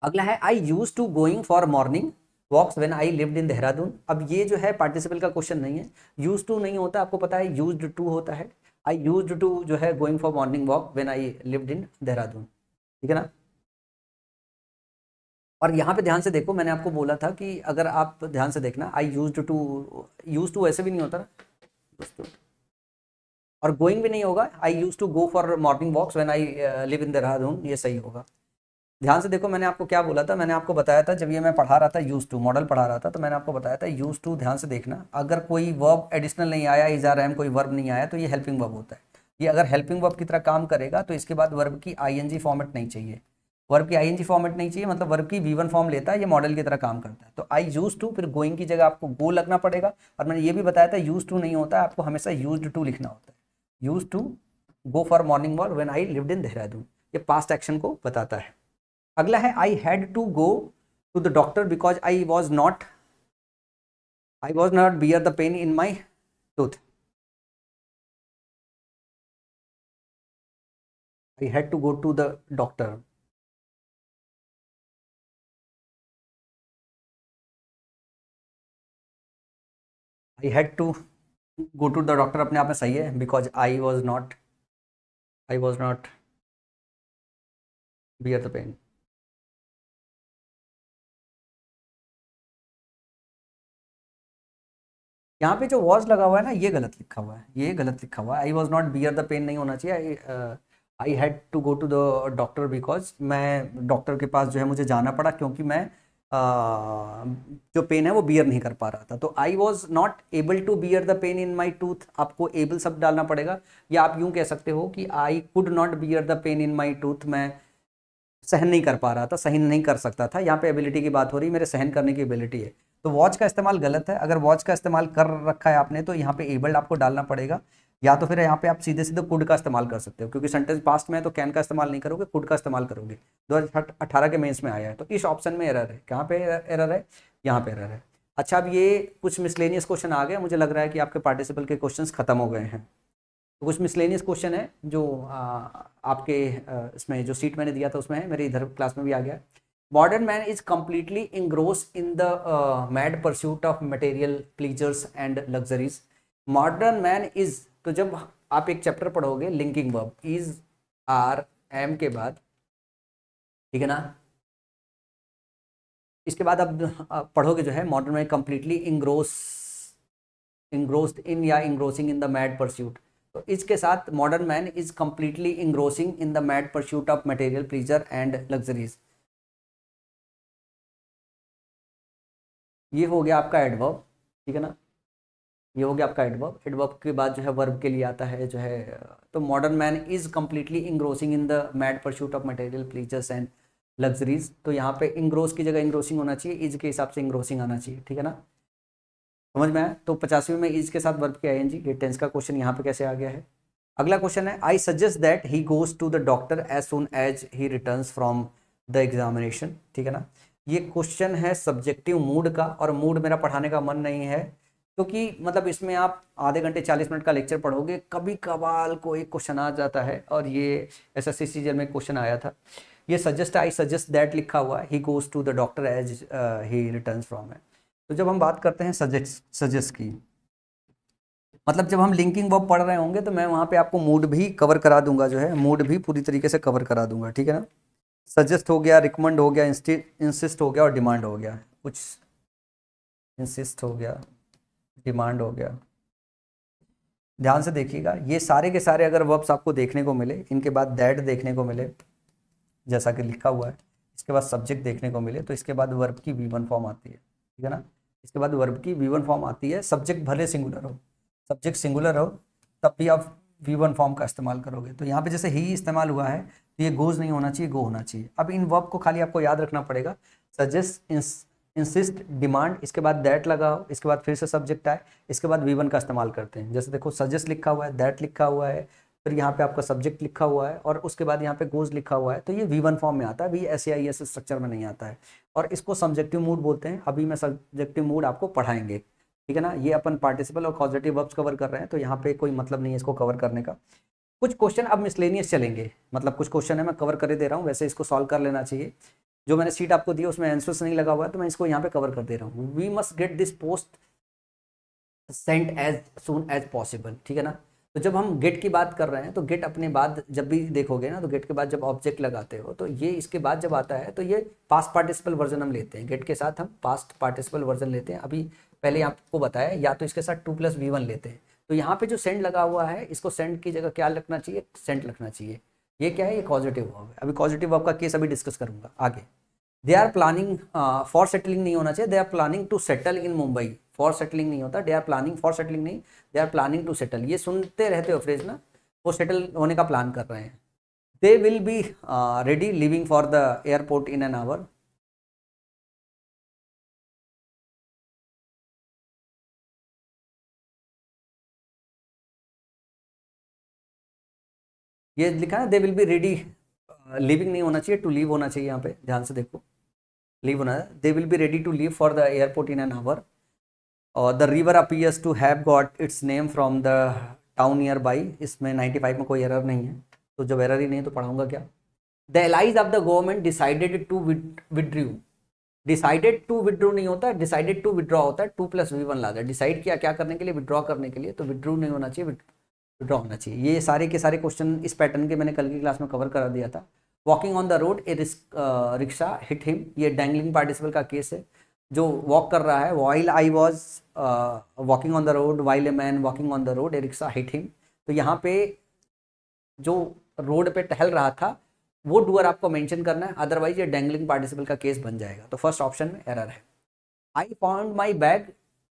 अगला है, I use to going for morning walks when I lived in Dehradun. अब ये जो है पार्टिसिपल का क्वेश्चन नहीं है, यूज टू नहीं होता, आपको पता है, यूज्ड टू होता है। आई यूज्ड टू जो है going for morning walk when I lived in Dehradun, ठीक है ना। और यहाँ पे ध्यान से देखो, मैंने आपको बोला था कि अगर आप ध्यान से देखना, आई यूज टू ऐसे भी नहीं होता ना, और गोइंग भी नहीं होगा, I use to go for morning walks when I live in Dehradun, ये सही होगा। ध्यान से देखो, मैंने आपको क्या बोला था, मैंने आपको बताया था जब ये मैं पढ़ा रहा था, यूज टू मॉडल पढ़ा रहा था, तो मैंने आपको बताया था यूज टू, ध्यान से देखना, अगर कोई वर्ब एडिशनल नहीं आया, इज आर एम कोई वर्ब नहीं आया, तो ये हेल्पिंग वर्ब होता है। ये अगर हेल्पिंग वर्ब की तरह काम करेगा तो इसके बाद वर्ब की आईएनजी फॉर्मेट नहीं चाहिए। वर्ब की आईएनजी फॉर्मेट नहीं चाहिए, मतलब वर्ब की V1 फॉर्म लेता है, ये मॉडल की तरह काम करता है। तो आई यूज टू, फिर गोइंग की जगह आपको गो लगना पड़ेगा। और मैंने ये भी बताया था यूज टू नहीं होता है, आपको हमेशा यूज्ड टू लिखना होता है। Use to go for morning walk when I lived in Dehradun, ये पास्ट एक्शन को बताता है। अगला है I had to go to the doctor because I was not bear the pain in my tooth. I had to go to the doctor, I had to go to the doctor अपने आप में सही है, because I was not bear the pain. यहाँ पे जो was लगा हुआ है ना, ये गलत लिखा हुआ है, ये गलत लिखा हुआ है। I was not bear the pain नहीं होना चाहिए, I had to go to the doctor because मैं डॉक्टर के पास जो है मुझे जाना पड़ा, क्योंकि मैं जो पेन है वो बियर नहीं कर पा रहा था। तो I was not able to bear the pain in my tooth, आपको एबल शब्द डालना पड़ेगा। या आप यूं कह सकते हो कि आई could not bear the pain in my tooth, मैं सहन नहीं कर पा रहा था, सहन नहीं कर सकता था। यहाँ पे एबिलिटी की बात हो रही है, मेरे सहन करने की एबिलिटी है। तो वॉच का इस्तेमाल गलत है। अगर वॉच का इस्तेमाल कर रखा है आपने तो यहाँ पे एबल्ड आपको डालना पड़ेगा, या तो फिर यहाँ पे आप सीधे सीधे कुड का इस्तेमाल कर सकते हो, क्योंकि सेंटेंस पास्ट में है तो कैन का इस्तेमाल नहीं करोगे, कुड का इस्तेमाल करोगे। 2018 के मेंस में आया है, तो इस ऑप्शन में एरर है। कहाँ पे एरर है? यहाँ पे एरर है। अच्छा, अब ये कुछ मिसलेनियस क्वेश्चन आ गए, मुझे लग रहा है कि आपके पार्टिसिपल के क्वेश्चन खत्म हो गए हैं। तो कुछ मिसलेनियस क्वेश्चन है जो आपके इसमें जो सीट मैंने दिया था उसमें है, मेरे इधर क्लास में भी आ गया। Modern man is completely engross in the mad pursuit of material pleasures and luxuries. Modern man is, तो जब आप एक चैप्टर पढ़ोगे linking verb is are am के बाद, ठीक है ना, इसके बाद अब पढ़ोगे जो है modern man completely engrossed in या engrossing in the mad pursuit. तो इसके साथ modern man is completely engrossing in the mad pursuit of material pleasure and luxuries. ये हो गया आपका एडवर्ब, ठीक है ना, ये हो गया आपका एडवर्ब। एडवर्ब के बाद जो है वर्ब के लिए आता है जो है, तो modern man is completely engrossing in the mad pursuit of material pleasures and luxuries. तो यहाँ पे इंग्रोस की जगह इंग्रोसिंग होना चाहिए, इज के हिसाब से इंग्रोसिंग आना चाहिए, ठीक है ना, समझ में आया। तो 85 में इज के साथ वर्ब की आईएनजी, ये टेंस का क्वेश्चन यहाँ पे कैसे आ गया है। अगला क्वेश्चन है I suggest that he goes to the doctor as soon as he returns from the examination, ठीक है ना। ये क्वेश्चन है सब्जेक्टिव मूड का, और मूड मेरा पढ़ाने का मन नहीं है, क्योंकि मतलब इसमें आप आधे घंटे 40 मिनट का लेक्चर पढ़ोगे, कभी कभार को एक क्वेश्चन आ जाता है, और ये एसएससी सीजन में क्वेश्चन आया था। ये सजेस्ट, आई सजेस्ट दैट लिखा हुआ है, he goes to the doctor as he returns from है। तो जब हम बात करते हैं सजेस्ट की, मतलब जब हम लिंकिंग वर्ब पढ़ रहे होंगे तो मैं वहाँ पे आपको मूड भी कवर करा दूंगा, जो है मूड भी पूरी तरीके से कवर करा दूंगा, ठीक है ना। सजेस्ट हो गया, रिकमेंड हो गया, इंसिस्ट हो गया, और डिमांड हो गया। कुछ इंसिस्ट हो गया, डिमांड हो गया। ध्यान से देखिएगा, ये सारे के सारे अगर वर्ब्स आपको देखने को मिले, इनके बाद दैट देखने को मिले जैसा कि लिखा हुआ है, इसके बाद सब्जेक्ट देखने को मिले, तो इसके बाद वर्ब की V1 फॉर्म आती है, ठीक है ना। इसके बाद वर्ब की V1 फॉर्म आती है, सब्जेक्ट भले सिंगुलर हो, सब्जेक्ट सिंगुलर हो तब भी आप V1 फॉर्म का इस्तेमाल करोगे। तो यहाँ पे जैसे ही इस्तेमाल हुआ है, तो ये गोज नहीं होना चाहिए, गो होना चाहिए। अब इन वर्ब को खाली आपको याद रखना पड़ेगा, सजेस्ट, इंसिस्ट, डिमांड, इसके बाद दैट लगाओ, इसके बाद फिर से सब्जेक्ट आए, इसके बाद V1 का इस्तेमाल करते हैं। जैसे देखो सजेस्ट लिखा हुआ है, दैट लिखा हुआ है, फिर यहाँ पे आपका सब्जेक्ट लिखा हुआ है, और उसके बाद यहाँ पे गोज लिखा हुआ है, तो ये V1 फॉर्म में आता है, VSAIS स्ट्रक्चर में नहीं आता है, और इसको सब्जेक्टिव मूड बोलते हैं। अभी मैं सब्जेक्टिव मूड आपको पढ़ाएंगे, ठीक है ना। ये अपन पार्टिसिपल और कॉजेटिव वर्ब्स कवर कर रहे हैं, तो यहाँ पे कोई मतलब नहीं है इसको कवर करने का। कुछ क्वेश्चन अब मिसलेनियस चलेंगे, मतलब कुछ क्वेश्चन है मैं कवर कर दे रहा हूँ, वैसे इसको सॉल्व कर लेना चाहिए। जो मैंने सीट आपको दी उसमें आंसर्स नहीं लगा हुआ है, तो मैं इसको यहाँ पे कवर कर दे रहा हूँ। We must get this post sent as soon as possible, ठीक है ना। तो जब हम गेट की बात कर रहे हैं, तो गेट अपने बाद जब भी देखोगे ना, तो गेट के बाद जब ऑब्जेक्ट लगाते हो, तो ये इसके बाद जब आता है, तो ये पास्ट पार्टिसिपल वर्जन हम लेते हैं। गेट के साथ हम पास्ट पार्टिसिपल वर्जन लेते हैं। अभी पहले आपको बताया, या तो इसके साथ 2+V1 लेते हैं। तो यहाँ पे जो सेंड लगा हुआ है, इसको सेंड की जगह क्या लिखना चाहिए? सेंट लिखना चाहिए। ये क्या है? ये पॉजिटिव वर्ब है। अभी पॉजिटिव वर्ब का केस अभी डिस्कस करूंगा आगे। They are planning for settling नहीं होना चाहिए, they are planning to settle in Mumbai. For settling नहीं होता, they are planning, for settling नहीं, they are planning to settle. ये सुनते रहते हो फ्रेज ना, वो सेटल होने का प्लान कर रहे हैं। दे will be ready living for the airport in an our. ये लिखा है they will be ready, living नहीं होना चाहिए, टू लीव होना चाहिए। यहाँ पे ध्यान से देखो, लीव होना है। They will be ready to leave for the airport in an hour. और the river appears to have got its name from the town near by. इसमें 95 में कोई एरर नहीं है, तो जब एरर ही नहीं है तो पढ़ाऊंगा क्या। The allies of the government decided to withdraw. Decided to withdraw नहीं होता है, डिसाइडेड टू विड्रॉ होता है। 2+V1 लाता है। डिसाइड किया क्या करने के लिए, विड्रॉ करने के लिए, तो विड्रू नहीं होना चाहिए, विड्रॉ होना चाहिए। ये सारे के सारे क्वेश्चन इस पैटर्न के मैंने कल की क्लास में कवर करा दिया था। Walking on the road A rickshaw hit him, ये डैंगलिंग पार्टिसिपल का केस है। जो वॉक कर रहा है, while I was walking on the road, while a man walking on the road A rickshaw hit him. तो यहाँ पे जो रोड पे टहल रहा था वो डूअर आपको मेंशन करना है, अदरवाइज ये डैंगलिंग पार्टिसिपल का केस बन जाएगा। तो फर्स्ट ऑप्शन में एरर है। I found my bag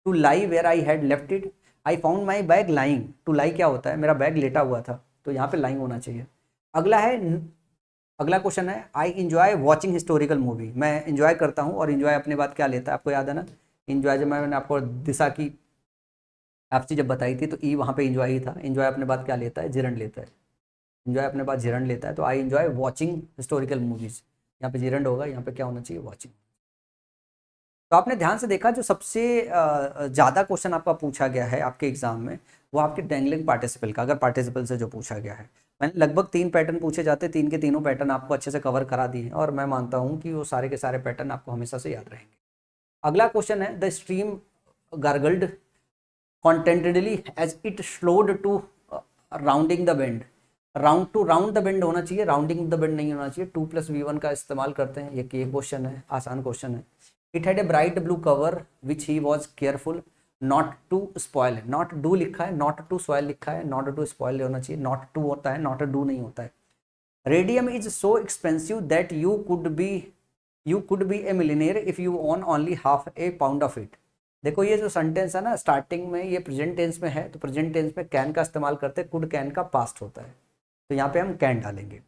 to lie where I had left it. I found my bag lying, to lie क्या होता है, मेरा बैग लेटा हुआ था, तो यहाँ पे लाइंग होना चाहिए। अगला है, अगला क्वेश्चन है I enjoy watching historical movie. मैं इंजॉय करता हूँ, और इंजॉय अपने बात क्या लेता है, आपको याद है ना। इंजॉय जब मैंने आपको दिशा की आपसी जब बताई थी तो ई वहाँ पे इंजॉय ही था। इंजॉय अपने बात क्या लेता है, जिरंड लेता है। इंजॉय अपने पास जिरंड लेता है, तो I enjoy watching historical movies. यहाँ पे जिरंड होगा, यहाँ पे क्या होना चाहिए, वॉचिंग। तो आपने ध्यान से देखा, जो सबसे ज़्यादा क्वेश्चन आपका पूछा गया है आपके एग्जाम में वो आपके डैंगलिंग पार्टिसिपल का, अगर पार्टिसिपल से जो पूछा गया है। मैंने लगभग 3 पैटर्न पूछे जाते, 3 के तीनों पैटर्न आपको अच्छे से कवर करा दिए हैं, और मैं मानता हूँ कि वो सारे के सारे पैटर्न आपको हमेशा से याद रहेंगे। अगला क्वेश्चन है the stream gargled contentedly as it slowed to rounding the bend. Round the bend होना चाहिए, राउंडिंग द बेंड नहीं होना चाहिए। 2+V1 का इस्तेमाल करते हैं। ये क्वेश्चन है, आसान क्वेश्चन है। It had a bright blue cover which he was careful not to spoil. Not do लिखा है, नॉट टू स्पॉयल लिखा है, नॉट टू स्पॉयल होना चाहिए। नॉट टू होता है, नॉट डू नहीं होता है। Radium is so expensive that you could be A millionaire if you own only half A pound of it. देखो ये जो सेंटेंस है ना, स्टार्टिंग में ये प्रेजेंट टेंस में है, तो प्रेजेंट टेंस में कैन का इस्तेमाल करते हैं, कुड कैन का पास्ट होता है, तो यहाँ पे हम कैन डालेंगे।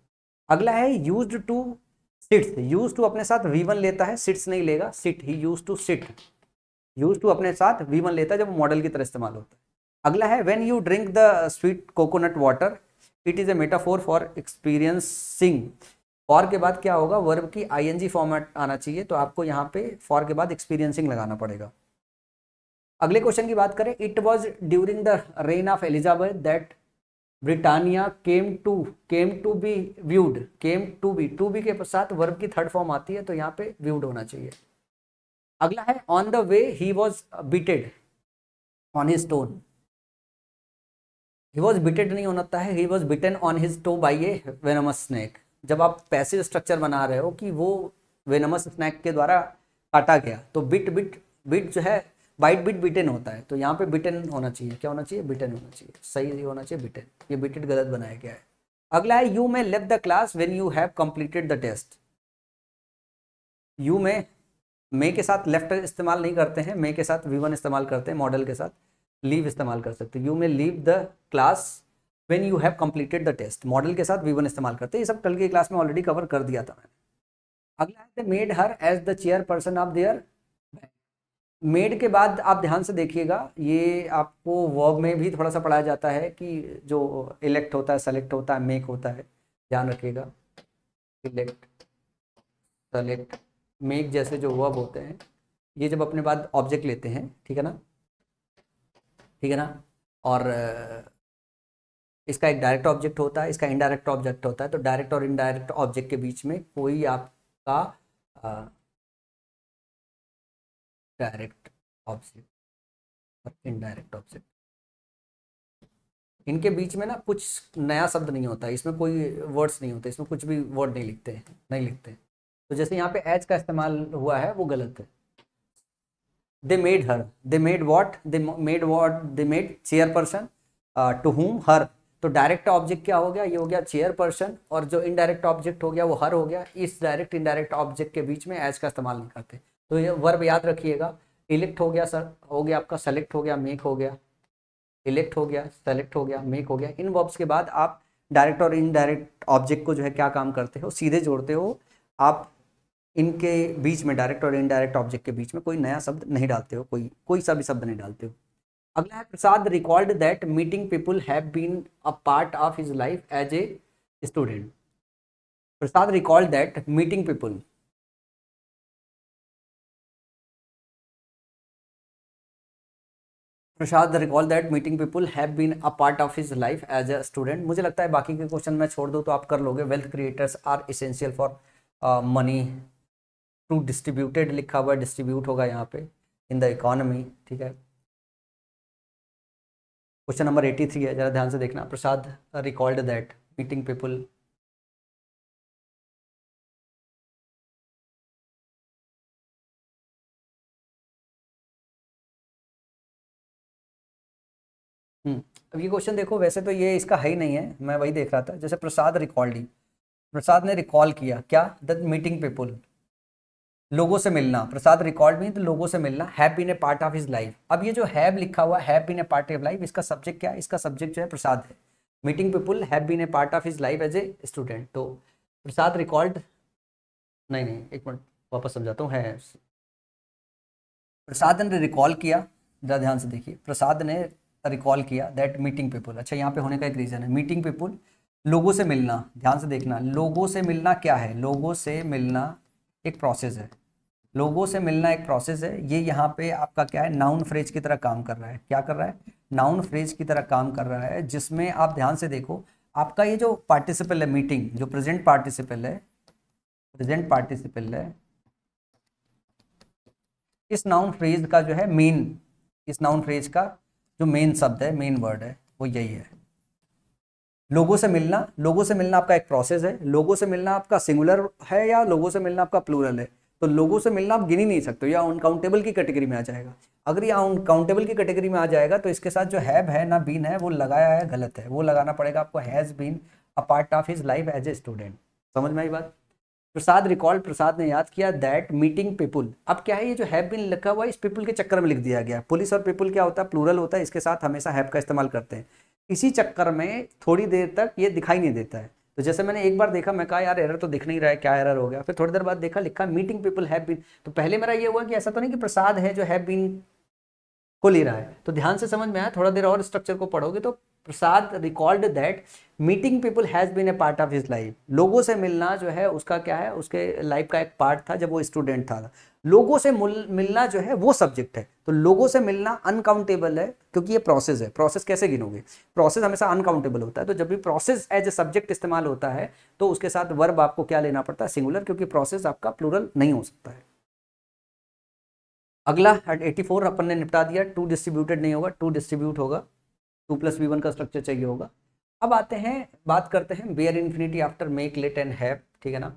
अगला है used to sits. Use to अपने साथ V1 लेता है, सिट्स नहीं लेगा, sit. He use to sit. Use to अपने साथ V1 लेता है जब मॉडल की तरह इस्तेमाल होता है। अगला है when you drink the sweet coconut water it is a metaphor for experiencing. For के बाद क्या होगा, वर्ब की ING फॉर्मेट आना चाहिए, तो आपको यहाँ पे फॉर के बाद एक्सपीरियंसिंग लगाना पड़ेगा। अगले क्वेश्चन की बात करें, it was during the reign of Elizabeth that Britannia came to be viewed. To be के साथ वर्ब की थर्ड फॉर्म आती है, तो यहाँ पे व्यूड होना चाहिए। अगला है on the way he was bited on his toe. He was bited नहीं होता है, he was bitten on his toe by a venomous snake. जब आप पैसिव स्ट्रक्चर बना रहे हो कि वो वेनमस स्नैक के द्वारा काटा गया, तो बिट जो है, बाइट बिट बिटेन होता है, तो यहाँ पे बिटेन होना चाहिए। क्या होना चाहिए, बिटेन होना चाहिए, सही होना चाहिए बिटेन। ये बिटेड गलत बनाया गया है। अगला है you may left the class when you have completed the test. You may के साथ लेफ्ट इस्तेमाल नहीं करते हैं, मे के साथ V1 इस्तेमाल करते हैं, मॉडल के साथ लीव इस्तेमाल कर सकते हैं। You may leave the class when you have completed the test, modal के साथ V1 इस्तेमाल करते हैं। ये सब कल की क्लास में ऑलरेडी कवर कर दिया था मैंने। अगला है they made her as the chairperson of their. Made के बाद आप ध्यान से देखिएगा, ये आपको वर्ब में भी थोड़ा सा पढ़ाया जाता है कि जो इलेक्ट होता है, सेलेक्ट होता है, मेक होता है, ध्यान रखिएगा। इलेक्ट, सेलेक्ट, मेक जैसे जो वर्ब होते हैं, ये जब अपने बाद ऑब्जेक्ट लेते हैं, ठीक है ना, ठीक है ना। और इसका एक डायरेक्ट ऑब्जेक्ट होता है, इसका इनडायरेक्ट ऑब्जेक्ट होता है। तो डायरेक्ट और इनडायरेक्ट ऑब्जेक्ट के बीच में कोई आपका डायरेक्ट ऑब्जेक्ट और इनडायरेक्ट ऑब्जेक्ट, इनके बीच में ना कुछ नया शब्द नहीं होता है, इसमें कोई वर्ड्स नहीं होते, इसमें कुछ भी वर्ड नहीं लिखते। तो जैसे यहाँ पे एज का इस्तेमाल हुआ है वो गलत है। They made her, they made what, they made chairperson to whom her. तो डायरेक्ट ऑब्जेक्ट क्या हो गया, ये हो गया चेयरपर्सन, और जो इनडायरेक्ट ऑब्जेक्ट हो गया वो हर हो गया। इस डायरेक्ट इनडायरेक्ट ऑब्जेक्ट के बीच में एज का इस्तेमाल नहीं करते। तो ये वर्ब याद रखिएगा, इलेक्ट हो गया सर, हो गया आपका, सेलेक्ट हो गया, मेक हो गया, इलेक्ट हो गया, सेलेक्ट हो गया, मेक हो गया। इन वर्ब्स के बाद आप डायरेक्ट और इनडायरेक्ट ऑब्जेक्ट को जो है क्या काम करते हो, सीधे जोड़ते हो आप। इनके बीच में, डायरेक्ट और इनडायरेक्ट ऑब्जेक्ट के बीच में कोई नया शब्द नहीं डालते हो, कोई सा भी शब्द नहीं डालते हो। अगला है Prasad recalled that meeting people have been a part of his life as a student. Prasad recalled that meeting people, Prasad recall that meeting people have been a part of his life as a student. मुझे लगता है बाकी के question मैं छोड़ दूँ तो आप कर लोगे। Wealth creators are essential for money to distributed लिखा हुआ है, डिस्ट्रीब्यूट होगा यहाँ पे इन द इकोनॉमी, ठीक है। क्वेश्चन नंबर 83 है, जरा ध्यान से देखना। प्रसाद रिकॉल्ड दैट मीटिंग पीपल, अब ये क्वेश्चन देखो, वैसे तो ये इसका है ही नहीं है, मैं वही देख रहा था। जैसे प्रसाद रिकॉल्ड, प्रसाद ने रिकॉल किया क्या, द मीटिंग पीपल, लोगों से मिलना। प्रसाद रिकॉर्ड में तो लोगों से मिलना, have been a part of his life. अब ये जो हैव लिखा हुआ, have been a part of life, इसका सब्जेक्ट क्या है, इसका सब्जेक्ट जो है प्रसाद है। Meeting people have been a part of his life as a student, तो प्रसाद रिकॉर्ड, नहीं नहीं एक मिनट वापस समझाता हूँ। है प्रसाद ने रिकॉल किया, जरा ध्यान से देखिए, प्रसाद ने रिकॉल किया दैट मीटिंग पीपल। अच्छा, यहाँ पे होने का एक रीजन है, मीटिंग पीपल लोगों से मिलना। ध्यान से देखना, लोगों से मिलना क्या है, लोगों से मिलना एक प्रोसेस है। लोगों से मिलना एक प्रोसेस है। ये यहाँ पे आपका क्या है, नाउन फ्रेज की तरह काम कर रहा है। क्या कर रहा है, नाउन फ्रेज की तरह काम कर रहा है, जिसमें आप ध्यान से देखो, आपका ये जो पार्टिसिपल है मीटिंग, जो प्रेजेंट पार्टिसिपल है, प्रेजेंट पार्टिसिपल है, इस नाउन फ्रेज का जो है मेन, इस नाउन फ्रेज का जो मेन शब्द है, मेन वर्ड है, वो यही है, लोगों से मिलना। लोगों से मिलना आपका एक प्रोसेस है। लोगों से मिलना आपका सिंगुलर है या लोगों से मिलना आपका प्लूरल है, तो लोगों से मिलना आप गिन ही नहीं सकते, या अनकाउंटेबल की कैटेगरी में आ जाएगा। अगर ये अनकाउंटेबल की कैटेगरी में आ जाएगा तो इसके साथ जो हैव है ना बीन है, वो लगाया है गलत है, वो लगाना पड़ेगा आपको, has been a part of his life as a student. समझ में आई बात। प्रसाद रिकॉल, प्रसाद ने याद किया दैट मीटिंग पीपुल। अब क्या है, ये जो हैव बीन लिखा हुआ है इस पीपुल के चक्कर में लिख दिया गया। पुलिस और पीपुल क्या होता है, प्लूरल होता है, इसके साथ हमेशा हैव का इस्तेमाल करते हैं। इसी चक्कर में थोड़ी देर तक ये दिखाई नहीं देता है। तो जैसे मैंने एक बार देखा, मैं कहा यार एरर तो दिख नहीं रहा है, क्या एरर हो गया। फिर थोड़ी देर बाद देखा, लिखा मीटिंग पीपल हैव बीन। तो पहले मेरा ये हुआ कि ऐसा तो नहीं कि प्रसाद है जो हैव बीन को ले रहा है। तो ध्यान से समझ में आया, थोड़ा देर और स्ट्रक्चर को पढ़ोगे तो Prasad recalled that meeting people has been a part of his life. लोगों से मिलना जो है उसका क्या है, उसके लाइफ का एक पार्ट था जब वो स्टूडेंट था। लोगों से मिलना जो है वो सब्जेक्ट है। तो लोगों से मिलना अनकाउंटेबल है, क्योंकि ये प्रोसेस है। प्रोसेस कैसे गिनोगे, प्रोसेस हमेशा अनकाउंटेबल होता है। तो जब भी प्रोसेस एज ए सब्जेक्ट इस्तेमाल होता है तो उसके साथ वर्ब आपको क्या लेना पड़ता है, सिंगुलर, क्योंकि प्रोसेस आपका प्लूरल नहीं हो सकता है। अगला 84 अपन ने निपटा दिया। टू डिस्ट्रीब्यूटेड नहीं होगा, टू डिस्ट्रीब्यूट होगा, 2+V1 का स्ट्रक्चर चाहिए होगा। अब आते हैं, बात करते हैं bare infinitive after make, let and have, ठीक है ना।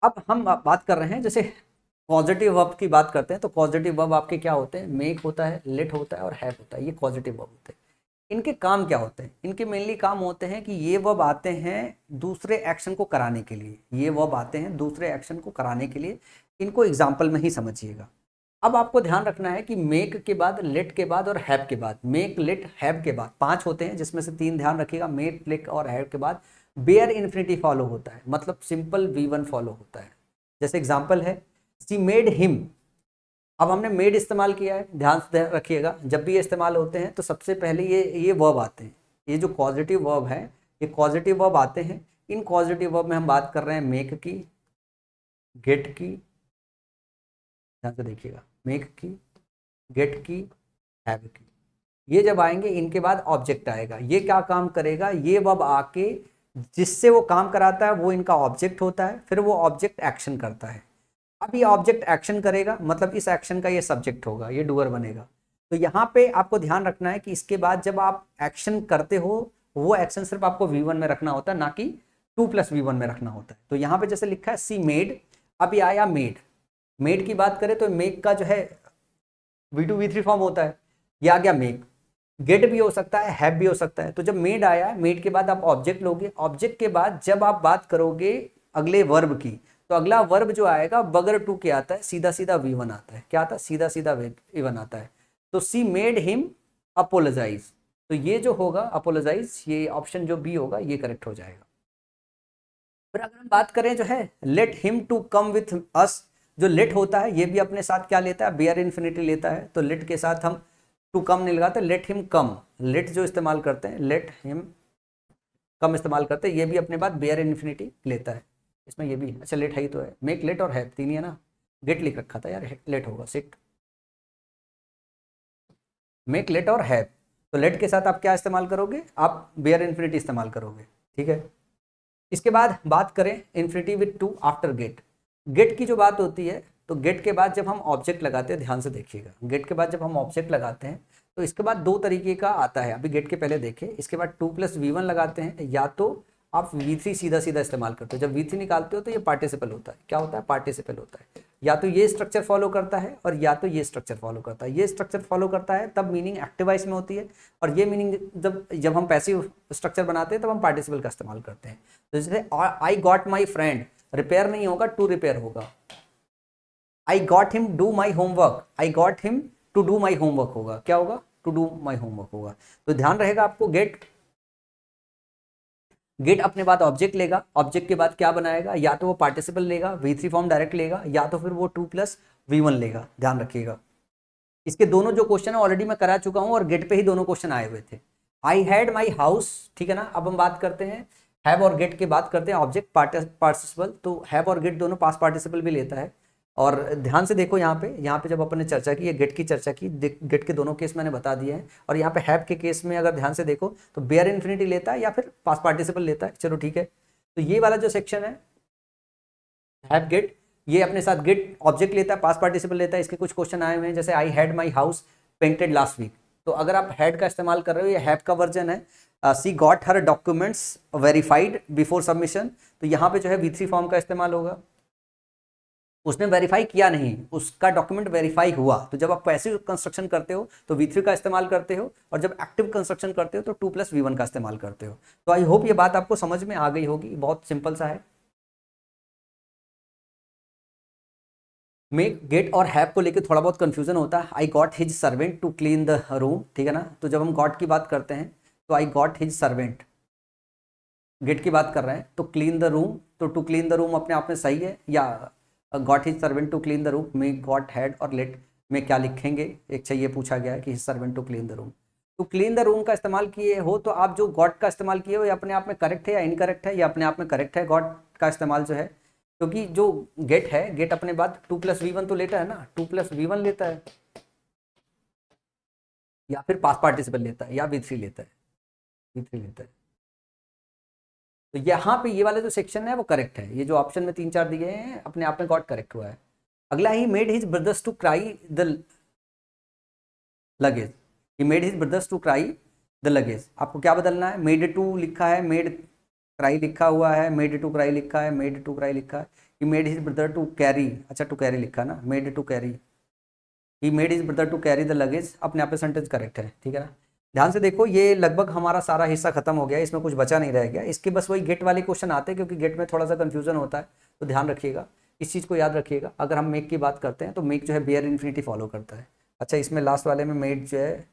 अब हम बात कर रहे हैं, जैसे पॉजिटिव वर्ब की बात करते हैं तो पॉजिटिव वर्ब आपके क्या होते हैं, मेक होता है, लेट होता है और हैव होता है। ये पॉजिटिव वर्ब होते हैं। इनके काम क्या होते हैं, इनके मेनली काम होते हैं कि ये वर्ब आते हैं दूसरे एक्शन को कराने के लिए। ये वर्ब आते हैं दूसरे एक्शन को कराने के लिए। इनको एग्जाम्पल में ही समझिएगा। अब आपको ध्यान रखना है कि मेक के बाद, लेट के बाद और हैव के बाद, मेक लेट हैव के बाद 5 होते हैं, जिसमें से 3 ध्यान रखिएगा। मेक, लेट और हैव के बाद बेयर इन्फिनिटी फॉलो होता है, मतलब सिंपल V1 फॉलो होता है। जैसे एग्जाम्पल है, शी मेड हिम। अब हमने मेड इस्तेमाल किया है, ध्यान से रखिएगा। जब भी ये इस्तेमाल होते हैं तो सबसे पहले ये वर्ब आते हैं। ये जो कॉजेटिव वर्ब है, ये कॉजेटिव वर्ब आते हैं। इन कॉजेटिव वर्ब में हम बात कर रहे हैं मेक की, गेट की, ध्यान से देखिएगा, मेक की, गेट की, हैव की। ये जब आएंगे इनके बाद ऑब्जेक्ट आएगा। ये क्या काम करेगा, ये वर्ब आके जिससे वो काम कराता है वो इनका ऑब्जेक्ट होता है, फिर वो ऑब्जेक्ट एक्शन करता है। अब ये ऑब्जेक्ट एक्शन करेगा, मतलब इस एक्शन का ये सब्जेक्ट होगा, ये डूअर बनेगा। तो यहाँ पे आपको ध्यान रखना है कि इसके बाद जब आप एक्शन करते हो, वो एक्शन सिर्फ आपको V1 में रखना होता है, ना कि 2+V1 में रखना होता है। तो यहाँ पे जैसे लिखा है सी मेड, अब ये आया मेड। मेड की बात करें तो मेक का जो है V2 V3 फॉर्म होता है, ये आ गया मेक। गेट भी हो सकता है, हैव भी हो सकता है। तो जब मेड आया, मेड के बाद आप ऑब्जेक्ट लोगे, ऑब्जेक्ट के बाद जब आप बात करोगे अगले वर्ब की, तो अगला वर्ब जो आएगा बगैर टू के आता है, सीधा सीधा V1 आता है। क्या आता है, सीधा सीधा V1 आता है। तो सी मेड हिम अपोलोजाइज, तो ये जो होगा अपोलोजाइज, ये ऑप्शन जो बी होगा ये करेक्ट हो जाएगा। फिर अगर हम बात करें जो है let him to come with us, जो लेट होता है ये भी अपने साथ क्या लेता है, बेयर इन्फिनिटी लेता है। तो लेट के साथ हम टू कम नहीं लगाते, लेट हिम कम, लेट जो इस्तेमाल करते हैं, लेट हिम कम इस्तेमाल करते हैं, ये भी अपने बाद बेयर इन्फिनिटी लेता है। इसमें ये भी अच्छा लेट है ही तो है, मेक लेट और हैव तीन ही है ना, गेट लिख रखा था यार, लेट होगा सिट, मेक लेट और हैव। तो लेट के साथ आप क्या इस्तेमाल करोगे, आप बेयर इन्फिनिटी इस्तेमाल करोगे, ठीक है। इसके बाद बात करें infinitive with to after get, get की जो बात होती है, तो गेट के बाद जब हम ऑब्जेक्ट लगाते हैं, ध्यान से देखिएगा, गेट के बाद जब हम ऑब्जेक्ट लगाते हैं तो इसके बाद दो तरीके का आता है, अभी गेट के पहले देखें। इसके बाद 2+v1 लगाते हैं, या तो आप v3 सीधा सीधा इस्तेमाल करते हो। जब v3 निकालते हो तो ये पार्टिसिपल होता है, क्या होता है, पार्टिसिपल होता है। या तो ये स्ट्रक्चर फॉलो करता है और या तो ये स्ट्रक्चर फॉलो करता है। ये स्ट्रक्चर फॉलो करता है तब मीनिंग एक्टिव वॉइस में होती है, और ये मीनिंग जब हम पैसिव स्ट्रक्चर बनाते हैं तब हम पार्टिसिपल का इस्तेमाल करते हैं। तो जैसे I got my friend, repair नहीं होगा, टू रिपेयर होगा। I got him do my homework, I got him to do my homework होगा, क्या होगा, टू डू माई होमवर्क होगा। तो ध्यान रहेगा आपको, गेट अपने बाद ऑब्जेक्ट लेगा, ऑब्जेक्ट के बाद क्या बनाएगा, या तो वो पार्टिसिपल लेगा, v3 फॉर्म डायरेक्ट लेगा, या तो फिर वो 2+v1 लेगा, ध्यान रखिएगा। इसके दोनों जो क्वेश्चन है ऑलरेडी मैं करा चुका हूं, और गेट पे ही दोनों क्वेश्चन आए हुए थे। आई हैड माई हाउस, ठीक है ना। अब हम बात करते हैं हैव और गेट की बात करते हैं, ऑब्जेक्ट पार्टिसिपल, तो हैव और गेट दोनों पास पार्टिसिपल भी लेता है। और ध्यान से देखो यहाँ पे जब अपन ने चर्चा की, गेट की चर्चा की, गेट के दोनों केस मैंने बता दिए हैं। और यहाँ पे हैव के केस में अगर ध्यान से देखो तो बेयर इन्फिनिटी लेता है या फिर पास पार्टिसिपल लेता है, चलो ठीक है। तो ये वाला जो सेक्शन है हैव गेट, ये अपने साथ गेट ऑब्जेक्ट लेता है, पास पार्टिसिपल लेता है। इसके कुछ क्वेश्चन आए हुए हैं, जैसे I had my house painted last week, तो अगर आप हैड का इस्तेमाल कर रहे हो, ये हैव का वर्जन है। She got her documents verified before submission, तो यहाँ पे जो है v3 फॉर्म का इस्तेमाल होगा। उसने वेरीफाई किया नहीं, उसका डॉक्यूमेंट वेरीफाई हुआ। तो जब आप पैसिव कंस्ट्रक्शन करते हो तो v3 का इस्तेमाल करते हो, और जब एक्टिव कंस्ट्रक्शन करते हो तो 2+v1 का इस्तेमाल करते हो। तो आई होप ये बात आपको समझ में आ गई होगी, बहुत सिंपल सा है। मेक, गेट और हैव को लेकर थोड़ा बहुत कंफ्यूजन होता है। I got his servant to clean the room, ठीक है ना। तो जब हम गॉट की बात करते हैं तो I got his servant, get की बात कर रहे हैं, तो क्लीन द रूम, तो टू क्लीन द रूम अपने आप में सही है, या got his servant to clean the room में गॉट हैड और लेट में क्या लिखेंगे, एक चाहिए पूछा गया है कि his servant to clean the room. To clean the room का इस्तेमाल किए हो तो आप जो गॉट का इस्तेमाल किए हो ये अपने आप में करेक्ट है या इनकरेक्ट है, ये अपने आप में करेक्ट है गॉट का इस्तेमाल जो है, क्योंकि जो गेट है, गेट अपने बाद 2+v1 तो लेता है ना, 2+v1 लेता है, या फिर पास पार्टिसिपल लेता है, या v3 लेता है, v3 लेता है। तो यहाँ पे ये वाला जो सेक्शन है वो करेक्ट है, ये जो ऑप्शन में 3-4 दिए हैं अपने आप में गॉट करेक्ट हुआ है। अगला, he made his brothers to cry the luggage, he made his brothers to cry the luggage. आपको क्या बदलना है, मेड टू लिखा है, मेड क्राई लिखा हुआ है, मेड टू क्राई लिखा है, मेड टू क्राई लिखा है। He made his brother to carry, अच्छा टू कैरी लिखा ना, made to carry, he made his brother to carry the luggage, अपने आप में सेंटेंस करेक्ट है, ठीक है ना। ध्यान से देखो, ये लगभग हमारा सारा हिस्सा खत्म हो गया, इसमें कुछ बचा नहीं रह गया। इसके बस वही गेट वाले क्वेश्चन आते हैं, क्योंकि गेट में थोड़ा सा कंफ्यूजन होता है, तो ध्यान रखिएगा, इस चीज़ को याद रखिएगा। अगर हम मेक की बात करते हैं तो मेक जो है बेयर इन्फिनिटी फॉलो करता है। अच्छा, इसमें लास्ट वाले में मेड जो है,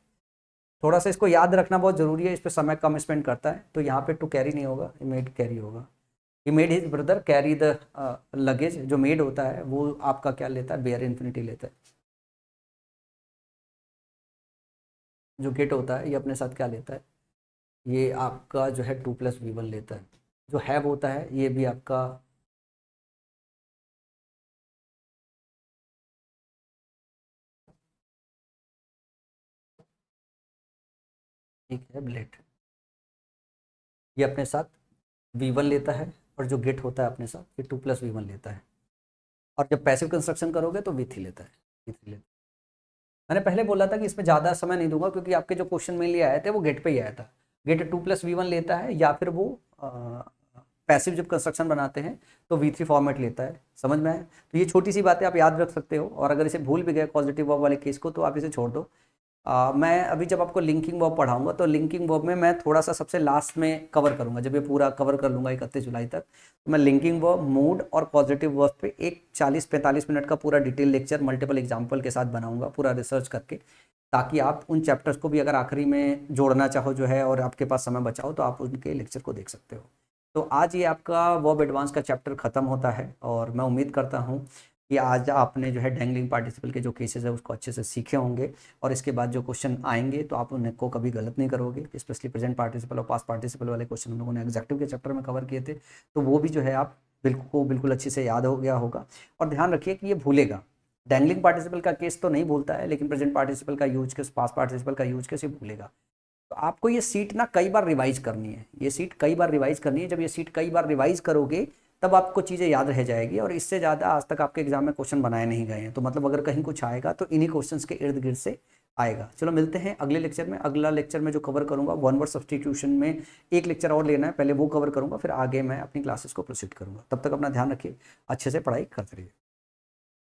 थोड़ा सा इसको याद रखना बहुत जरूरी है, इस पर समय कम स्पेंड करता है, तो यहाँ पे टू कैरी नहीं होगा, मेड कैरी होगा। ही made his brother carry the luggage, जो मेड होता है वो आपका क्या लेता है, बेयर इन्फिनिटी लेता है। जो गेट होता है ये अपने साथ क्या लेता है, ये आपका जो है 2+v1 लेता है। जो हैव होता है ये भी आपका एक है लेट, ये अपने साथ v1 लेता है, और जो गेट होता है अपने साथ ये 2+v1 लेता है। और जब पैसिव कंस्ट्रक्शन करोगे तो v3 लेता है, v3 लेता है। मैंने पहले बोला था कि इसमें ज़्यादा समय नहीं दूंगा, क्योंकि आपके जो क्वेश्चन मेनली आए थे वो गेट पे ही आया था। गेट 2+v1 लेता है, या फिर वो पैसिव जब कंस्ट्रक्शन बनाते हैं तो v3 फॉर्मेट लेता है, समझ में आए। तो ये छोटी सी बातें आप याद रख सकते हो, और अगर इसे भूल भी गए पॉजिटिव वर्ब वाले केस को तो आप इसे छोड़ दो। मैं अभी जब आपको लिंकिंग वर्ब पढ़ाऊंगा तो लिंकिंग वर्ब में मैं थोड़ा सा सबसे लास्ट में कवर करूंगा, जब ये पूरा कवर कर लूंगा 31 जुलाई तक, तो मैं लिंकिंग वर्ब, मूड और पॉजिटिव वर्ब पे एक 40-45 मिनट का पूरा डिटेल लेक्चर मल्टीपल एग्जाम्पल के साथ बनाऊंगा, पूरा रिसर्च करके, ताकि आप उन चैप्टर्स को भी अगर आखिरी में जोड़ना चाहो जो है और आपके पास समय बचाओ तो आप उनके लेक्चर को देख सकते हो। तो आज ये आपका वर्ब एडवांस का चैप्टर खत्म होता है और मैं उम्मीद करता हूँ कि आज आपने जो है डैंगलिंग पार्टिसिपल के जो केसेस है उसको अच्छे से सीखे होंगे और इसके बाद जो क्वेश्चन आएंगे तो आप उनको कभी गलत नहीं करोगे। स्पेशली प्रेजेंट पार्टिसिपल और पास्ट पार्टिसिपल वाले क्वेश्चन हम लोगों ने एग्जेक्टिव के चैप्टर में कवर किए थे, तो वो भी जो है आप बिल्कुल अच्छे से याद हो गया होगा। और ध्यान रखिए कि ये भूलेगा, डैंगलिंग पार्टिसिपल का केस तो नहीं भूलता है, लेकिन प्रेजेंट पार्टिसिपल का यूज केस, पास्ट पार्टिसिपल का यूज केस ये भूलेगा। तो आपको ये सीट ना कई बार रिवाइज करनी है, ये सीट कई बार रिवाइज करनी है। जब ये सीट कई बार रिवाइज करोगे तब आपको चीज़ें याद रह जाएगी, और इससे ज़्यादा आज तक आपके एग्जाम में क्वेश्चन बनाए नहीं गए हैं, तो मतलब अगर कहीं कुछ आएगा तो इन्हीं क्वेश्चंस के इर्द गिर्द से आएगा। चलो मिलते हैं अगले लेक्चर में। अगला लेक्चर में जो कवर करूंगा वन वर्ड सब्स्टिट्यूशन में एक लेक्चर और लेना है, पहले वो कवर करूंगा, फिर आगे मैं अपनी क्लासेस को प्रोसीड करूंगा। तब तक अपना ध्यान रखिए, अच्छे से पढ़ाई करते रहिए।